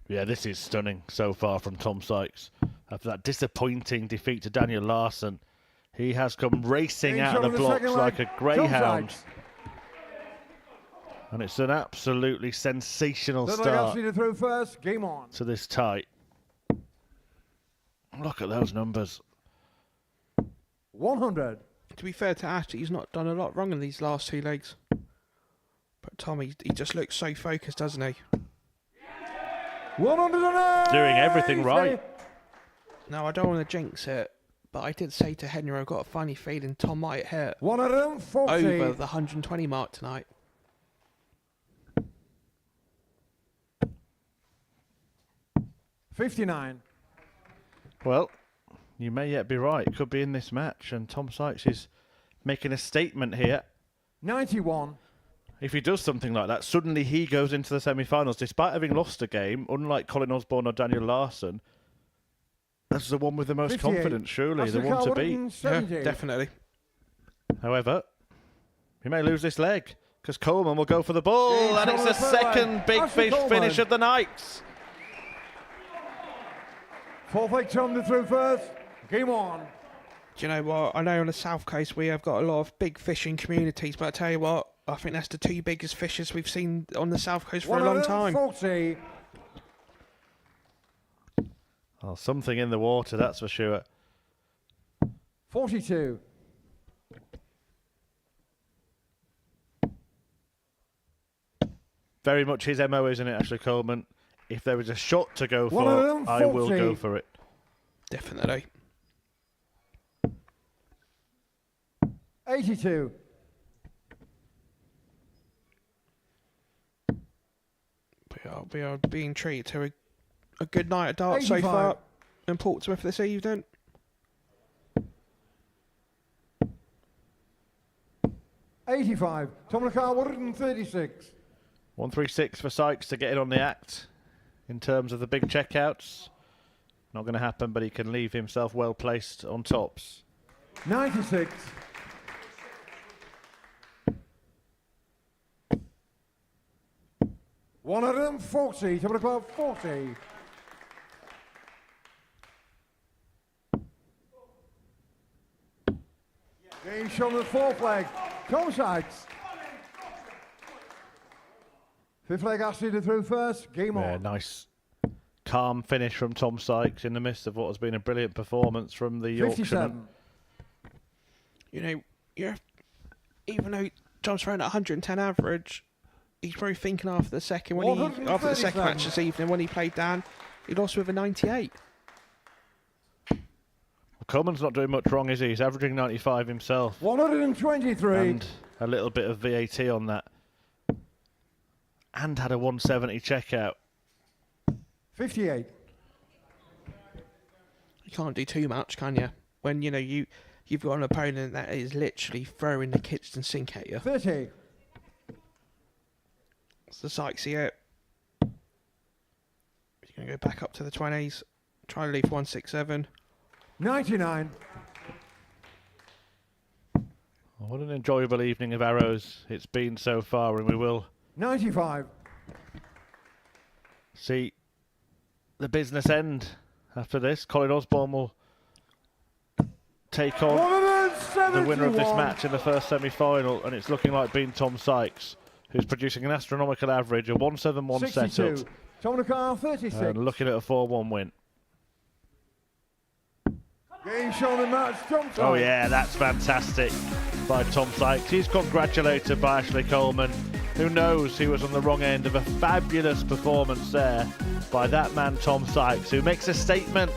Yeah, this is stunning so far from Tom Sykes. After that disappointing defeat to Daniel Larson, he has come racing out of the blocks like a greyhound. And it's an absolutely sensational start Game on. to this tight. Look at those numbers. 100. To be fair to Ashley, he's not done a lot wrong in these last 2 legs. But Tom, he just looks so focused, doesn't he? 108. Doing everything right. No, I don't want to jinx it, but I did say to Henry, I've got a funny feeling Tom might hit 140. over the 120 mark tonight. $59. Well, you may yet be right. Could be in this match, and Tom Sykes is making a statement here. 91. If he does something like that, suddenly he goes into the semi-finals, despite having lost a game, unlike Colin Osborne or Daniel Larson. That's the one with the most 58. confidence, surely, That's the one to beat. 170. Definitely. However, he may lose this leg, because Coleman will go for the ball, and it's the second big fish finish of the night. Fourth leg Tom through first. Game on. Do you know what? I know on the South Coast we have got a lot of big fishing communities, but I tell you what, I think that's the two biggest fishes we've seen on the South Coast for a long time. 40. Oh, something in the water, that's for sure. 42. Very much his MO, isn't it, Ashley Coleman? If there is a shot to go for, I will go for it. Definitely. 82. We are being treated to a good night of darts 85. so far in Portsmouth this evening. 85. Tom McCall, 136. 136 for Sykes to get in on the act in terms of the big checkouts. Not going to happen, but he can leave himself well placed on tops. 96. 140. Tom McCall, 40. Game shown on the fourth leg. Tom Sykes. Fifth leg Ashley through first. Game on. Nice calm finish from Tom Sykes in the midst of what has been a brilliant performance from the Yorkshireman. You know, even though Tom's throwing at 110 average, he's probably thinking after the second match this evening when he played down, he lost with a 98. Well, Coleman's not doing much wrong, is he? He's averaging 95 himself. 123. And a little bit of VAT on that. And had a 170 checkout. 58. You can't do too much, can you? When, you know, you've got an opponent that is literally throwing the kitchen sink at you. 30. It's the Sykes here. He's going to go back up to the 20s. Try to leave 167. 99. What an enjoyable evening of arrows it's been so far, and we will 95. see the business end after this. Colin Osborne will take on the winner of this match in the first semi-final, and it's looking like being Tom Sykes, who's producing an astronomical average, a 171 setup, Tom McCall, 36. and looking at a 4-1 win. Game shown in match. Tom Sykes. Oh yeah, that's fantastic by Tom Sykes. He's congratulated by Ashley Coleman. Who knows, he was on the wrong end of a fabulous performance there by that man Tom Sykes, who makes a statement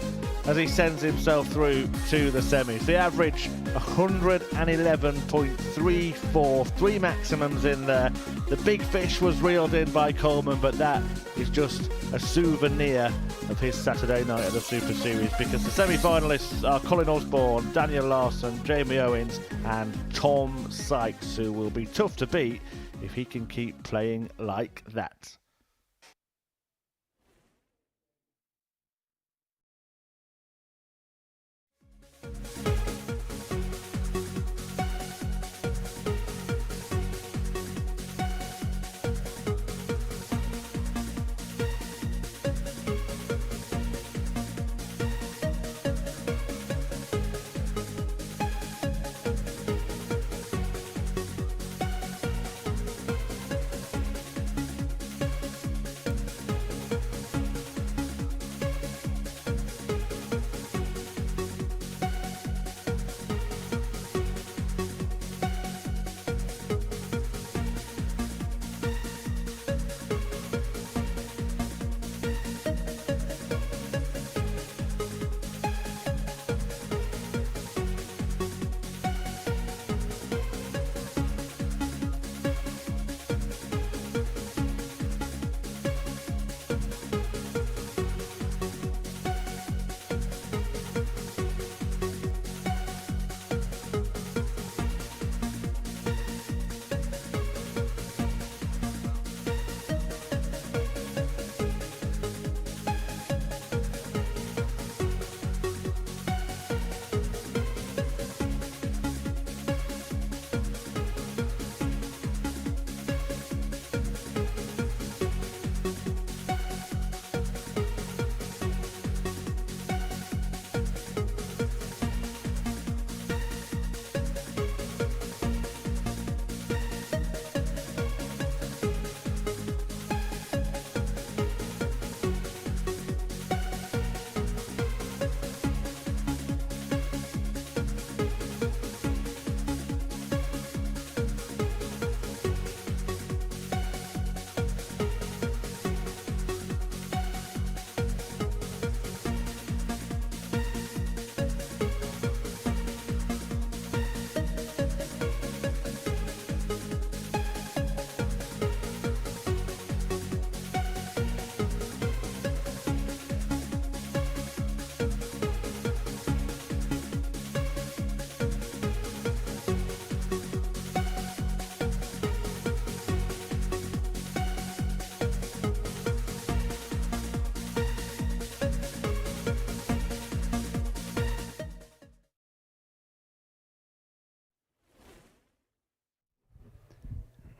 as he sends himself through to the semis. The average 111.34, 3 maximums in there. The big fish was reeled in by Coleman, but that is just a souvenir of his Saturday night at the Super Series, because the semi-finalists are Colin Osborne, Daniel Larson, Jamie Owens and Tom Sykes, who will be tough to beat if he can keep playing like that.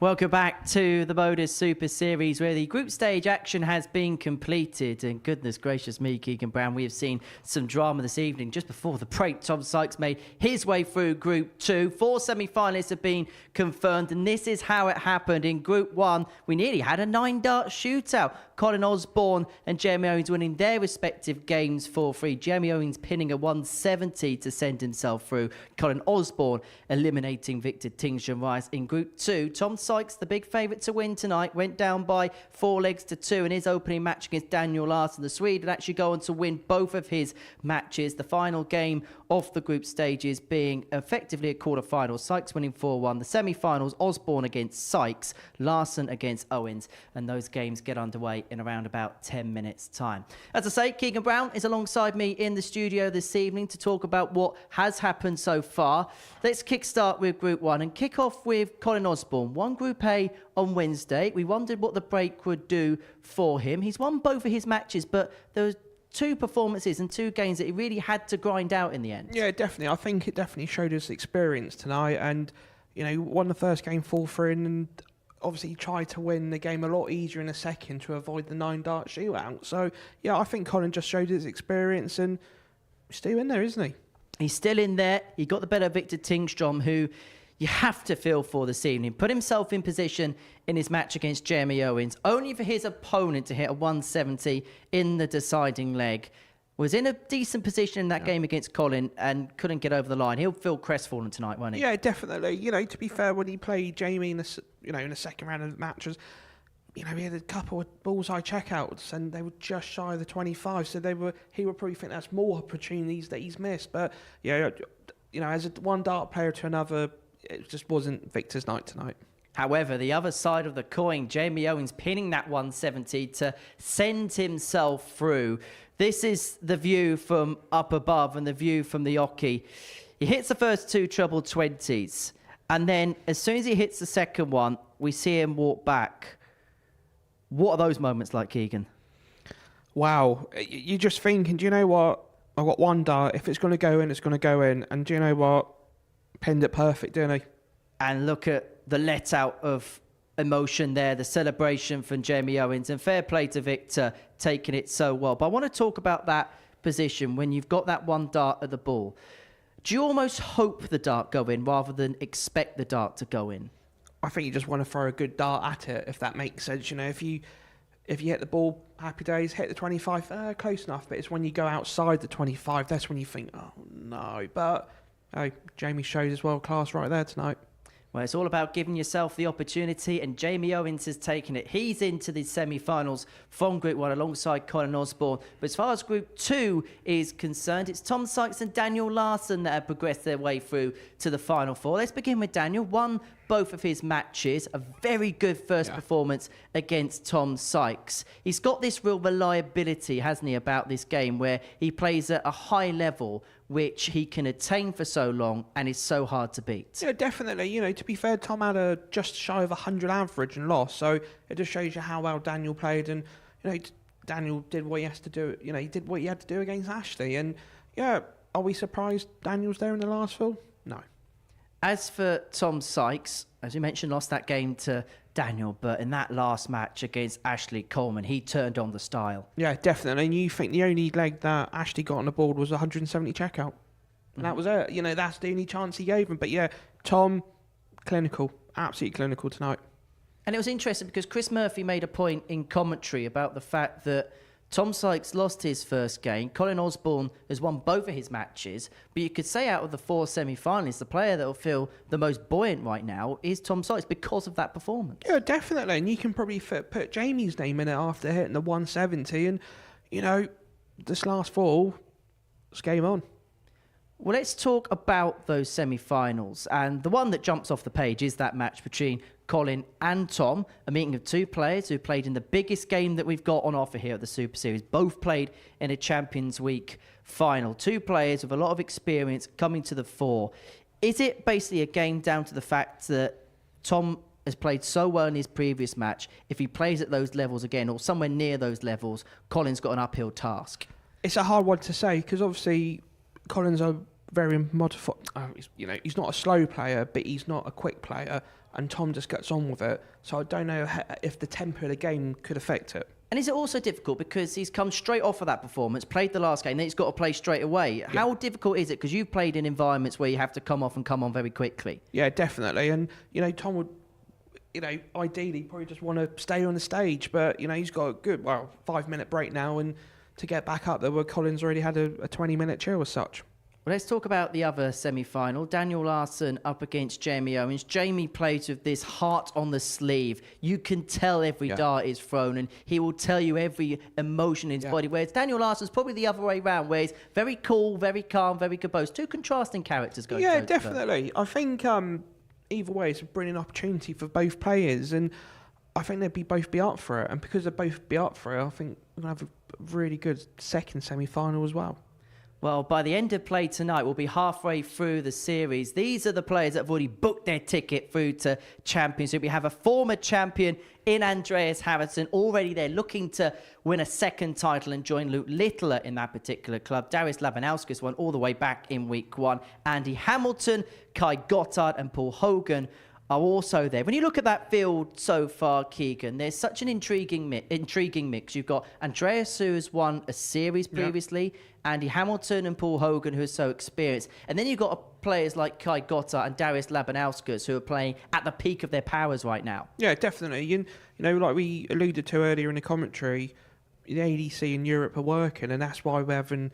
Welcome back to the Modus Super Series, where the group stage action has been completed. And goodness gracious me, Keegan Brown, we have seen some drama this evening. Just before the break, Tom Sykes made his way through Group 2. 4 semi-finalists have been confirmed, and this is how it happened. In Group 1, we nearly had a 9-dart shootout. Colin Osborne and Jeremy Owens winning their respective games 4-3. Jeremy Owens pinning a 170 to send himself through. Colin Osborne eliminating Victor Tingstrom. In Group 2, Tom Sykes, the big favourite to win tonight, went down by 4-2 in his opening match against Daniel Larson. The Swede would actually go on to win both of his matches. The final game of the group stages being effectively a quarter-final. Sykes winning 4-1. The semi-finals, Osborne against Sykes, Larson against Owens. And those games get underway in around about 10 minutes' time. As I say, Keegan Brown is alongside me in the studio this evening to talk about what has happened so far. Let's kickstart with Group 1 and kick off with Colin Osborne. Won Group A on Wednesday. We wondered what the break would do for him. He's won both of his matches, but there was 2 performances and 2 games that he really had to grind out in the end. Yeah, definitely. I think it definitely showed his experience tonight, and won the first game 4-3, and obviously he tried to win the game a lot easier in the second to avoid the 9-dart shootout. So yeah, I think Colin just showed his experience, and he's still in there, isn't he? He's still in there. He got the better of Victor Tingstrom, who you have to feel for this evening. Put himself in position in his match against Jeremy Owens, only for his opponent to hit a 170 in the deciding leg. Was in a decent position in that game against Colin and couldn't get over the line. He'll feel crestfallen tonight, won't he? Yeah, definitely. To be fair, when he played Jamie in the second round of the matches, he had a couple of bullseye checkouts and they were just shy of the 25. So he would probably think that's more opportunities that he's missed. But as a one dart player to another, it just wasn't Victor's night tonight. However, the other side of the coin, Jamie Owens pinning that 170 to send himself through. This is the view from up above and the view from the oche. He hits the first 2 treble 20s, and then as soon as he hits the second one, we see him walk back. What are those moments like, Keegan? Wow. You're just thinking, do you know what? I've got one dart. If it's going to go in, it's going to go in. And do you know what? Pinned it perfect, didn't he? And look at the let out of emotion there, the celebration from Jamie Owens, and fair play to Victor taking it so well. But I want to talk about that position when you've got that one dart at the ball. Do you almost hope the dart go in rather than expect the dart to go in? I think you just want to throw a good dart at it, if that makes sense. If you hit the ball, happy days, hit the 25, close enough. But it's when you go outside the 25, that's when you think, oh no. But Jamie showed his world class right there tonight. Well, it's all about giving yourself the opportunity, and Jamie Owens has taken it. He's into the semi-finals from Group 1 alongside Colin Osborne. But as far as Group 2 is concerned, it's Tom Sykes and Daniel Larson that have progressed their way through to the Final Four. Let's begin with Daniel. Won both of his matches. A very good first performance against Tom Sykes. He's got this real reliability, hasn't he, about this game, where he plays at a high level, which he can attain for so long and is so hard to beat. Yeah, definitely. To be fair, Tom had a just shy of 100 average and lost, so it just shows you how well Daniel played. And Daniel did what he has to do. He did what he had to do against Ashley. And are we surprised Daniel's there in the last fill? No. As for Tom Sykes, as you mentioned, lost that game to Daniel, but in that last match against Ashley Coleman, he turned on the style. Yeah, definitely. And you think the only leg that Ashley got on the board was 170 checkout. And that was it. That's the only chance he gave him. But yeah, Tom, clinical, absolutely clinical tonight. And it was interesting because Chris Murphy made a point in commentary about the fact that Tom Sykes lost his first game. Colin Osborne has won both of his matches. But you could say out of the 4 semi-finalists, the player that will feel the most buoyant right now is Tom Sykes because of that performance. Yeah, definitely. And you can probably put Jamie's name in it after hitting the 170. And, this last fall, it's game on. Well, let's talk about those semi-finals. And the one that jumps off the page is that match between Colin and Tom, a meeting of 2 players who played in the biggest game that we've got on offer here at the Super Series. Both played in a Champions Week final. 2 players with a lot of experience coming to the fore. Is it basically a game down to the fact that Tom has played so well in his previous match? If he plays at those levels again or somewhere near those levels, Colin's got an uphill task? It's a hard one to say because obviously Colin's a very modified. He's not a slow player, but he's not a quick player. and Tom just gets on with it. So I don't know if the tempo of the game could affect it. And is it also difficult because he's come straight off of that performance, played the last game, then he's got to play straight away? Yeah. How difficult is it? Because you've played in environments where you have to come off and come on very quickly. Yeah, definitely. And, Tom would, ideally probably just want to stay on the stage. But, he's got a good, 5-minute break now. And to get back up there where Colin's already had a 20-minute chill as such. Well, let's talk about the other semi-final. Daniel Larson up against Jamie Owens. Jamie plays with this heart on the sleeve. You can tell every dart is thrown, and he will tell you every emotion in his body. Whereas Daniel Larson's probably the other way around, where he's very cool, very calm, very composed. Two contrasting characters going. Yeah, definitely. I think either way, it's a brilliant opportunity for both players, and I think they'd both be up for it. And because they both be up for it, I think we're going to have a really good second semi-final as well. Well, by the end of play tonight, we'll be halfway through the series. These are the players that have already booked their ticket through to Championship. We have a former champion in Andreas Harrison already there looking to win a second title and join Luke Littler in that particular club. Darius Labanauskas won all the way back in week 1. Andy Hamilton, Kai Gottard and Paul Hogan are also there. When you look at that field so far, Keegan, there's such an intriguing mix. You've got Andreas, who has won a series previously, Andy Hamilton and Paul Hogan, who are so experienced. And then you've got players like Kai Gottard and Darius Labanauskas, who are playing at the peak of their powers right now. Yeah, definitely. And, like we alluded to earlier in the commentary, the ADC in Europe are working, and that's why we're having,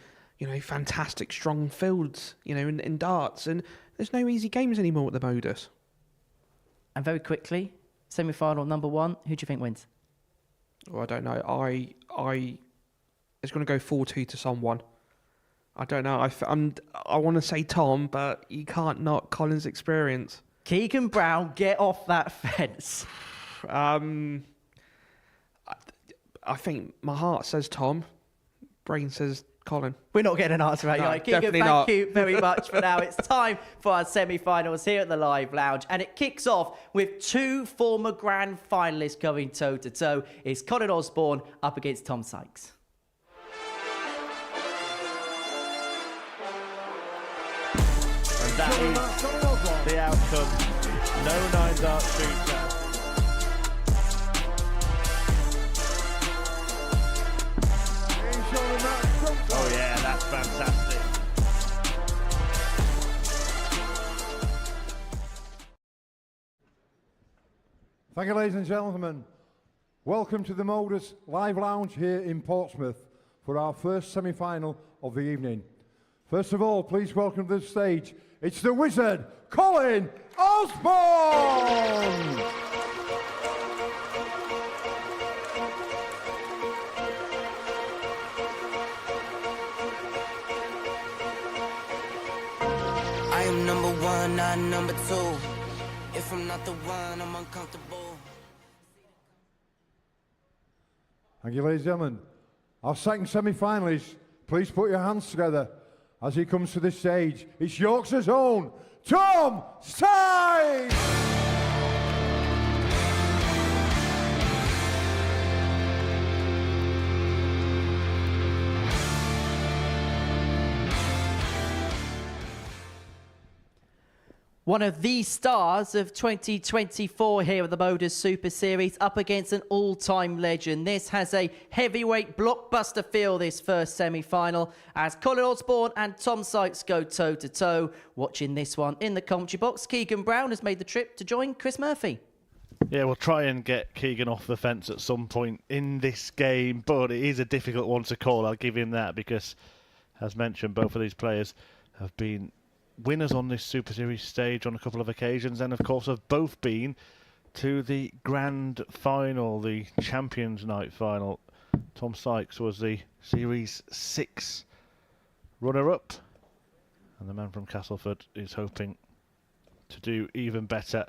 fantastic, strong fields, in darts. And there's no easy games anymore at the Modus. And very quickly, semi-final number 1, who do you think wins? Oh, I don't know. It's going to go 4-2 to someone. I don't know. I want to say Tom, but you can't knock Colin's experience. Keegan Brown, get off that fence. I think my heart says Tom. Brain says Colin. We're not getting an answer right. No, Keegan, thank you very much for now. It's time for our semi-finals here at the Live Lounge, and it kicks off with 2 former grand finalists going toe-to-toe. It's Colin Osborne up against Tom Sykes. And that is the outcome. No 9-dart shootout. Oh yeah, that's fantastic. Thank you, ladies and gentlemen. Welcome to the Modus Live Lounge here in Portsmouth for our first semi-final of the evening. First of all, please welcome to the stage, it's the Wizard, Colin Osborne! I am number 1, not number 2. If I'm not the one, I'm uncomfortable. Thank you, ladies and gentlemen. Our second semi-finalist, please put your hands together as he comes to the stage. It's Yorkshire's own Tom Sykes! One of the stars of 2024 here at the Modus Super Series up against an all-time legend. This has a heavyweight blockbuster feel, this first semi-final, as Colin Osborne and Tom Sykes go toe-to-toe. Watching this one in the commentary box, Keegan Brown has made the trip to join Chris Murphy. Yeah, we'll try and get Keegan off the fence at some point in this game, but it is a difficult one to call, I'll give him that, because, as mentioned, both of these players have been winners on this Super Series stage on a couple of occasions, and of course have both been to the grand final, the Champions Night final. Tom Sykes was the Series 6 runner-up, and the man from Castleford is hoping to do even better.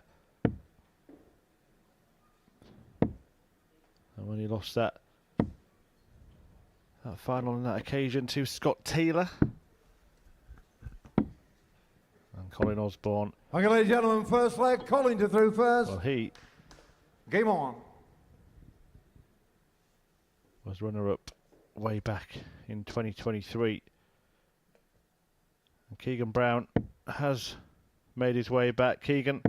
And when he lost that final on that occasion to Scott Taylor, and Colin Osborne. Okay, ladies and gentlemen, first leg, Colin to through first. Well, he game on. Was runner-up way back in 2023. And Keegan Brown has made his way back. Keegan,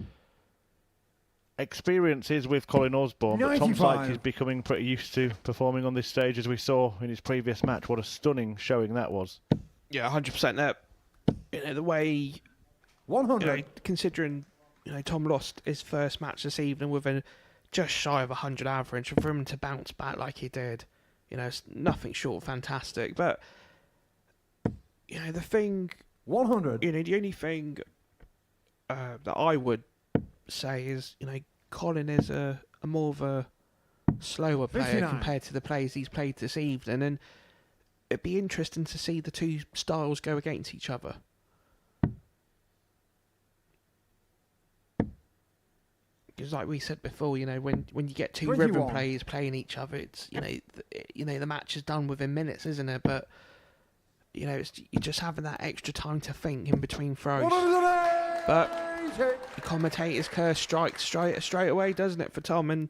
experience is with Colin Osborne, but Tom 95. Sykes is becoming pretty used to performing on this stage, as we saw in his previous match. What a stunning showing that was. Yeah, 100% that. The way 100. Considering Tom lost his first match this evening with a just shy of 100 average, for him to bounce back like he did, it's nothing short of fantastic. But the thing, 100. The only thing that I would say is, Colin is a more of a slower player 59. compared to the players he's played this evening, and it'd be interesting to see the two styles go against each other. Because, like we said before, when you get two 21. rhythm players playing each other, it's the match is done within minutes, isn't it? But you're just having that extra time to think in between throws. But the commentator's curse strikes straight away, doesn't it, for Tom? And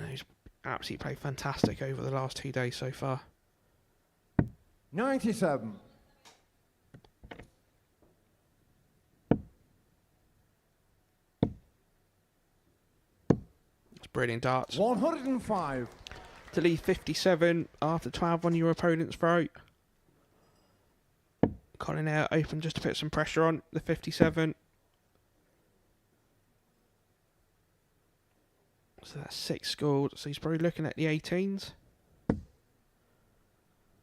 he's absolutely played fantastic over the last 2 days so far. 97. It's brilliant darts. 105. To leave 57 after 12 on your opponent's throat. Colin out open just to put some pressure on the 57. So that's 6 scored. So he's probably looking at the 18s.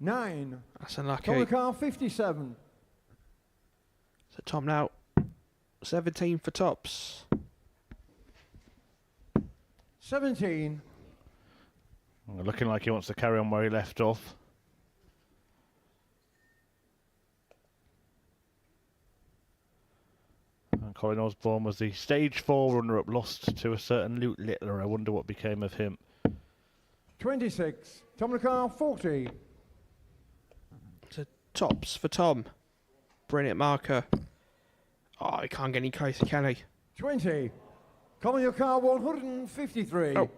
9. That's unlucky. Tom McCarr, 57. So Tom now 17 for tops. 17. Looking like he wants to carry on where he left off. And Colin Osborne was the stage 4 runner-up, lost to a certain Luke Littler. I wonder what became of him. 26. Tom McCarr, 40. So tops for Tom. Brilliant marker. Oh, he can't get any closer, can he? 20. Colin McCarr, 153. Oh,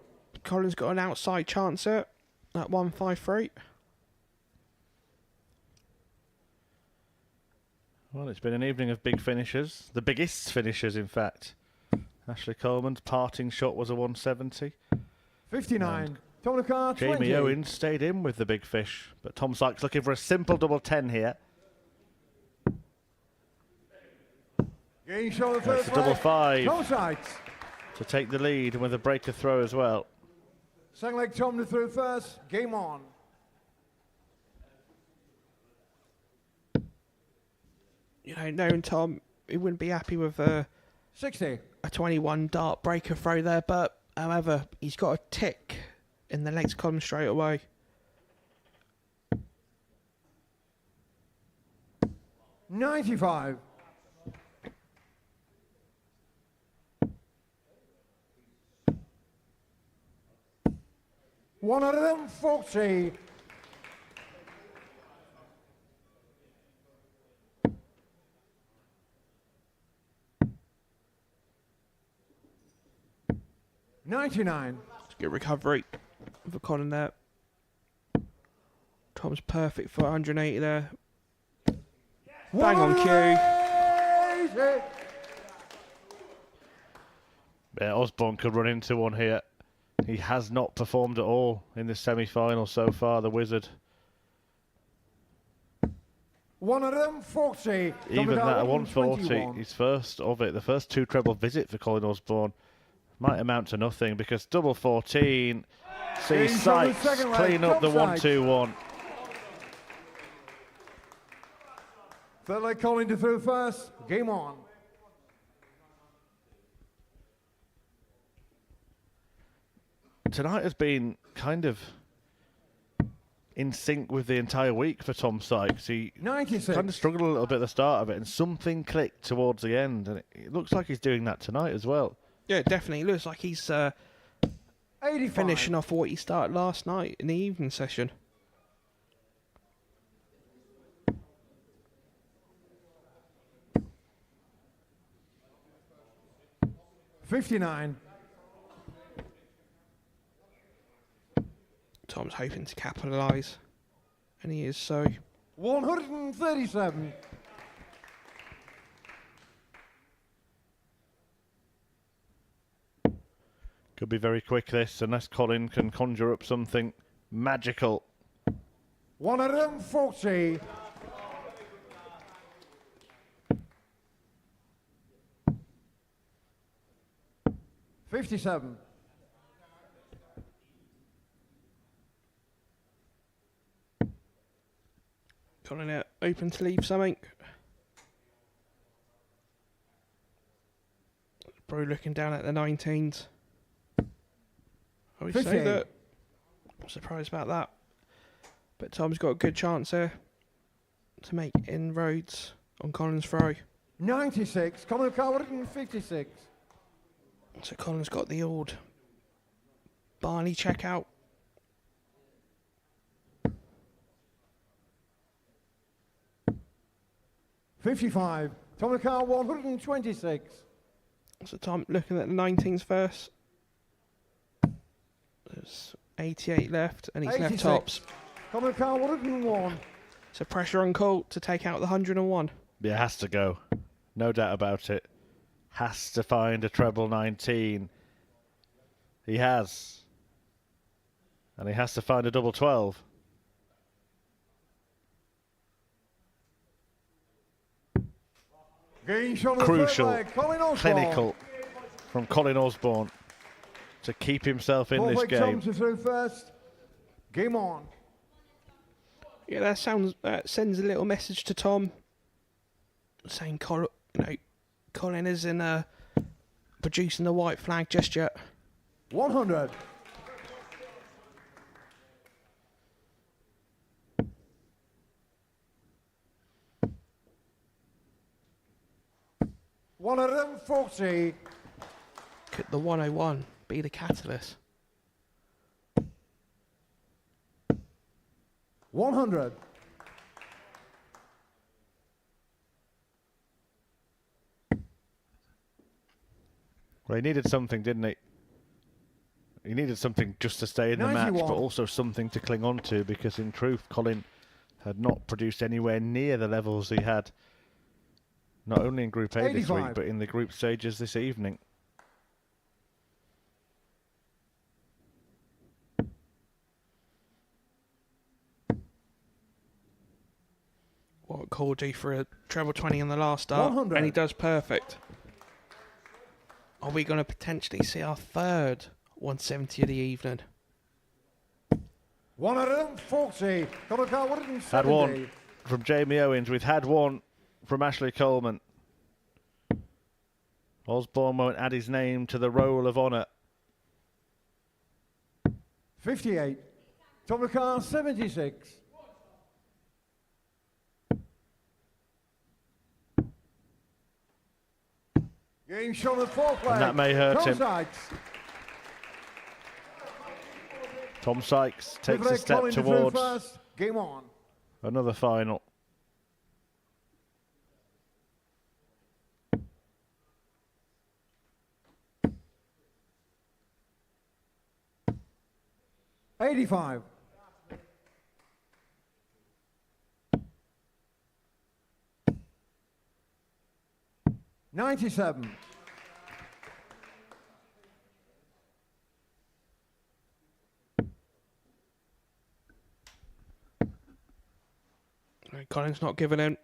Colin's got an outside chance at 153. Well, it's been an evening of big finishers. The biggest finishers, in fact. Ashley Coleman's parting shot was a 170. 59. Tom McCarr, 20. Jamie Owens stayed in with the big fish, but Tom Sykes looking for a simple double 10 here. Getting shot the That's first a double leg. 5 Tom Sykes. to take the lead with a breaker throw as well. Second leg, Tom to through first. Game on. Knowing Tom, he wouldn't be happy with 60. A 21 dart breaker throw there, but however, he's got a tick in the legs column straight away. $95. $140. $99. Good recovery for Colin there. Tom's perfect for 180 there. Bang on cue. Yeah, Osborne could run into one here. He has not performed at all in the semi-final so far, the Wizard. 140. Even that, 140, his first of it, the first 2 treble visit for Colin Osborne. Might amount to nothing because double 14 sees Sykes clean up the 1-2-1. Third leg, Colin to through first. Game on. Tonight has been kind of in sync with the entire week for Tom Sykes. He 96. kind of struggled a little bit at the start of it, and something clicked towards the end, and it looks like he's doing that tonight as well. Yeah, definitely. It looks like he's 85. finishing off what he started last night in the evening session. $59. Tom's hoping to capitalise, and he is so. 137. Could be very quick, this, unless Colin can conjure up something magical. 140. $57. Colin open to leave something. Probably looking down at the 19s. I would say that. I'm surprised about that. But Tom's got a good chance there to make inroads on Colin's throw. 96. Colin Carlton, 56. So Colin's got the old Barney check out. $55. Tommy Carl, 126. So Tom looking at the 19s first. There's 88 left, and he's 86. left tops. Tommy Carl, 101. So pressure on Colt to take out the 101. Yeah, has to go. No doubt about it. Has to find a treble 19. He has. And he has to find a double 12. Crucial, clinical from Colin Osborne to keep himself in this game. First. Game on. Yeah, that sends a little message to Tom, saying Colin isn't producing the white flag just yet. 100. $140. Could the 101 be the catalyst? 100. Well, he needed something, didn't he? He needed something just to stay in the match, 91. but also something to cling on to, because in truth, Colin had not produced anywhere near the levels he had, not only in Group A 85. this week, but in the group stages this evening. What Cordy for a treble 20 in the last start, 100. and he does perfect. Are we going to potentially see our third 170 of the evening? 140. Had one from Jamie Owens. We've had one from Ashley Coleman. Osborne won't add his name to the roll of honour. 58. Tom McCarr, 76. Game shot at four play. And that may hurt him. Sykes. Tom Sykes takes a step Colin towards first. Game on. another final. $85. $97. Colin's not giving in.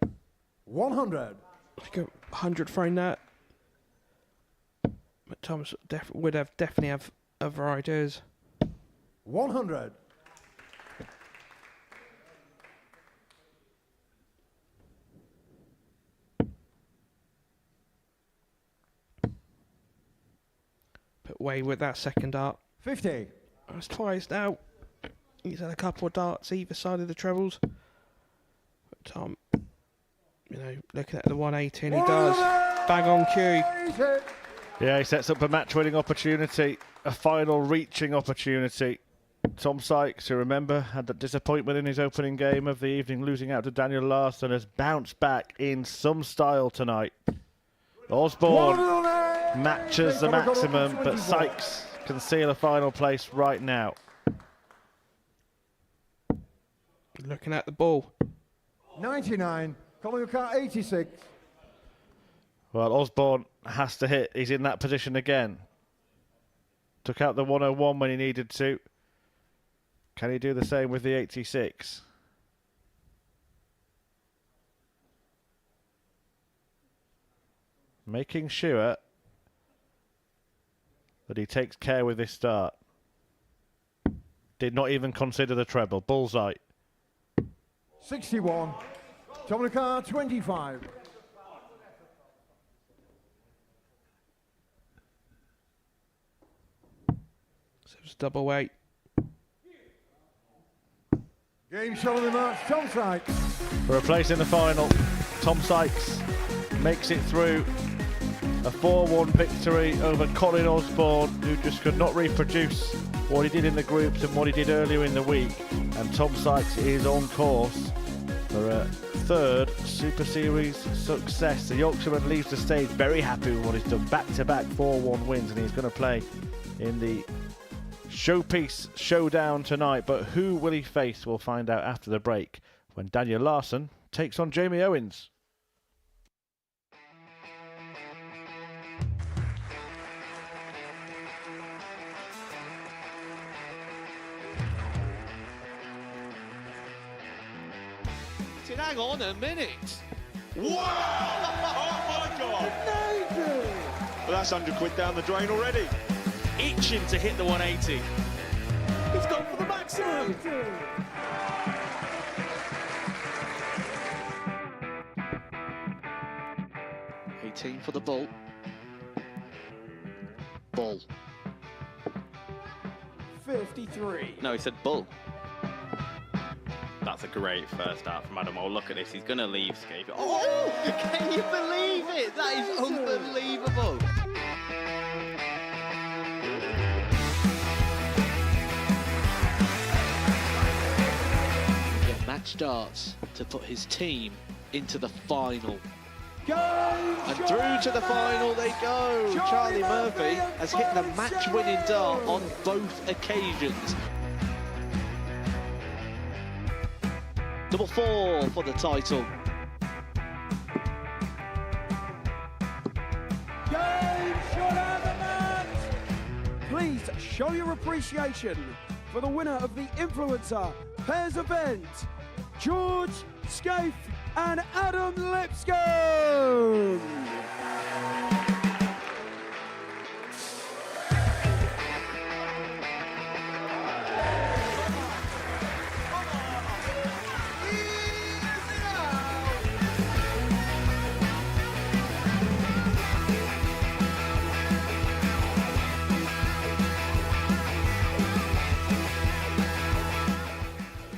100. Like a 100 thrown that. But Thomas would definitely have other ideas. 100. Put way with that second dart. 50. That's twice now. He's had a couple of darts either side of the trebles. But Tom, looking at the 180, and he does. Bang on cue. Yeah, he sets up a match-winning opportunity, a final reaching opportunity. Tom Sykes, who remember had that disappointment in his opening game of the evening, losing out to Daniel Larson, has bounced back in some style tonight. Osborne matches the maximum, but Sykes can seal a final place right now. Looking at the ball. 99. Colin McCart, 86. Well, Osborne has to hit. He's in that position again. Took out the 101 when he needed to. Can he do the same with the 86? Making sure that he takes care with this start. Did not even consider the treble. Bullseye. 61. Dominica 25. So it's double weight. Game shot of the match, Tom Sykes. For a place in the final, Tom Sykes makes it through. A 4-1 victory over Colin Osborne, who just could not reproduce what he did in the groups and what he did earlier in the week. And Tom Sykes is on course for a third Super Series success. The Yorkshireman leaves the stage very happy with what he's done. Back-to-back 4-1 wins, and he's going to play in the showpiece showdown tonight. But who will he face? We'll find out after the break when Daniel Larson takes on Jamie Owens. Hang on a minute. Wow! Oh my God! Well, that's £100 down the drain already. Itching to hit the 180. He's gone for the maximum. 18 for the bull. Bull. 53. No, he said bull. That's a great first start from Adam. Oh, look at this. He's going to leave Scape. Oh, can you believe it? That is unbelievable. Yeah, match starts to put his team into the final. And through to the final they go. Charlie Murphy has hit the match-winning dart on both occasions. Double 4 for the title. Game shot out the match. Please show your appreciation for the winner of the Influencer Pairs event, George Scaife and Adam Lipscomb.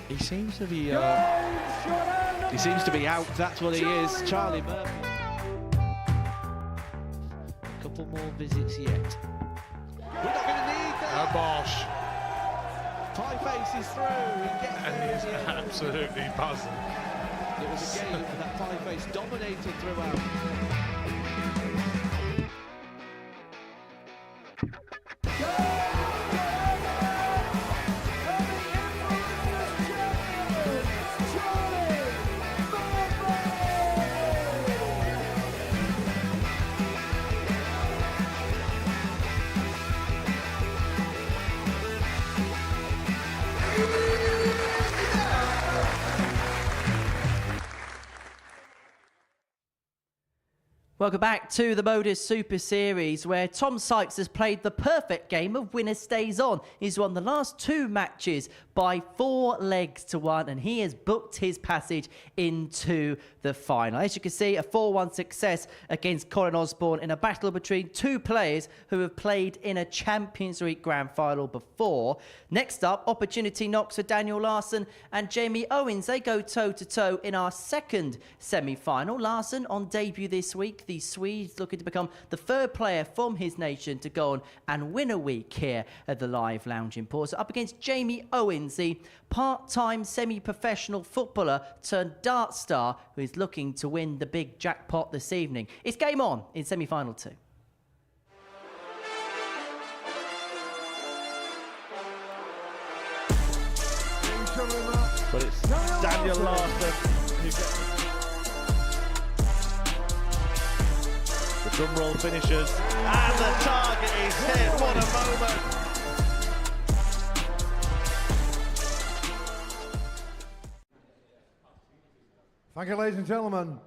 He seems to be out. That's what he is. Charlie Murphy. A couple more visits yet. We're not going to need that. Bosh. Pie Face is through. And he is absolutely buzzing. It was a game that Pie Face dominated throughout. Welcome back to the Modus Super Series, where Tom Sykes has played the perfect game of winner stays on. He's won the last 2 matches by 4 legs to 1, and he has booked his passage into the final. As you can see, a 4-1 success against Colin Osborne in a battle between 2 players who have played in a Champions League Grand Final before. Next up, opportunity knocks for Daniel Larson and Jamie Owens. They go toe-to-toe in our second semi-final. Larson on debut this week. The Swedes looking to become the 3rd player from his nation to go on and win a week here at the Live Lounge in Port. So up against Jamie Owens, the part-time semi-professional footballer turned dart star who is looking to win the big jackpot this evening. It's game on in semi-final 2. But it's Daniel Larson who gets the drum roll finishes, and the target is hit. What a moment Thank you, ladies and gentlemen.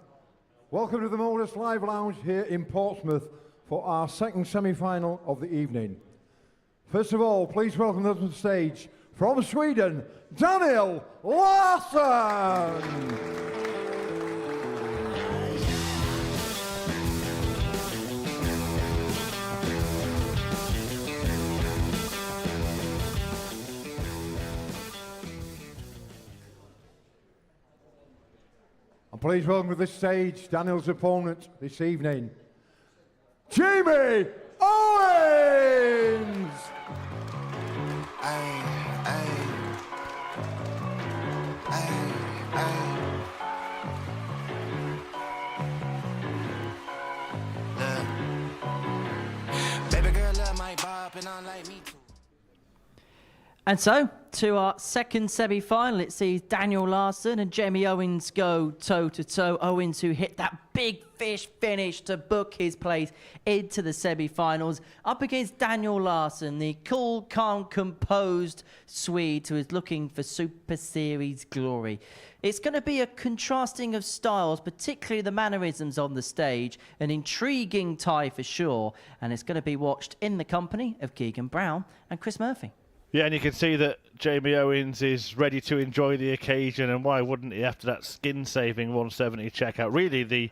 Welcome to the Modus Live Lounge here in Portsmouth for our second semi-final of the evening. First of all, please welcome to the stage from Sweden, Daniel Larson. And please welcome to this stage Daniel's opponent this evening, Jamie Owens! Baby girl love my bop and I like me too. And so, to our second semi-final, it sees Daniel Larson and Jamie Owens go toe-to-toe. Owens, who hit that big fish finish to book his place into the semi-finals, up against Daniel Larson, the cool, calm, composed Swede who is looking for Super Series glory. It's going to be a contrasting of styles, particularly the mannerisms on the stage, an intriguing tie for sure, and it's going to be watched in the company of Keegan Brown and Chris Murphy. Yeah, and you can see that Jamie Owens is ready to enjoy the occasion, and why wouldn't he after that skin-saving 170 checkout? Really the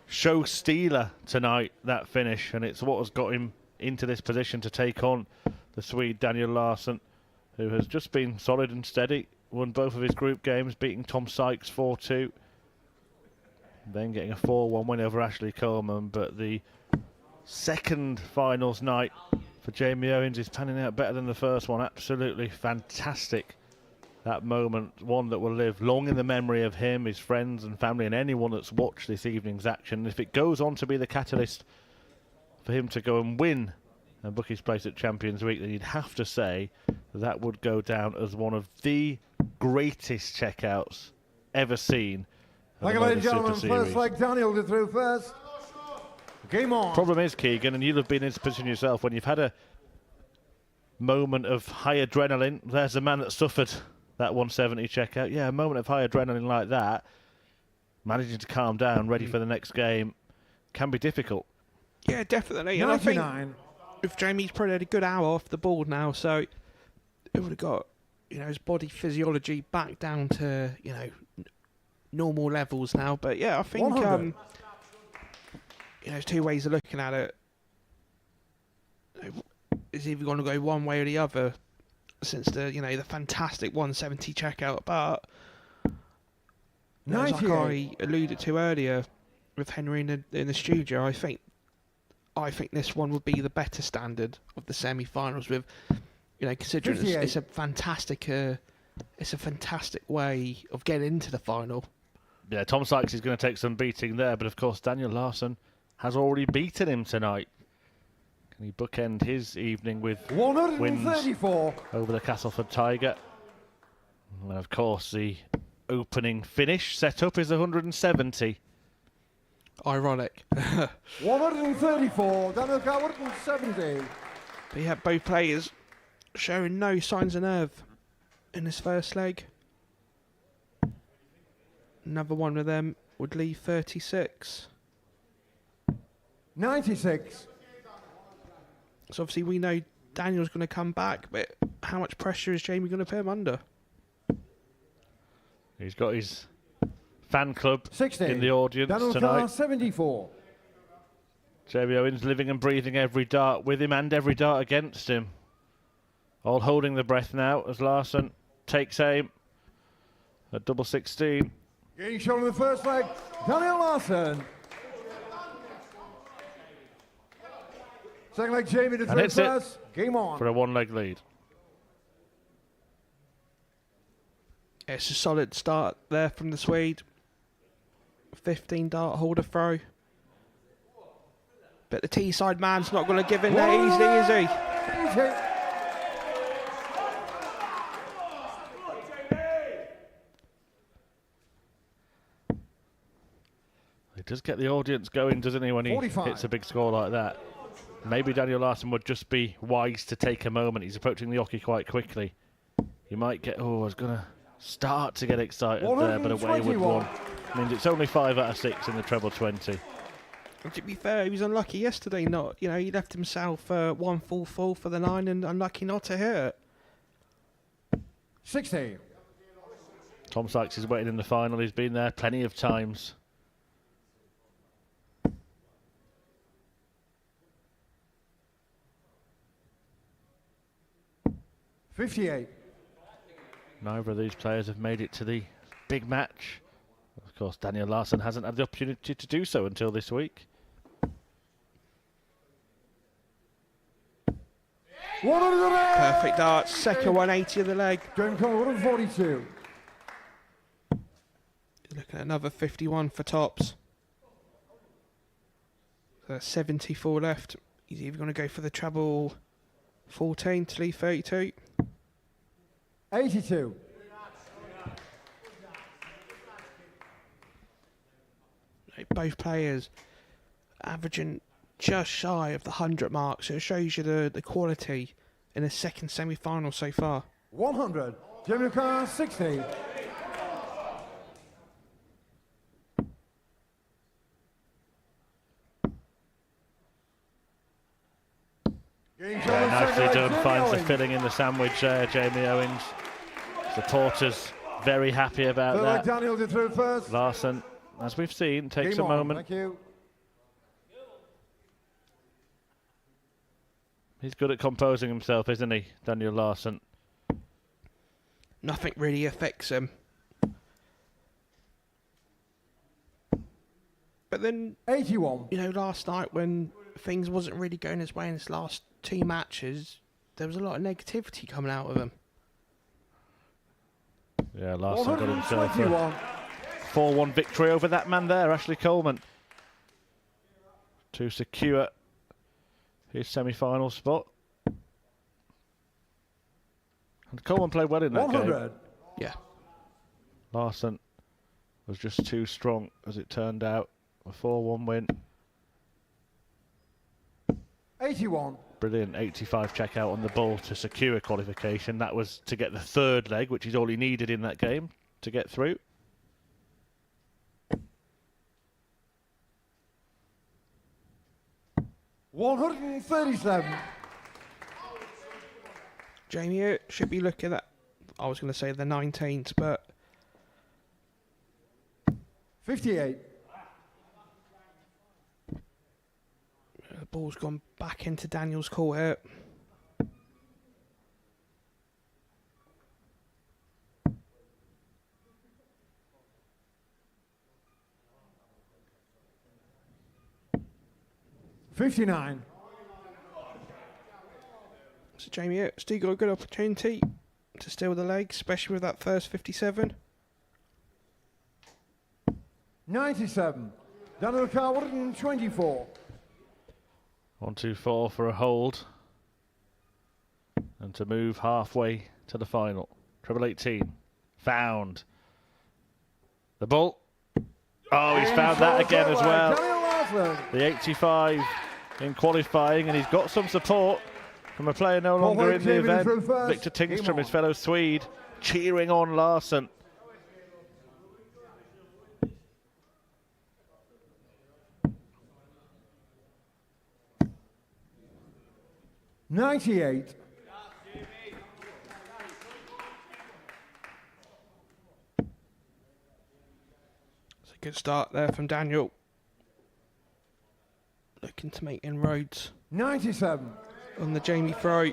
show stealer tonight, that finish, and it's what has got him into this position to take on the Swede Daniel Larson, who has just been solid and steady, won both of his group games, beating Tom Sykes 4-2, then getting a 4-1 win over Ashley Coleman, but the second finals night for Jamie Owens is panning out better than the first one. Absolutely fantastic, that moment, one that will live long in the memory of him, his friends and family, and anyone that's watched this evening's action. If it goes on to be the catalyst for him to go and win and book his place at Champions Week, then you'd have to say that would go down as one of the greatest checkouts ever seen. Thank you, ladies and gentlemen. First leg, Daniel to through first. Game on. Problem is, Keegan, and you'll have been in this position yourself, when you've had a moment of high adrenaline, there's a man that suffered that 170 checkout. Yeah, a moment of high adrenaline like that, managing to calm down, ready for the next game, can be difficult. Yeah, definitely. And I think if Jamie's probably had a good hour off the board now, so it would have got, his body physiology back down to, normal levels now. But yeah, I think there's two ways of looking at it. It's either going to go one way or the other, since the the fantastic 170 checkout. But like I alluded to earlier with Henry in the studio, I think this one would be the better standard of the semi-finals. With considering it's a fantastic way of getting into the final. Yeah, Tom Sykes is going to take some beating there, but of course Daniel Larson has already beaten him tonight. Can he bookend his evening with 134 wins over the Castleford Tiger? And of course the opening finish setup is 170. Ironic. 134, Daniel got 170. But yeah, both players showing no signs of nerve in this first leg. Another one of them would leave 36. 96. So obviously we know Daniel's going to come back, but how much pressure is Jamie going to put him under? He's got his fan club 60. in the audience Daniel tonight. 74. Jamie Owens living and breathing every dart with him and every dart against him. All holding the breath now as Larson takes aim at double 16. Getting shown in the first leg, Daniel Larson. Second leg, Jamie to through first. Game on. For a one-leg lead. It's a solid start there from the Swede. 15 dart holder throw. But the T-side man's not going to give in that easily, is he? He does get the audience going, doesn't he, when he 45. hits a big score like that. Maybe Daniel Larson would just be wise to take a moment. He's approaching the hockey quite quickly. You might get, I was going to start to get excited there, but a wayward one Means it's only 5 out of 6 in the treble 20. And to be fair, he was unlucky yesterday. Not, you know, he left himself 1 full for the 9 and unlucky not to hit it. 16. Tom Sykes is waiting in the final. He's been there plenty of times. $58. Neither of these players have made it to the big match. Of course, Daniel Larson hasn't had the opportunity to do so until this week. 100. Perfect dart. Second 180 of the leg. Game call 142. Looking at another 51 for tops. So 74 left. He's either going to go for the treble 14 to leave 32. 82. Both players averaging just shy of the 100 mark, so it shows you the quality in the second semi-final so far. 100. Jimmy Carr 60. Yeah, nicely done. Finds the filling in the sandwich there, Jamie Owens. Supporters very happy about that. Daniel did through first. Larson, as we've seen, takes a moment. Thank you. He's good at composing himself, isn't he, Daniel Larson? Nothing really affects him. But then, 81. You know, last night when things wasn't really going his way in his last 2 matches, there was a lot of negativity coming out of him. Yeah, Larson got himself a 4-1 victory over that man there, Ashley Coleman, to secure his semi-final spot. And Coleman played well in that 100. game. Yeah. Larson was just too strong, as it turned out. A 4-1 win. 81. Brilliant 85 check out on the ball to secure qualification. That was to get the 3rd leg, which is all he needed in that game to get through. $137. Jamie should be looking at, I was going to say the 19th, but 58. The ball's gone back into Daniel's court here. $59. So Jamie still got a good opportunity to steal the leg, especially with that first 57. 97. Daniel Carr 124. 1-2-4 for a hold. And to move halfway to the final. Treble 18. Found. The ball. Oh, he's found that again as well. The 85 in qualifying, and he's got some support from a player no longer in the event. Victor Tingstrom, his fellow Swede, cheering on Larson. $98. It's a good start there from Daniel. Looking to make inroads. 97. On the Jamie throw.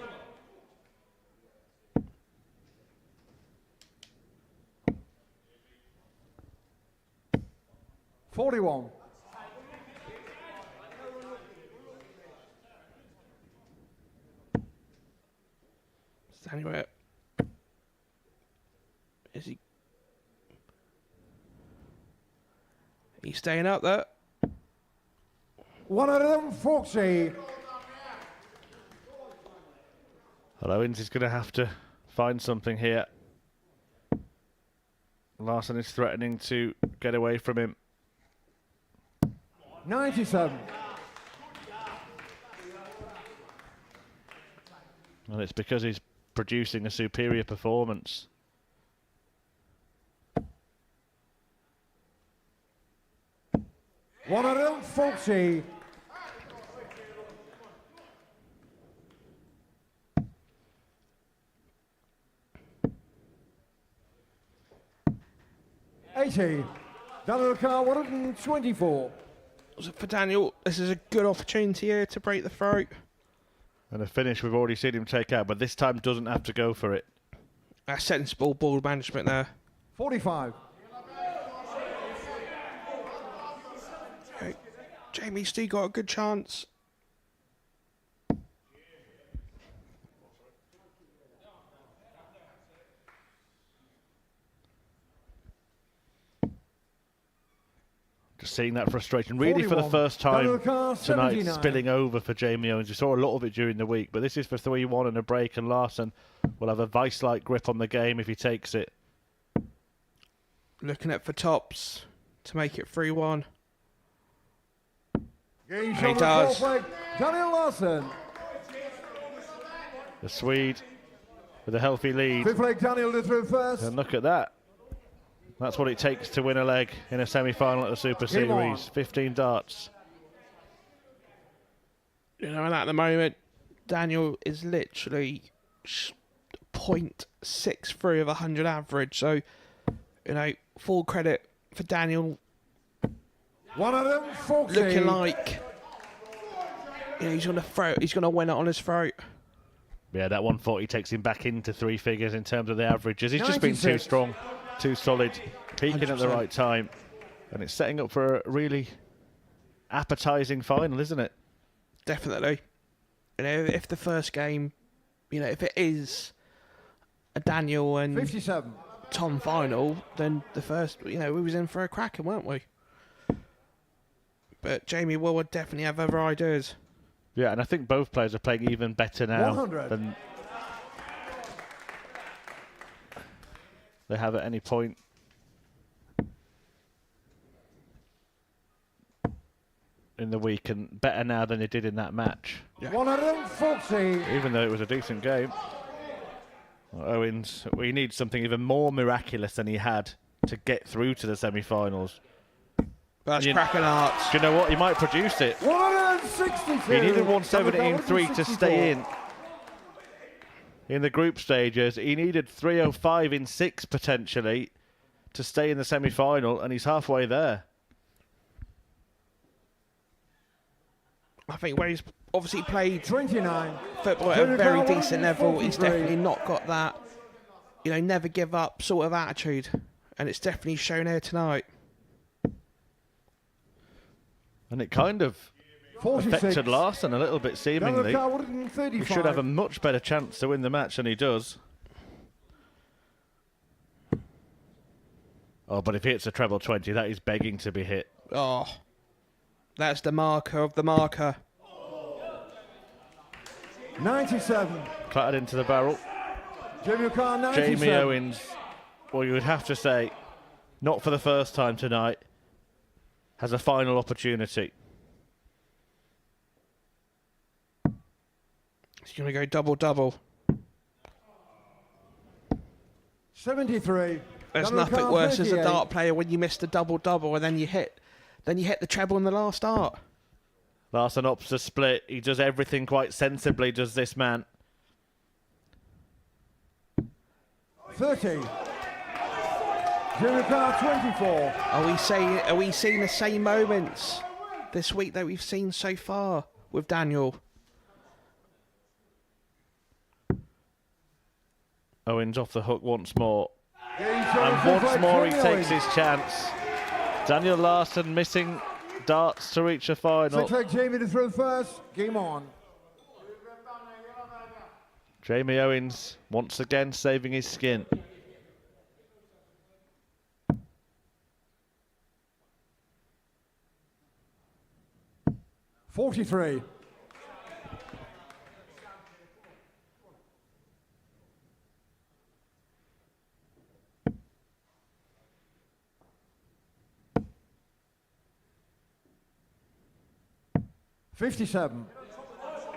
$41. Anyway, is he? He's staying out there. 140. Well, Owens is going to have to find something here. Larson is threatening to get away from him. 97. And it's because he's producing a superior performance. 140. Daniel Carr, 124. For Daniel, this is a good opportunity here to break the throat. And a finish we've already seen him take out, but this time doesn't have to go for it. That's sensible ball management there. 45. Okay. Jamie's still got a good chance. Just seeing that frustration really for the first time tonight 79. spilling over for Jamie Owens. We saw a lot of it during the week, but this is for 3-1 and a break, and Larson will have a vice-like grip on the game if he takes it. Looking at for tops to make it 3-1. He does. Daniel Larson. The Swede with a healthy lead. Fifth leg, Daniel through first. And look at that. That's what it takes to win a leg in a semi-final at the Super Series. 15 darts. You know, and at the moment, Daniel is literally 0.63 of 100 average. So, you know, full credit for Daniel. 140. Looking like he's gonna win it on his throat. Yeah, that 140 takes him back into 3 figures in terms of the averages. He's just been too strong, too solid, peaking 100%. At the right time. And it's setting up for a really appetising final, isn't it? Definitely. You know, if the first game, you know, if it is a Daniel and 57. Tom final, then the first, you know, we was in for a cracker, weren't we? But Jamie would definitely have other ideas. Yeah, and I think both players are playing even better now 100. Than they have at any point. In the week, and better now than they did in that match. Yeah. 140. Even though it was a decent game. Owens, we need something even more miraculous than he had to get through to the semi-finals. That's cracking hearts. Do you know what? He might produce it. 162. He needed 117.3 to stay in the group stages. He needed 305 in 6 potentially to stay in the semi-final, and he's halfway there. I think where he's obviously played 29 football at a very decent level, he's definitely not got that, you know, never give up sort of attitude, and it's definitely shown here tonight. And it kind of 46. affected Larson a little bit, seemingly. He should have a much better chance to win the match than he does. Oh, but if he hits a treble 20, that is begging to be hit. Oh, that's the marker of the marker. 97. Clattered into the barrel. Jamie Owens, well, you would have to say, not for the first time tonight, has a final opportunity. He's going to go double-double. 73. There's nothing worse as a dart player when you miss the double-double and then you hit the treble in the last dart. Larson opts to split. He does everything quite sensibly, does this man. 30. Jimmy Carr, 24. Are we seeing the same moments this week that we've seen so far with Daniel? Owens off the hook once more. And once more he takes his chance. Daniel Larson missing darts to reach a final. 6 leg Jamie to throw first. Game on. Jamie Owens once again saving his skin. $43. $57.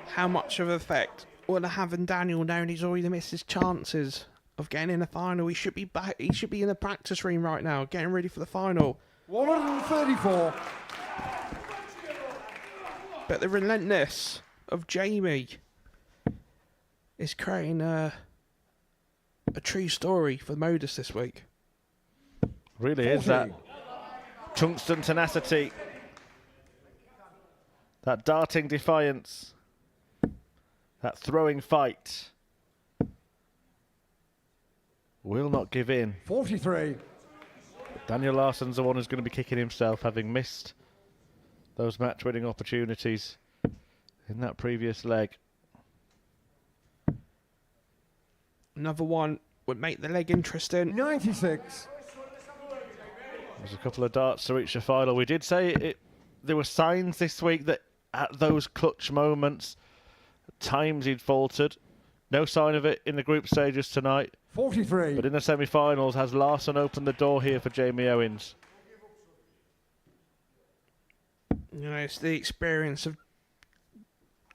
How much of an effect will it have on Daniel now he's already missed his chances of getting in the final? He should be back. He should be in the practice room right now, getting ready for the final. 134. But the relentless of Jamie is creating a true story for Modus this week. Really is that tungsten tenacity, that darting defiance, that throwing fight. Will not give in. 43. Daniel Larson's the one who's going to be kicking himself, having missed those match-winning opportunities in that previous leg. Another one would make the leg interesting. 96. There's a couple of darts to reach the final. We did say there were signs this week that at those clutch moments, at times he'd faltered. No sign of it in the group stages tonight. 43. But in the semi-finals, has Larson opened the door here for Jamie Owens? You know, it's the experience of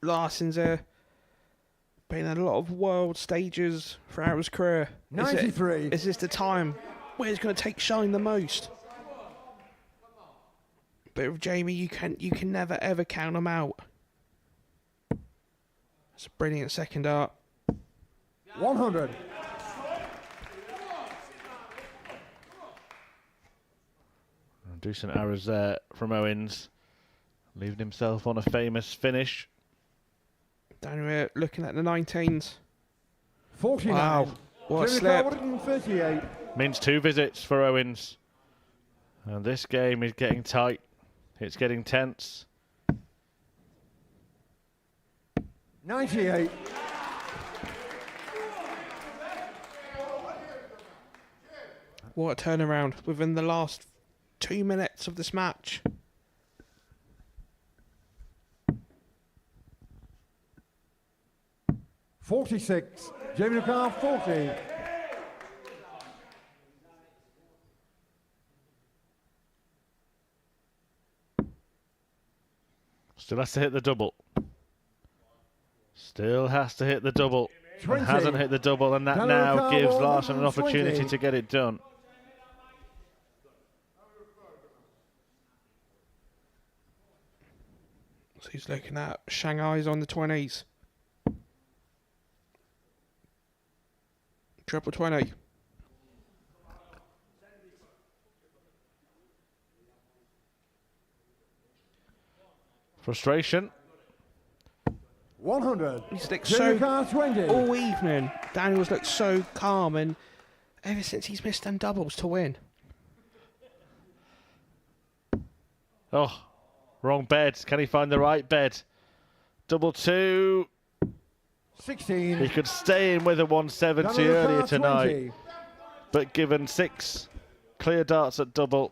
Larson's been at a lot of world stages throughout his career. 93. Is this the time where he's going to take shine the most? But with Jamie, you can never ever count him out. It's a brilliant second dart. 100. Decent arrows there from Owens, leaving himself on a famous finish. Down here, looking at the 19s. 49. Wow, what a slip. 38. Means 2 visits for Owens. And this game is getting tight. It's getting tense. 98. What a turnaround within the last 2 minutes of this match. $46. Jamie O'Connor, 40. Still has to hit the double. Still has to hit the double. 20. And hasn't hit the double, and that now gives Larson an opportunity to get it done. So he's looking at Shanghai's on the 20s. Triple 20. Frustration. 100. He's looked Jamie O'Connor, 20. all evening. Daniel's looked so calm, and ever since he's missed them doubles to win. Oh, wrong bed. Can he find the right bed? Double 2. 16. He could stay in with a 170 Daniel earlier O'Connor, tonight. 20. But given 6 clear darts at double,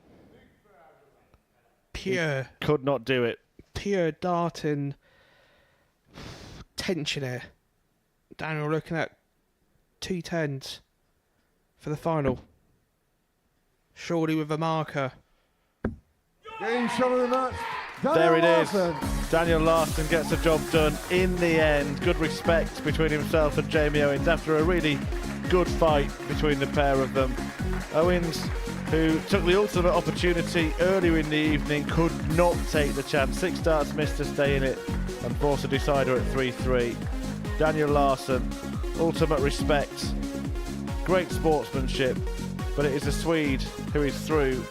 Pure. he could not do it. Pure darting tension here. Daniel looking at 2 10s for the final. Surely with a marker. Game shot of the match. There it is. Larson. Daniel Larson gets the job done in the end. Good respect between himself and Jamie Owens after a really good fight between the pair of them. Owens, who took the ultimate opportunity earlier in the evening, could not take the chance. 6 darts missed to stay in it and force a decider at 3-3. Daniel Larson, ultimate respect. Great sportsmanship, but it is the Swede who is through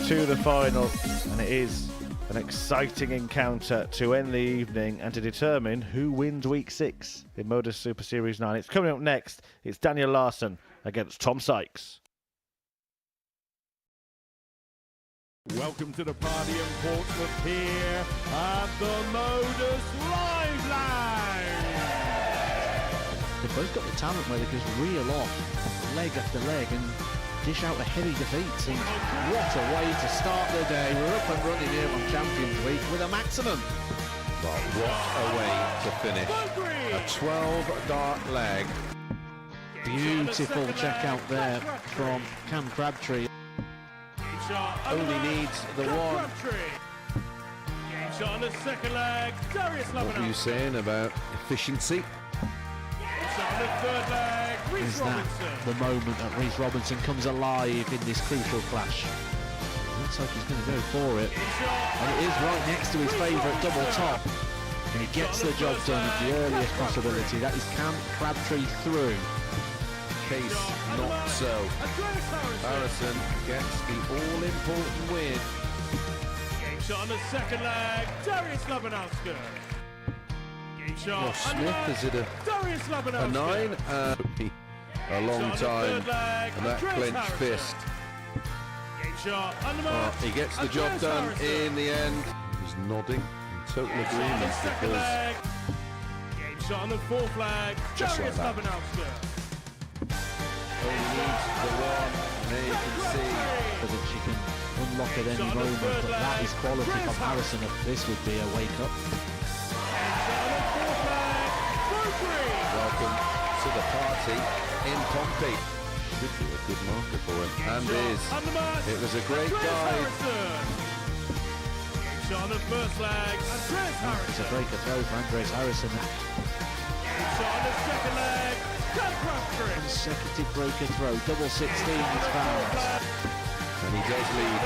to the final, and it is an exciting encounter to end the evening and to determine who wins week 6 in Modus Super Series 9. It's coming up next. It's Daniel Larson against Tom Sykes. Welcome to the party in Portsmouth here at the Modus Live Lounge. They've both got the talent where they just reel off leg after leg and dish out a heavy defeat. And what a way to start the day. We're up and running here on Champions Week with a maximum. But what a way to finish a 12-dart leg. Beautiful check out there from Cam Crabtree. Only needs the one. Game shot on the second leg. Darius What were you saying about efficiency? on the third leg. Is that the moment that Reece Robinson comes alive in this crucial clash? Looks like he's going to go for it. And it is right next to his favourite double top. And he gets the job done at the earliest possibility. That is Cam Crabtree through. Case not so. Harrison gets the all-important win. Game shot on the second leg. Darius Labanowski. Game shot. Ross Smith, is it Darius a Labanowski. 9? A long time, and that clenched fist. Game shot on the mark. He gets the job done in the end. He's nodding in total agreement because Game shot on the fourth leg. Just Darius like that. Labanowski. he needs the one. There you can see. That she can unlock at any moment, but that is quality from Harrison. This would be a wake-up. Welcome to the party in Pompey. Should be a good marker for him, and is. It was a great guide. Shot on the first leg. Andreas Harrison. It's a breaker throw for Andreas Harrison. Shot on the second leg. Cam Crabtree. Consecutive breaker throw, double 16 is fouled. And he does lead.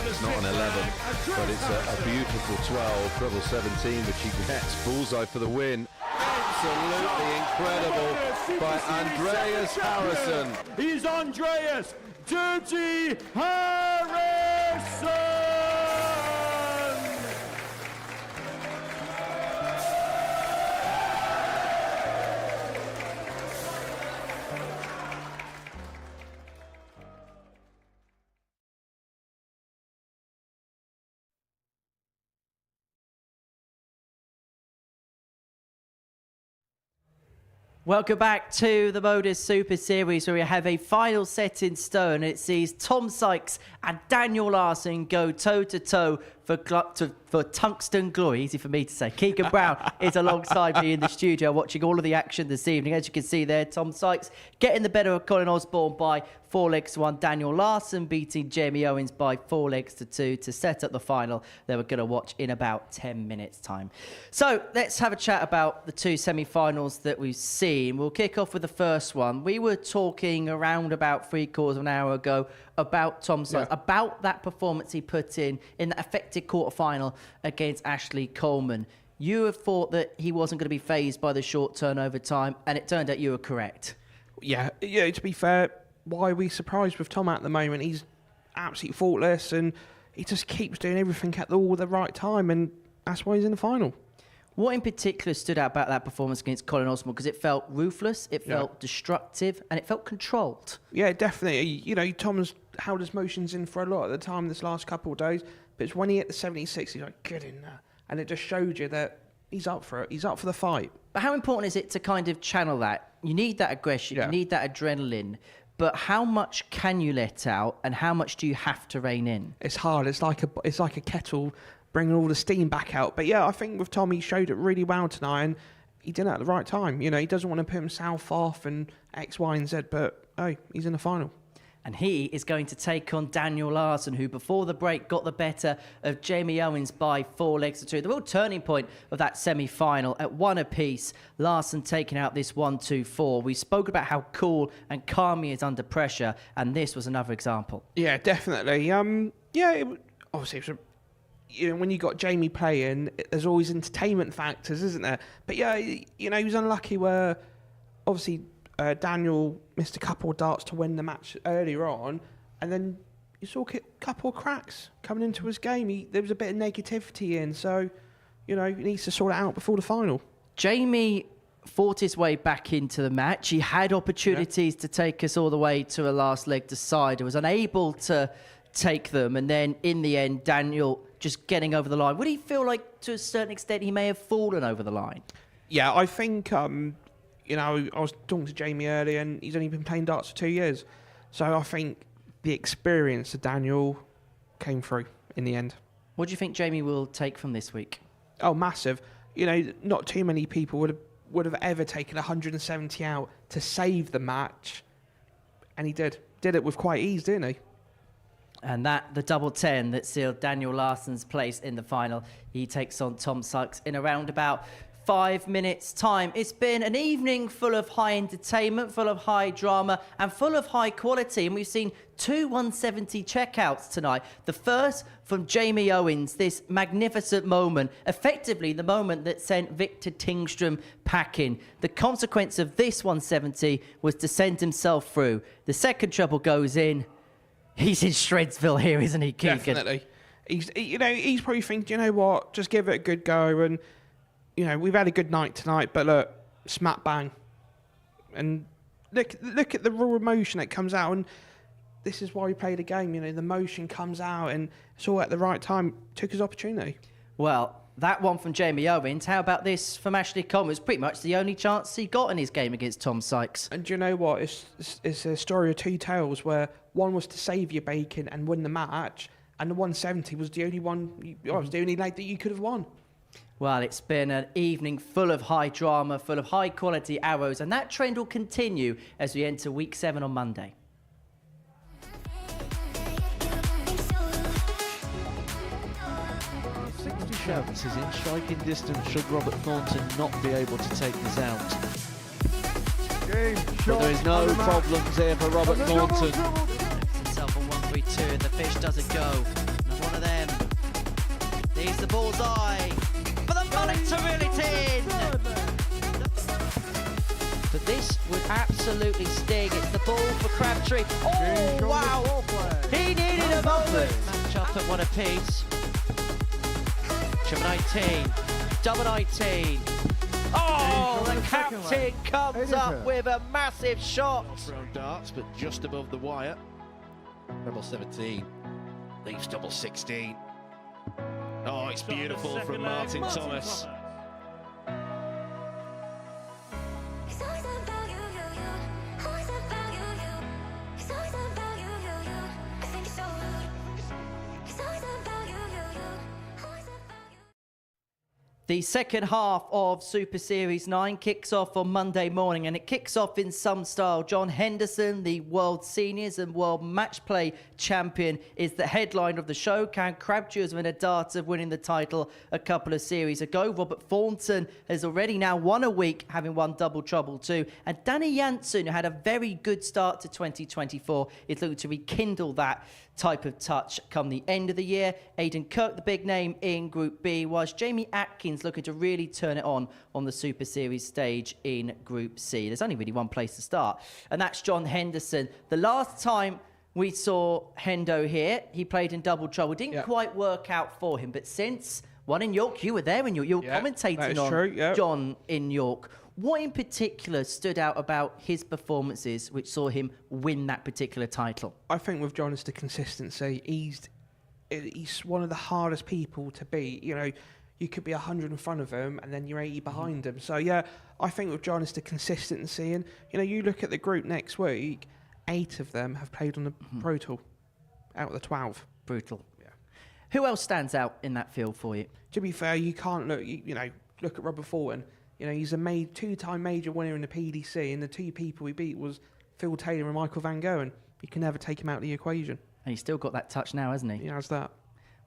It's not an 11, but it's a beautiful 12, double 17, which he gets. Bullseye for the win. Absolutely incredible by Andreas Harrison. He's Andreas Dirty Harrison. Welcome back to the Modus Super Series, where we have a final set in stone. It sees Tom Sykes and Daniel Larson go toe-to-toe for tungsten glory. Easy for me to say. Keegan Brown is alongside me in the studio watching all of the action this evening. As you can see there, Tom Sykes getting the better of Colin Osborne by 4-1. Daniel Larson beating Jamie Owens by 4-2 to set up the final that we're going to watch in about 10 minutes' time. So let's have a chat about the two semi-finals that we've seen. We'll kick off with the first one. We were talking around about 3/4 of an hour ago about Tom Sykes, about that performance he put in that affected quarter-final against Ashley Coleman. You have thought that he wasn't going to be fazed by the short turnover time, and it turned out you were correct. Yeah, to be fair, why are we surprised with Tom at the moment? He's absolutely faultless, and he just keeps doing everything at all the right time, and that's why he's in the final. What in particular stood out about that performance against Colin Osborne? Because it felt ruthless, it felt destructive, and it felt controlled. Yeah, definitely. You know, Tom's held his motions in for a lot at the time this last couple of days, but it's when he hit the 76, he's like, get in there. And it just showed you that he's up for it. He's up for the fight. But how important is it to kind of channel that? You need that aggression, you need that adrenaline, but how much can you let out, and how much do you have to rein in? It's hard. It's like a kettle bringing all the steam back out. But yeah, I think with Tom, he showed it really well tonight, and he did it at the right time. You know, he doesn't want to put himself off and X, Y, and Z, but hey, he's in the final. And he is going to take on Daniel Larson, who before the break got the better of Jamie Owens by 4-2. The real turning point of that semi-final at 1 apiece. Larson taking out this 1-2-4. We spoke about how cool and calm he is under pressure, and this was another example. Yeah, definitely. Obviously, you know, when you got Jamie playing, there's always entertainment factors, isn't there? But yeah, you know, he was unlucky where obviously Daniel missed a couple of darts to win the match earlier on, and then you saw a couple of cracks coming into his game. There was a bit of negativity in, so you know, he needs to sort it out before the final. Jamie fought his way back into the match. He had opportunities to take us all the way to a last leg decider, was unable to take them, and then in the end, Daniel just getting over the line. Would he feel like, to a certain extent, he may have fallen over the line? Yeah, I think, you know, I was talking to Jamie earlier, and he's only been playing darts for 2 years. So I think the experience of Daniel came through in the end. What do you think Jamie will take from this week? Oh, massive. You know, not too many people would have ever taken 170 out to save the match. And he did. Did it with quite ease, didn't he? And the double 10 that sealed Daniel Larson's place in the final. He takes on Tom Sykes in a roundabout 5 minutes' time. It's been an evening full of high entertainment, full of high drama, and full of high quality. And we've seen 2 170 checkouts tonight. The first from Jamie Owens, this magnificent moment, effectively the moment that sent Victor Tingstrom packing. The consequence of this 170 was to send himself through. The second treble goes in. He's in Shredsville here, isn't he, Keegan? Definitely. He's probably thinking, you know what, just give it a good go. And, we've had a good night tonight, but look, smack bang. And look at the raw emotion that comes out. And this is why we play the game. The emotion comes out and it's all at the right time. Took his opportunity. Well, that one from Jamie Owens. How about this from Ashley Coleman? It was pretty much the only chance he got in his game against Tom Sykes. And do you know what? It's a story of two tales where one was to save your bacon and win the match, and the 170 was the only one. It was the only leg that you could have won. Well, it's been an evening full of high drama, full of high quality arrows, and that trend will continue as we enter week 7 on Monday. This is in striking distance should Robert Thornton not be able to take this out. But there is no problems here for Robert Thornton. Himself on 1-3-2, the fish doesn't go. Not one of them. There's the bullseye. For the bullet to reel it in. But this would absolutely sting. It's the ball for Crabtree. Oh, wow. He needed a moment. Match up at one apiece. Triple 19, double 19. Oh, the captain comes up with a massive shot. Thrown darts, but just above the wire. Double 17, leaves double 16. Oh, it's beautiful from Martin Thomas. The second half of Super Series 9 kicks off on Monday morning, and it kicks off in some style. John Henderson, the World Seniors and World Match Play Champion, is the headline of the show. Cam Crabtree has won a dart of winning the title a couple of series ago. Robert Thornton has already now won a week, having won Double Trouble too. And Danny Janssen, who had a very good start to 2024, is looking to rekindle that type of touch come the end of the year. Aidan Kirk, the big name in Group B, whilst Jamie Atkins looking to really turn it on the Super Series stage in Group C. There's only really one place to start, and that's John Henderson. The last time we saw Hendo here, he played in Double Trouble. Didn't quite work out for him, but since one in York, you were there in York. You were commentating on John in York. What in particular stood out about his performances which saw him win that particular title? I think with John is the consistency. He's one of the hardest people to beat. You could be 100 in front of him and then you're 80 behind him. So, I think with John is the consistency. And, you look at the group next week, 8 of them have played on the Pro Tour out of the 12. Brutal. Yeah. Who else stands out in that field for you? To be fair, you can't look, look at Robert Thornton. He's a two-time major winner in the PDC, and the 2 people he beat was Phil Taylor and Michael Van Gogh, and you can never take him out of the equation. And he's still got that touch now, hasn't he? He has that.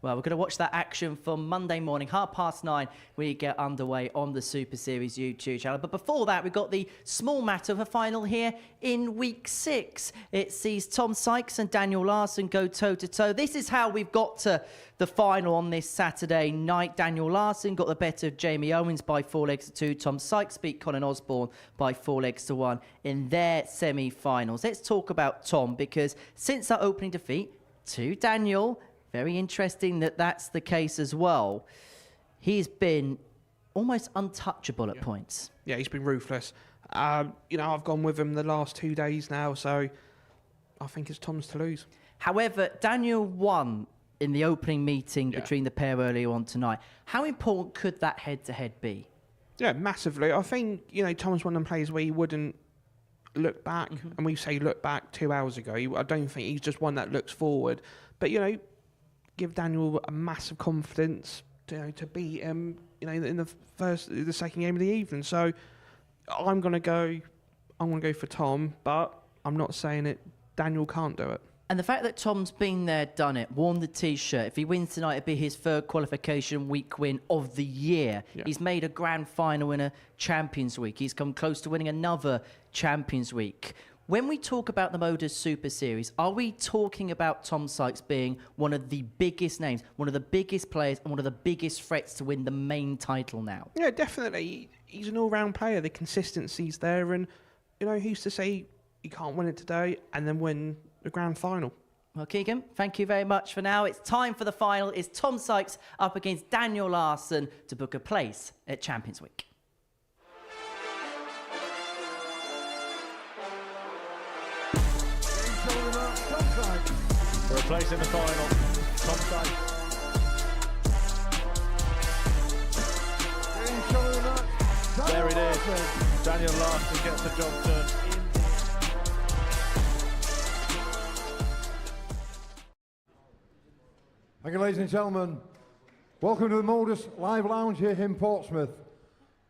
Well, we're going to watch that action from Monday morning, 9:30, we get underway on the Super Series YouTube channel. But before that, we've got the small matter of a final here in Week 6. It sees Tom Sykes and Daniel Larson go toe-to-toe. This is how we've got to the final on this Saturday night. Daniel Larson got the better of Jamie Owens by 4-2. Tom Sykes beat Colin Osborne by 4-1 in their semi-finals. Let's talk about Tom, because since that opening defeat to Daniel, very interesting that that's the case as well. He's been almost untouchable at points. Yeah, he's been ruthless. I've gone with him the last 2 days now, so I think it's Tom's to lose. However, Daniel won in the opening meeting between the pair earlier on tonight. How important could that head-to-head be? Yeah, massively. I think, Tom's one of them players where he wouldn't look back, and we say look back 2 hours ago. I don't think he's just one that looks forward. But, give Daniel a massive confidence to beat him, in the second game of the evening. So I'm gonna go for Tom, but I'm not saying it. Daniel can't do it. And the fact that Tom's been there, done it, worn the T-shirt, if he wins tonight, it'd be his third qualification week win of the year. Yeah. He's made a grand final in a Champions Week. He's come close to winning another Champions Week. When we talk about the Modus Super Series, are we talking about Tom Sykes being one of the biggest names, one of the biggest players, and one of the biggest threats to win the main title now? Yeah, definitely. He's an all-round player. The consistency's there, and who's to say you can't win it today and then win the grand final? Well, Keegan, thank you very much for now. It's time for the final. It's Tom Sykes up against Daniel Larson to book a place at Champions Week. For a place in the final, Tom Sykes. There it is. Daniel Larson gets the job done. Thank you, ladies and gentlemen. Welcome to the Modus Live Lounge here in Portsmouth,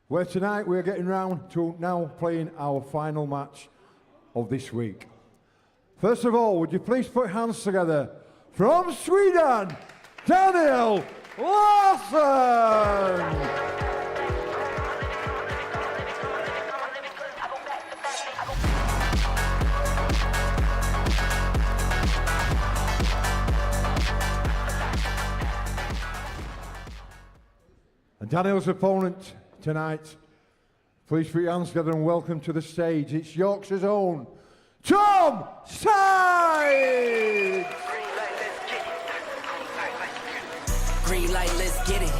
where tonight we're getting round to now playing our final match of this week. First of all, would you please put your hands together from Sweden, Daniel Larson! And Daniel's opponent tonight, please put your hands together and welcome to the stage. It's Yorkshire's own Tom Sykes! Green light, let's get it.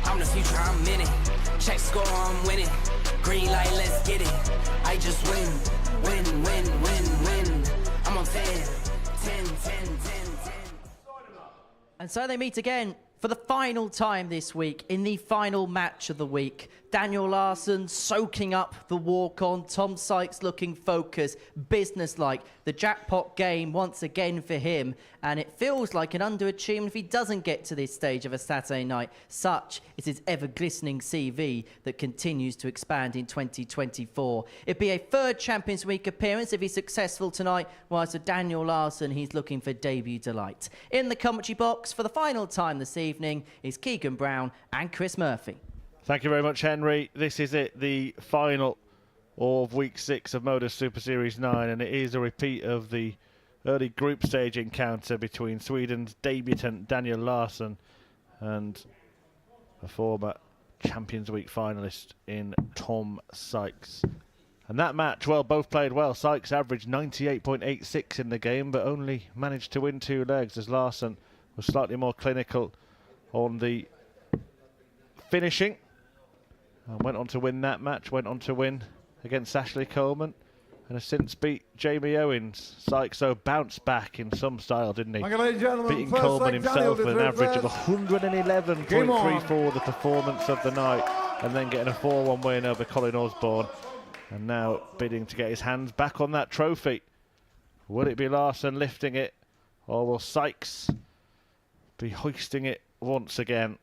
I'm the future, I'm in it. Check score, I'm winning. Green light, let's get it. I just win. Win, win, win, win. I'm on 10. 10, 10, 10, 10. And so they meet again for the final time this week in the final match of the week. Daniel Larson soaking up the walk-on. Tom Sykes looking focused, business-like. The jackpot game once again for him. And it feels like an underachievement if he doesn't get to this stage of a Saturday night. Such is his ever-glistening CV that continues to expand in 2024. It'd be a third Champions Week appearance if he's successful tonight, whilst for Daniel Larson, he's looking for debut delight. In the commentary box for the final time this evening is Keegan Brown and Chris Murphy. Thank you very much, Henry. This is it, the final of Week 6 of Modus Super Series 9, and it is a repeat of the early group stage encounter between Sweden's debutant Daniel Larson and a former Champions Week finalist in Tom Sykes. And that match, well, both played well. Sykes averaged 98.86 in the game, but only managed to win 2 legs, as Larson was slightly more clinical on the finishing. And went on to win that match, went on to win against Ashley Coleman, and has since beat Jamie Owens. Sykes, so bounced back in some style, didn't he? Beating Coleman himself with an average of 111.34, the performance of the night, and then getting a 4-1 win over Colin Osborne, and now bidding to get his hands back on that trophy. Will it be Larson lifting it, or will Sykes be hoisting it once again?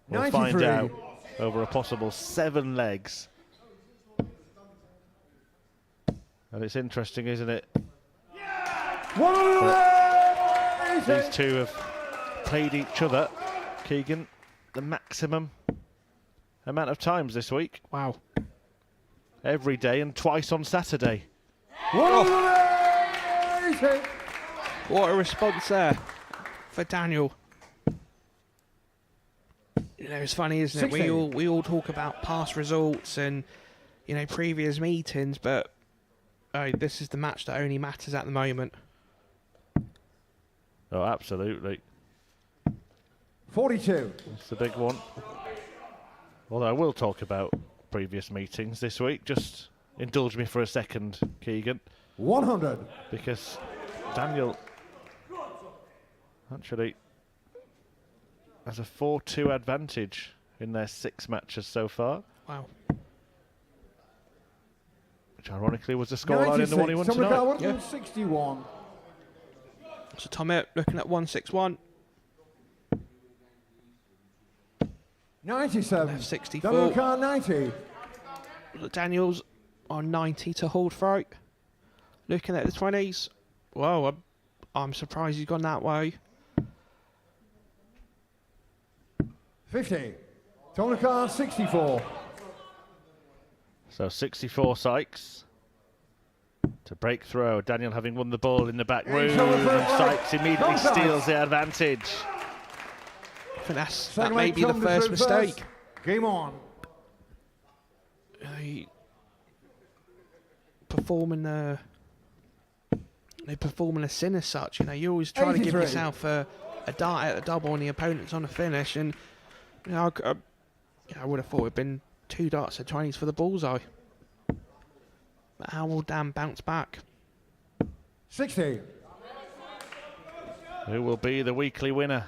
We'll find out over a possible 7 legs. And it's interesting, isn't it? These two have played each other, Keegan, the maximum amount of times this week. Wow. Every day and twice on Saturday. What a response there for Daniel. It's funny, isn't it? We all talk about past results and previous meetings, but this is the match that only matters at the moment. Oh, absolutely. 42. That's the big one. Although I will talk about previous meetings this week. Just indulge me for a second, Keegan. 100. Because Daniel actually has a 4-2 advantage in their 6 matches so far. Wow. Which ironically was the scoreline in the one he won tonight. 161. So Tom looking at 161. 97. 64. Daniel Carr 90. Daniel's on 90 to hold throat. Looking at the 20s. Well, I'm surprised he's gone that way. 50. Tom McCann, 64. So 64 Sykes to break through. Daniel having won the ball in the back room, and Sykes immediately steals the advantage. I think that may be the first mistake. Game on. They performing a sin as such. You know, you're always trying to give yourself a dart at the double and the opponent's on a finish. And you know, I would have thought it'd been 2 darts at 20s for the bullseye. But how will Dan bounce back? 60. Who will be the weekly winner?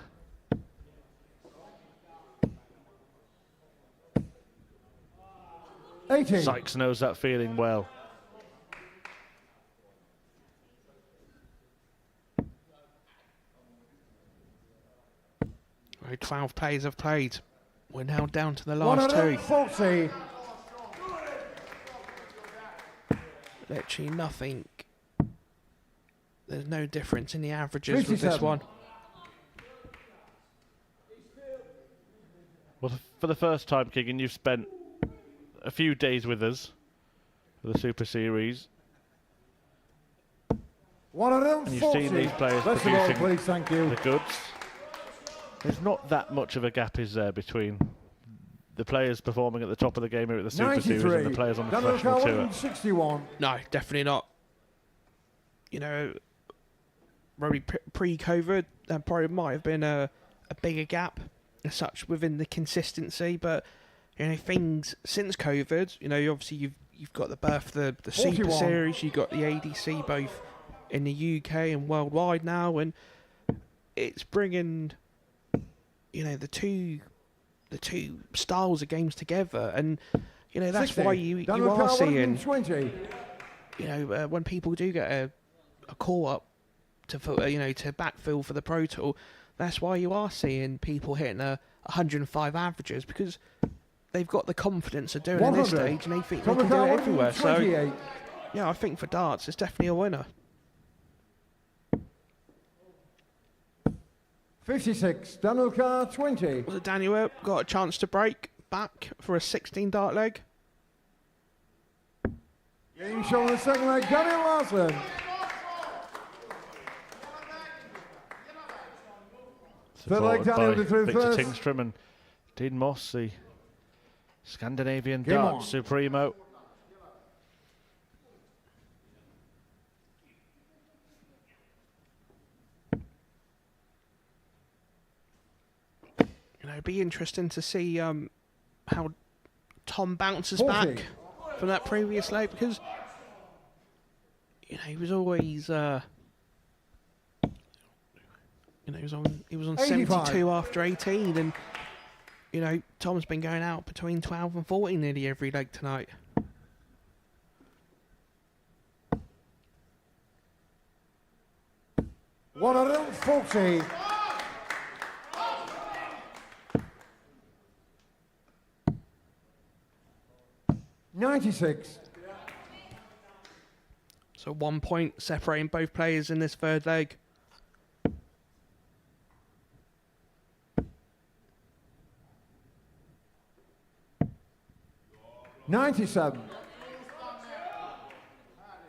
Sykes knows that feeling well. 12 players have played. We're now down to the last 2. 140. Literally nothing. There's no difference in the averages with this one. Well, for the first time, Keegan, you've spent a few days with us for the Super Series. 140. And you've seen these players Let's producing go, please, thank you. the goods. There's not that much of a gap, is there, between the players performing at the top of the game here at the Super Series and the players on the professional tour? 61. No, definitely not. You know, probably pre-COVID, there probably might have been a bigger gap as such within the consistency, but you know, things since COVID, you know, obviously you've got the birth of the Super 41. Series, you've got the ADC both in the UK and worldwide now, and it's bringing, you know, the two styles of games together, and you know that's 60. why you are seeing, you know, when people do get a call up to to backfill for the Pro Tour, that's why you are seeing people hitting 105 averages, because they've got the confidence of doing it at this stage, and they think they can do it everywhere. So yeah, I think for darts it's definitely a winner. 56. Daniel Carr, 20. Was it Daniel got a chance to break back for a 16 dart leg? Game show on the second leg, Daniel Larson. Third leg, Daniel by through Victor first. Tingstrom and Dean Moss, the Scandinavian Game dart on. supremo. You know, it'd be interesting to see how Tom bounces 40. back from that previous leg, because you know he was always you know he was on 72 after 18, and you know Tom's been going out between 12 and 14 nearly every leg tonight. $140. $96. So 1 point separating both players in this third leg. $97.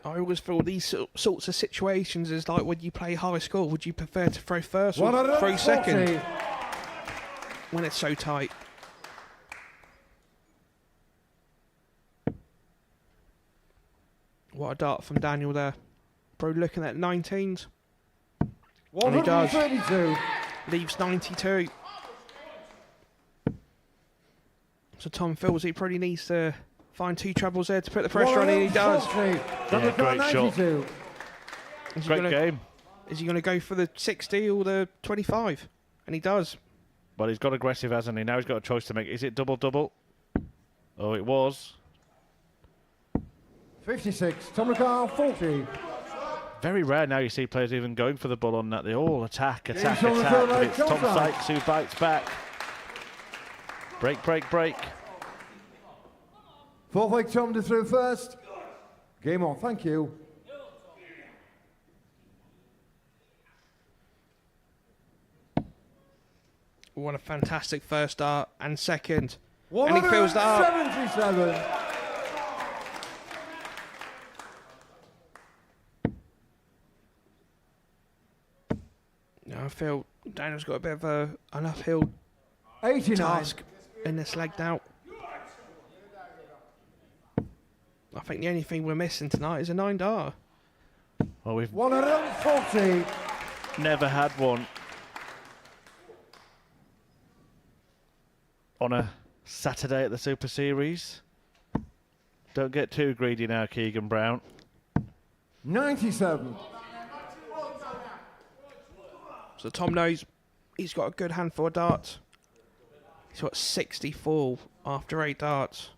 I always feel these sorts of situations is like when you play high score, would you prefer to throw first or throw second when it's so tight? What a dart from Daniel there. Bro looking at 19s. And he does. 132. Leaves 92. So Tom feels he probably needs to find 2 trebles there to put the pressure on, and he does. Yeah, great shot. Great game. Is he going to go for the 60 or the 25? And he does. Well, he's got aggressive, hasn't he? Now he's got a choice to make. Is it double-double? Oh, it was. 56. Tom McCall, 40. Very rare now you see players even going for the ball on that. They all attack. But it's Colin. Tom Sykes who bites back. Break. Fourth leg, Tom to through first. Game on, thank you. What a fantastic first start and second. And he fills that up. 177. I feel Daniel's got a bit of an uphill 89. task in this leg now. I think the only thing we're missing tonight is a 9-dart. Well, we've 140. never had one on a Saturday at the Super Series. Don't get too greedy now, Keegan Brown. 97. So Tom knows he's got a good handful of darts. He's got 64 after 8 darts.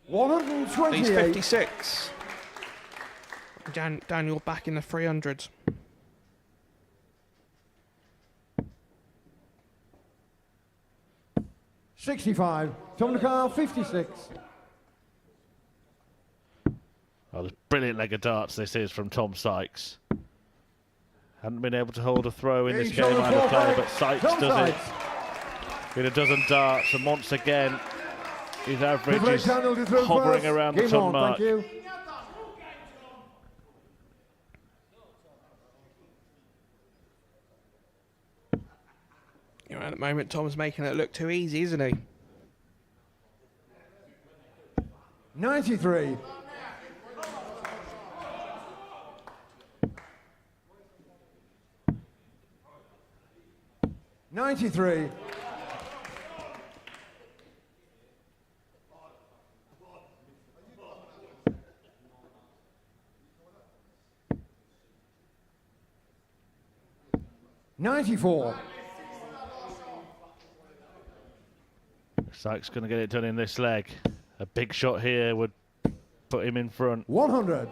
128. He's 56. Daniel back in the 300s. $65. Tom McCall, 56. Well, there's a brilliant leg of darts this is from Tom Sykes. Hadn't been able to hold a throw in this game either player, but Sykes does it. With a dozen darts, and once again, his average is hovering around the ton mark. Thank you. You know, at the moment, Tom's making it look too easy, isn't he? 93. $93. $94. Sykes going to get it done in this leg. A big shot here would put him in front. 100.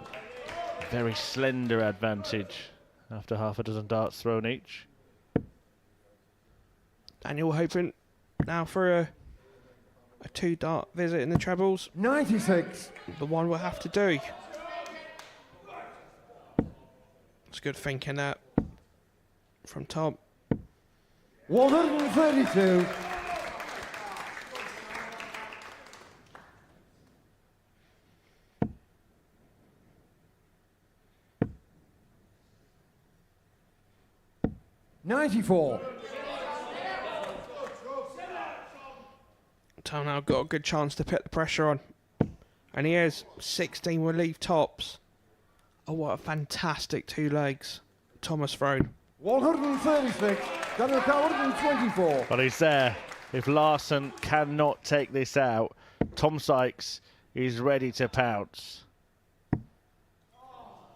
Very slender advantage after half a dozen darts thrown each. Daniel hoping now for a 2-dart visit in the trebles. 96. The one we'll have to do. It's good thinking that from Tom. 132. $94. Tom now got a good chance to put the pressure on. And he is. 16 will leave tops. Oh, what a fantastic 2 legs Tom has thrown. 136. Daniel Carr, 124. But he's there. If Larson cannot take this out, Tom Sykes is ready to pounce.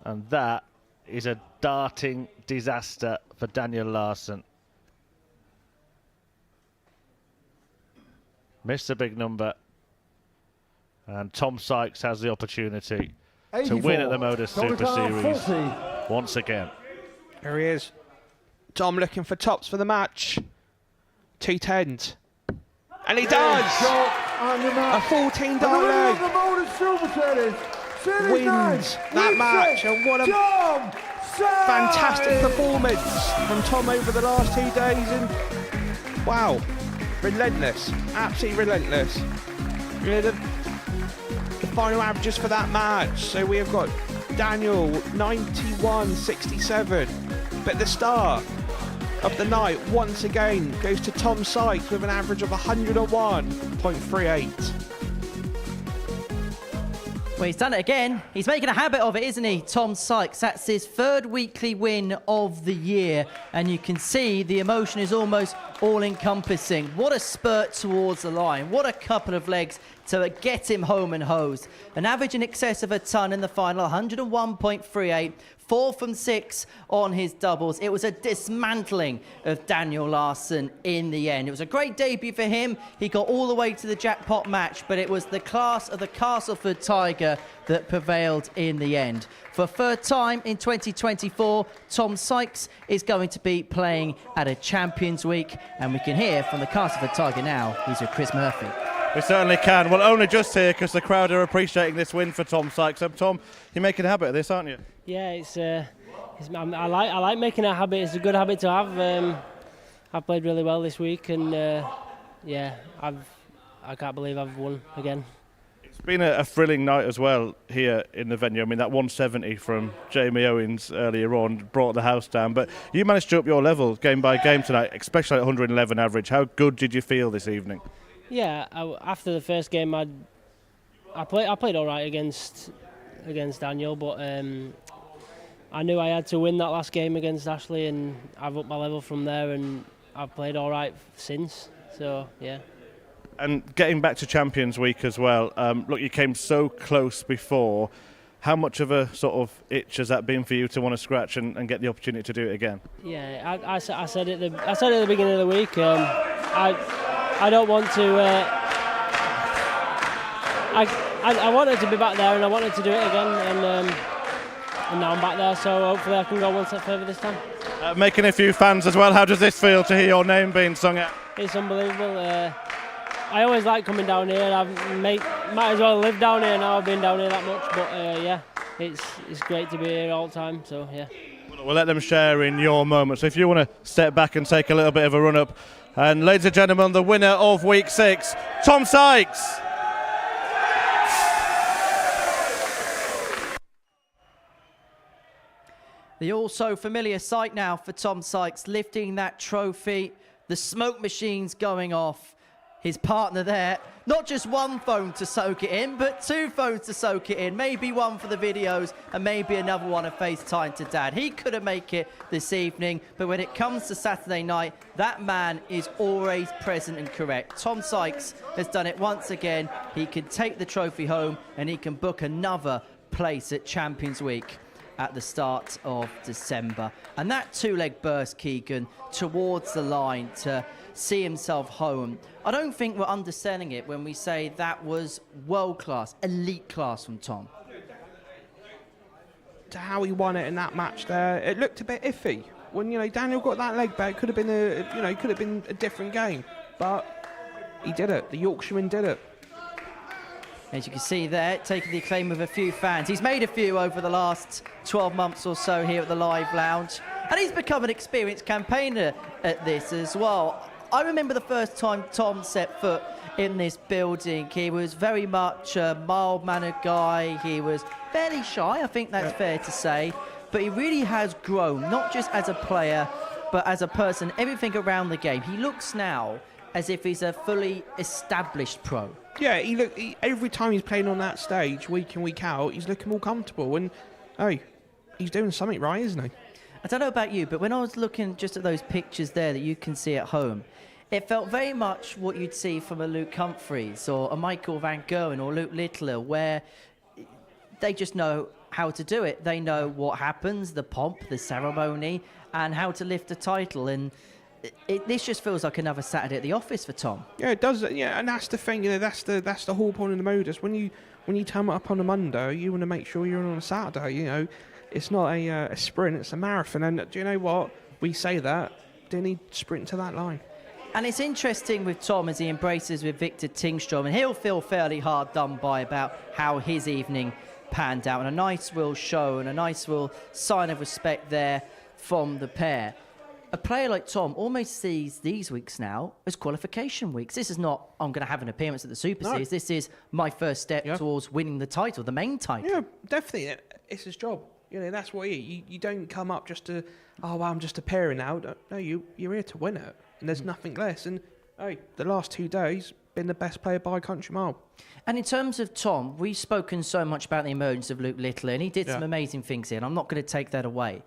And that is a darting disaster for Daniel Larson. Missed a big number. And Tom Sykes has the opportunity 84. to win at the Modus Super Series 40. once again. There he is. Tom looking for tops for the match. 2 10s. And he does! A 14-dart leg. Wins that match. And what a fantastic performance from Tom over the last 2 days. And wow, relentless. Absolutely relentless. You know, the final averages for that match. So we have got Daniel 91.67. But the star of the night once again goes to Tom Sykes with an average of 101.38. Well, he's done it again. He's making a habit of it, isn't he, Tom Sykes? That's his 3rd weekly win of the year. And you can see the emotion is almost all-encompassing. What a spurt towards the line. What a couple of legs to get him home and hosed. An average in excess of a ton in the final, 101.38. 4 from 6 on his doubles. It was a dismantling of Daniel Larson in the end. It was a great debut for him. He got all the way to the jackpot match, but it was the class of the Castleford Tiger that prevailed in the end. For 3rd time in 2024, Tom Sykes is going to be playing at a Champions Week, and we can hear from the Castleford Tiger now. He's with Chris Murphy. We certainly can. Well, only just here because the crowd are appreciating this win for Tom Sykes. Tom, you're making a habit of this, aren't you? Yeah, I like making a habit. It's a good habit to have. I've played really well this week, and yeah, I can't believe I've won again. It's been a thrilling night as well here in the venue. I mean, that 170 from Jamie Owens earlier on brought the house down, but you managed to up your level game by game tonight, especially at 111 average. How good did you feel this evening? Yeah, after the first game, I played all right against Daniel, but I knew I had to win that last game against Ashley, and I've upped my level from there, and I've played all right since. So yeah. And getting back to Champions Week as well, look, you came so close before. How much of a sort of itch has that been for you to want to scratch and get the opportunity to do it again? Yeah, I said it at the beginning of the week. I don't want to. I wanted to be back there, and I wanted to do it again, and now I'm back there. So hopefully I can go one step further this time. Making a few fans as well. How does this feel to hear your name being sung out? It's unbelievable. I always like coming down here. I might as well live down here now. I've been down here that much, but yeah, it's great to be here all the time. So yeah. We'll let them share in your moment. So if you want to step back and take a little bit of a run up, and ladies and gentlemen, the winner of Week 6, Tom Sykes. The also familiar sight now for Tom Sykes, lifting that trophy, the smoke machines going off. His partner there, not just one phone to soak it in, but 2 phones to soak it in. Maybe one for the videos and maybe another one of FaceTime to Dad. He couldn't make it this evening, but when it comes to Saturday night, that man is always present and correct. Tom Sykes has done it once again. He can take the trophy home and he can book another place at Champions Week at the start of December. And that 2-leg burst, Keegan, towards the line to see himself home. I don't think we're underselling it when we say that was world-class, elite class from Tom. To how he won it in that match there, it looked a bit iffy. When Daniel got that leg back, it could have been a different game, but he did it. The Yorkshireman did it. As you can see there, taking the acclaim of a few fans. He's made a few over the last 12 months or so here at the Live Lounge. And he's become an experienced campaigner at this as well. I remember the first time Tom set foot in this building. He was very much a mild-mannered guy. He was fairly shy, I think that's fair to say. But he really has grown, not just as a player, but as a person, everything around the game. He looks now as if he's a fully established pro. Yeah, every time he's playing on that stage, week in, week out, he's looking more comfortable. And, he's doing something right, isn't he? I don't know about you, but when I was looking just at those pictures there that you can see at home, it felt very much what you'd see from a Luke Humphreys or a Michael Van Gerwen or Luke Littler, where they just know how to do it. They know what happens, the pomp, the ceremony, and how to lift a title. And this just feels like another Saturday at the office for Tom. Yeah, it does. Yeah, and that's the thing. That's the whole point of the Modus. When you turn up on a Monday, you want to make sure you're on a Saturday. It's not a sprint; it's a marathon. And do you know what? We say that. Didn't he sprint to that line? And it's interesting with Tom as he embraces with Victor Tingstrom, and he'll feel fairly hard done by about how his evening panned out. And a nice real show and a nice real sign of respect there from the pair. A player like Tom almost sees these weeks now as qualification weeks. This is not, I'm going to have an appearance at the Super Series. This is my first step towards winning the title, the main title. Yeah, definitely. It's his job. That's what you don't come up just to, I'm just appearing now. No, you're here to win it. And there's nothing less. And, the last 2 days, been the best player by a country mile. And in terms of Tom, we've spoken so much about the emergence of Luke Littler, and he did some amazing things here, and I'm not going to take that away.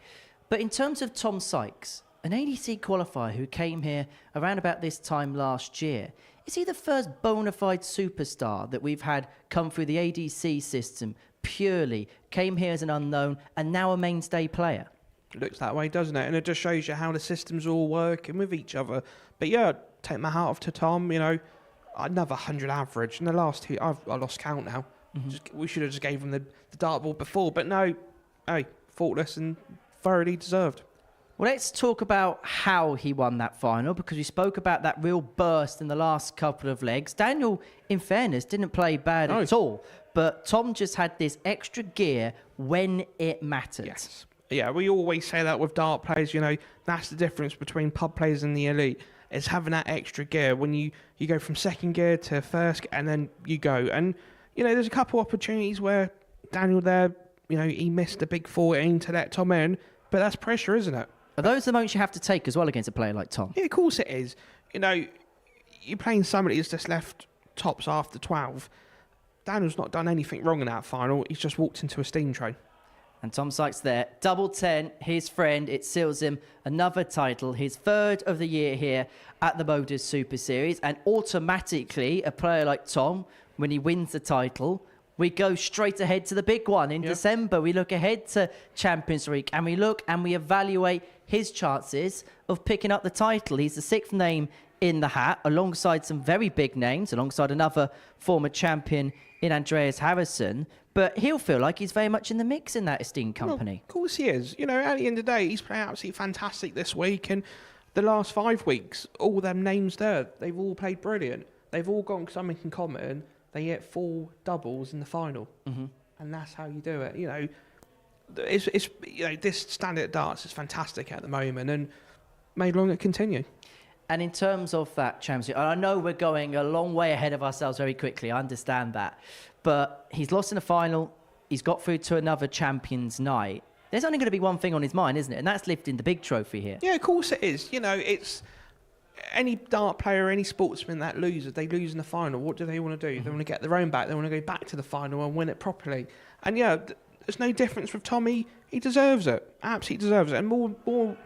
But in terms of Tom Sykes, an ADC qualifier who came here around about this time last year, is he the first bona fide superstar that we've had come through the ADC system purely, came here as an unknown, and now a mainstay player? Looks that way, doesn't it? And it just shows you how the systems all working with each other. But yeah, take my hat off to Tom. Another 100 average. In the last 2, I lost count now. We should have just gave him the dartboard before. But no, faultless and thoroughly deserved. Well, let's talk about how he won that final, because we spoke about that real burst in the last couple of legs. Daniel, in fairness, didn't play bad at all, but Tom just had this extra gear when it mattered. Yes. Yeah, we always say that with dart players, you know, that's the difference between pub players and the elite, is having that extra gear when you go from second gear to first and then you go. And, you know, there's a couple opportunities where Daniel there, you know, he missed a big 14 to let Tom in, but that's pressure, isn't it? Are those the moments you have to take as well against a player like Tom? Yeah, of course it is. You know, you're playing somebody who's just left tops after 12. Daniel's not done anything wrong in that final. He's just walked into a steam train. And Tom Sykes there, double 10, his friend. It seals him another title, his third of the year here at the Modus Super Series. And automatically, a player like Tom, when he wins the title, we go straight ahead to the big one in December. We look ahead to Champions League and we look and we evaluate his chances of picking up the title. He's the 6th name in the hat, alongside some very big names, alongside another former champion in Andreas Harrison. But he'll feel like he's very much in the mix in that esteemed company. Well, of course he is. You know, at the end of the day, he's playing absolutely fantastic this week. And the last 5 weeks, all them names there, they've all played brilliant. They've all got something in common. They get 4 doubles in the final. Mm-hmm. And that's how you do it. You know, it's you know, this standard at darts is fantastic at the moment and may long it continue. And in terms of that championship, I know we're going a long way ahead of ourselves very quickly. I understand that. But he's lost in the final. He's got through to another Champions Night. There's only going to be one thing on his mind, isn't it? And that's lifting the big trophy here. Yeah, of course it is. You know, it's any dart player, any sportsman that loses, they lose in the final. What do they want to do? They want to get their own back. They want to go back to the final and win it properly. And yeah, there's no difference with Tommy. He deserves it. Absolutely deserves it. And more.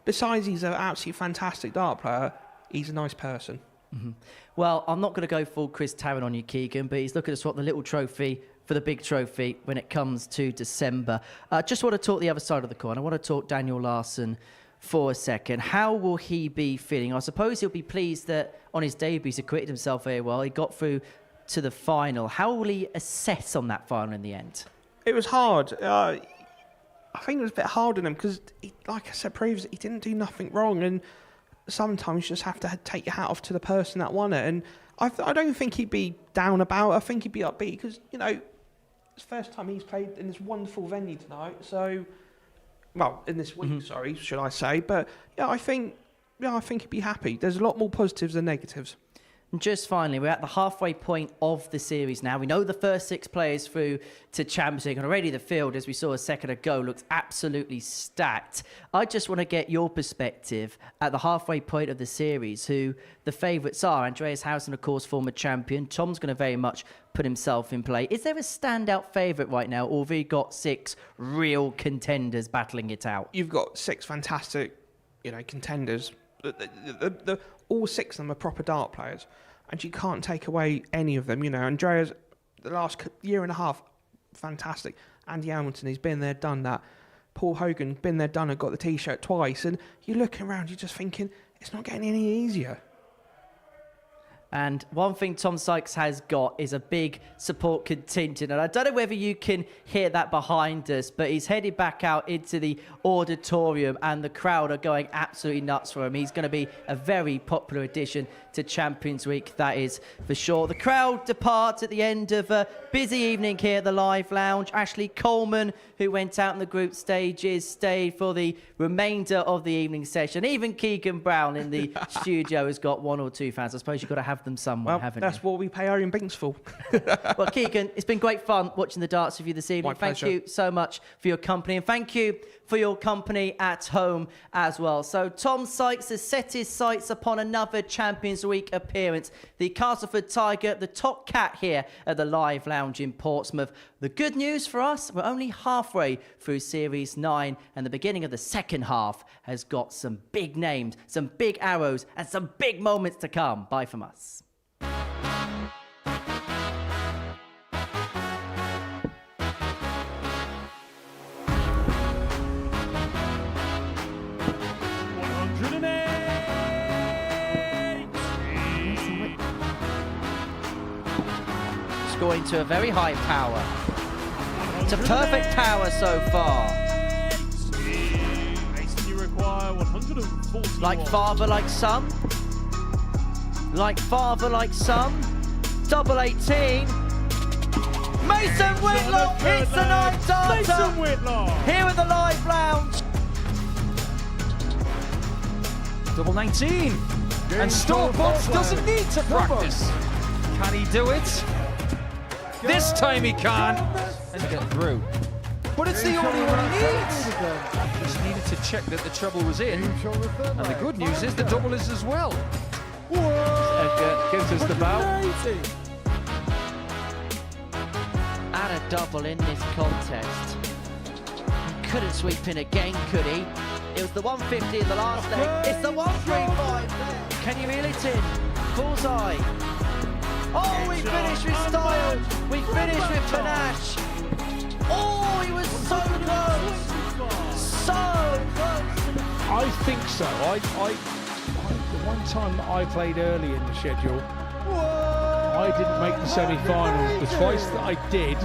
Besides, he's an absolutely fantastic dart player. He's a nice person. Mm-hmm. Well, I'm not going to go full Chris Tarrant on you, Keegan, but he's looking to swap the little trophy for the big trophy when it comes to December. Just want to talk the other side of the coin. I want to talk Daniel Larson for a second. How will he be feeling? I suppose he'll be pleased that on his debut he's acquitted himself very well. He got through to the final. How will he assess on that final in the end? It was hard. I think it was a bit hard on him because, like I said previously, he didn't do nothing wrong. And sometimes you just have to take your hat off to the person that won it. And I don't think he'd be down about it. I think he'd be upbeat because, you know, it's the first time he's played in this wonderful venue tonight. So, well, in this week, sorry, should I say. But, yeah, I think he'd be happy. There's a lot more positives than negatives. And just finally, we're at the halfway point of the series now. We know the first 6 players through to Champions League, and already the field, as we saw a second ago, looks absolutely stacked. I just want to get your perspective at the halfway point of the series, who the favourites are. Andreas Harrison, of course, former champion. Tom's going to very much put himself in play. Is there a standout favourite right now, or have we got 6 real contenders battling it out? You've got 6 fantastic, you know, contenders. All 6 of them are proper dart players, and you can't take away any of them. You know, Andreas, the last year and a half, fantastic. Andy Hamilton, he's been there, done that. Paul Hogan, been there, done it, got the T-shirt twice. And you're looking around, you're just thinking, it's not getting any easier. And one thing Tom Sykes has got is a big support contingent. And I don't know whether you can hear that behind us, but he's headed back out into the auditorium and the crowd are going absolutely nuts for him. He's going to be a very popular addition to Champions Week, that is for sure. The crowd departs at the end of a busy evening here at the Live Lounge. Ashley Coleman, who went out in the group stages, stayed for the remainder of the evening session. Even Keegan Brown in the studio has got 1 or 2 fans. I suppose you've got to have them somewhere, haven't you? That's what we pay our Binks for. Well, Keegan, it's been great fun watching the darts with you this evening. Thank you so much for your company, and thank you for your company at home as well. So Tom Sykes has set his sights upon another Champions Week appearance. The Castleford Tiger, the top cat here at the Live Lounge in Portsmouth. The good news for us, we're only halfway through Series 9, and the beginning of the second half has got some big names, some big arrows, and some big moments to come. Bye from us. Going to a very high power. It's a perfect power so far. Like father, like son. Like father, like son. Double 18. Mason Whitlock hits the 9 darter. Here at the Live Lounge. Double 19. And Storpons doesn't need to practice. Can he do it? This time he can. And get through. But it's the only one he needs. Just needed to check that the treble was in. And the good news is the double is as well. Edgar gives us the bow. And a double in this contest. He couldn't sweep in again, could he? It was the 150 in the last leg. It's the 135 there. Can you reel it in? Bullseye. Oh, we finished with style. We finished with panache. Oh, he was so close. So close. I think so. The one time that I played early in the schedule, I didn't make the semi-finals. The twice that I did,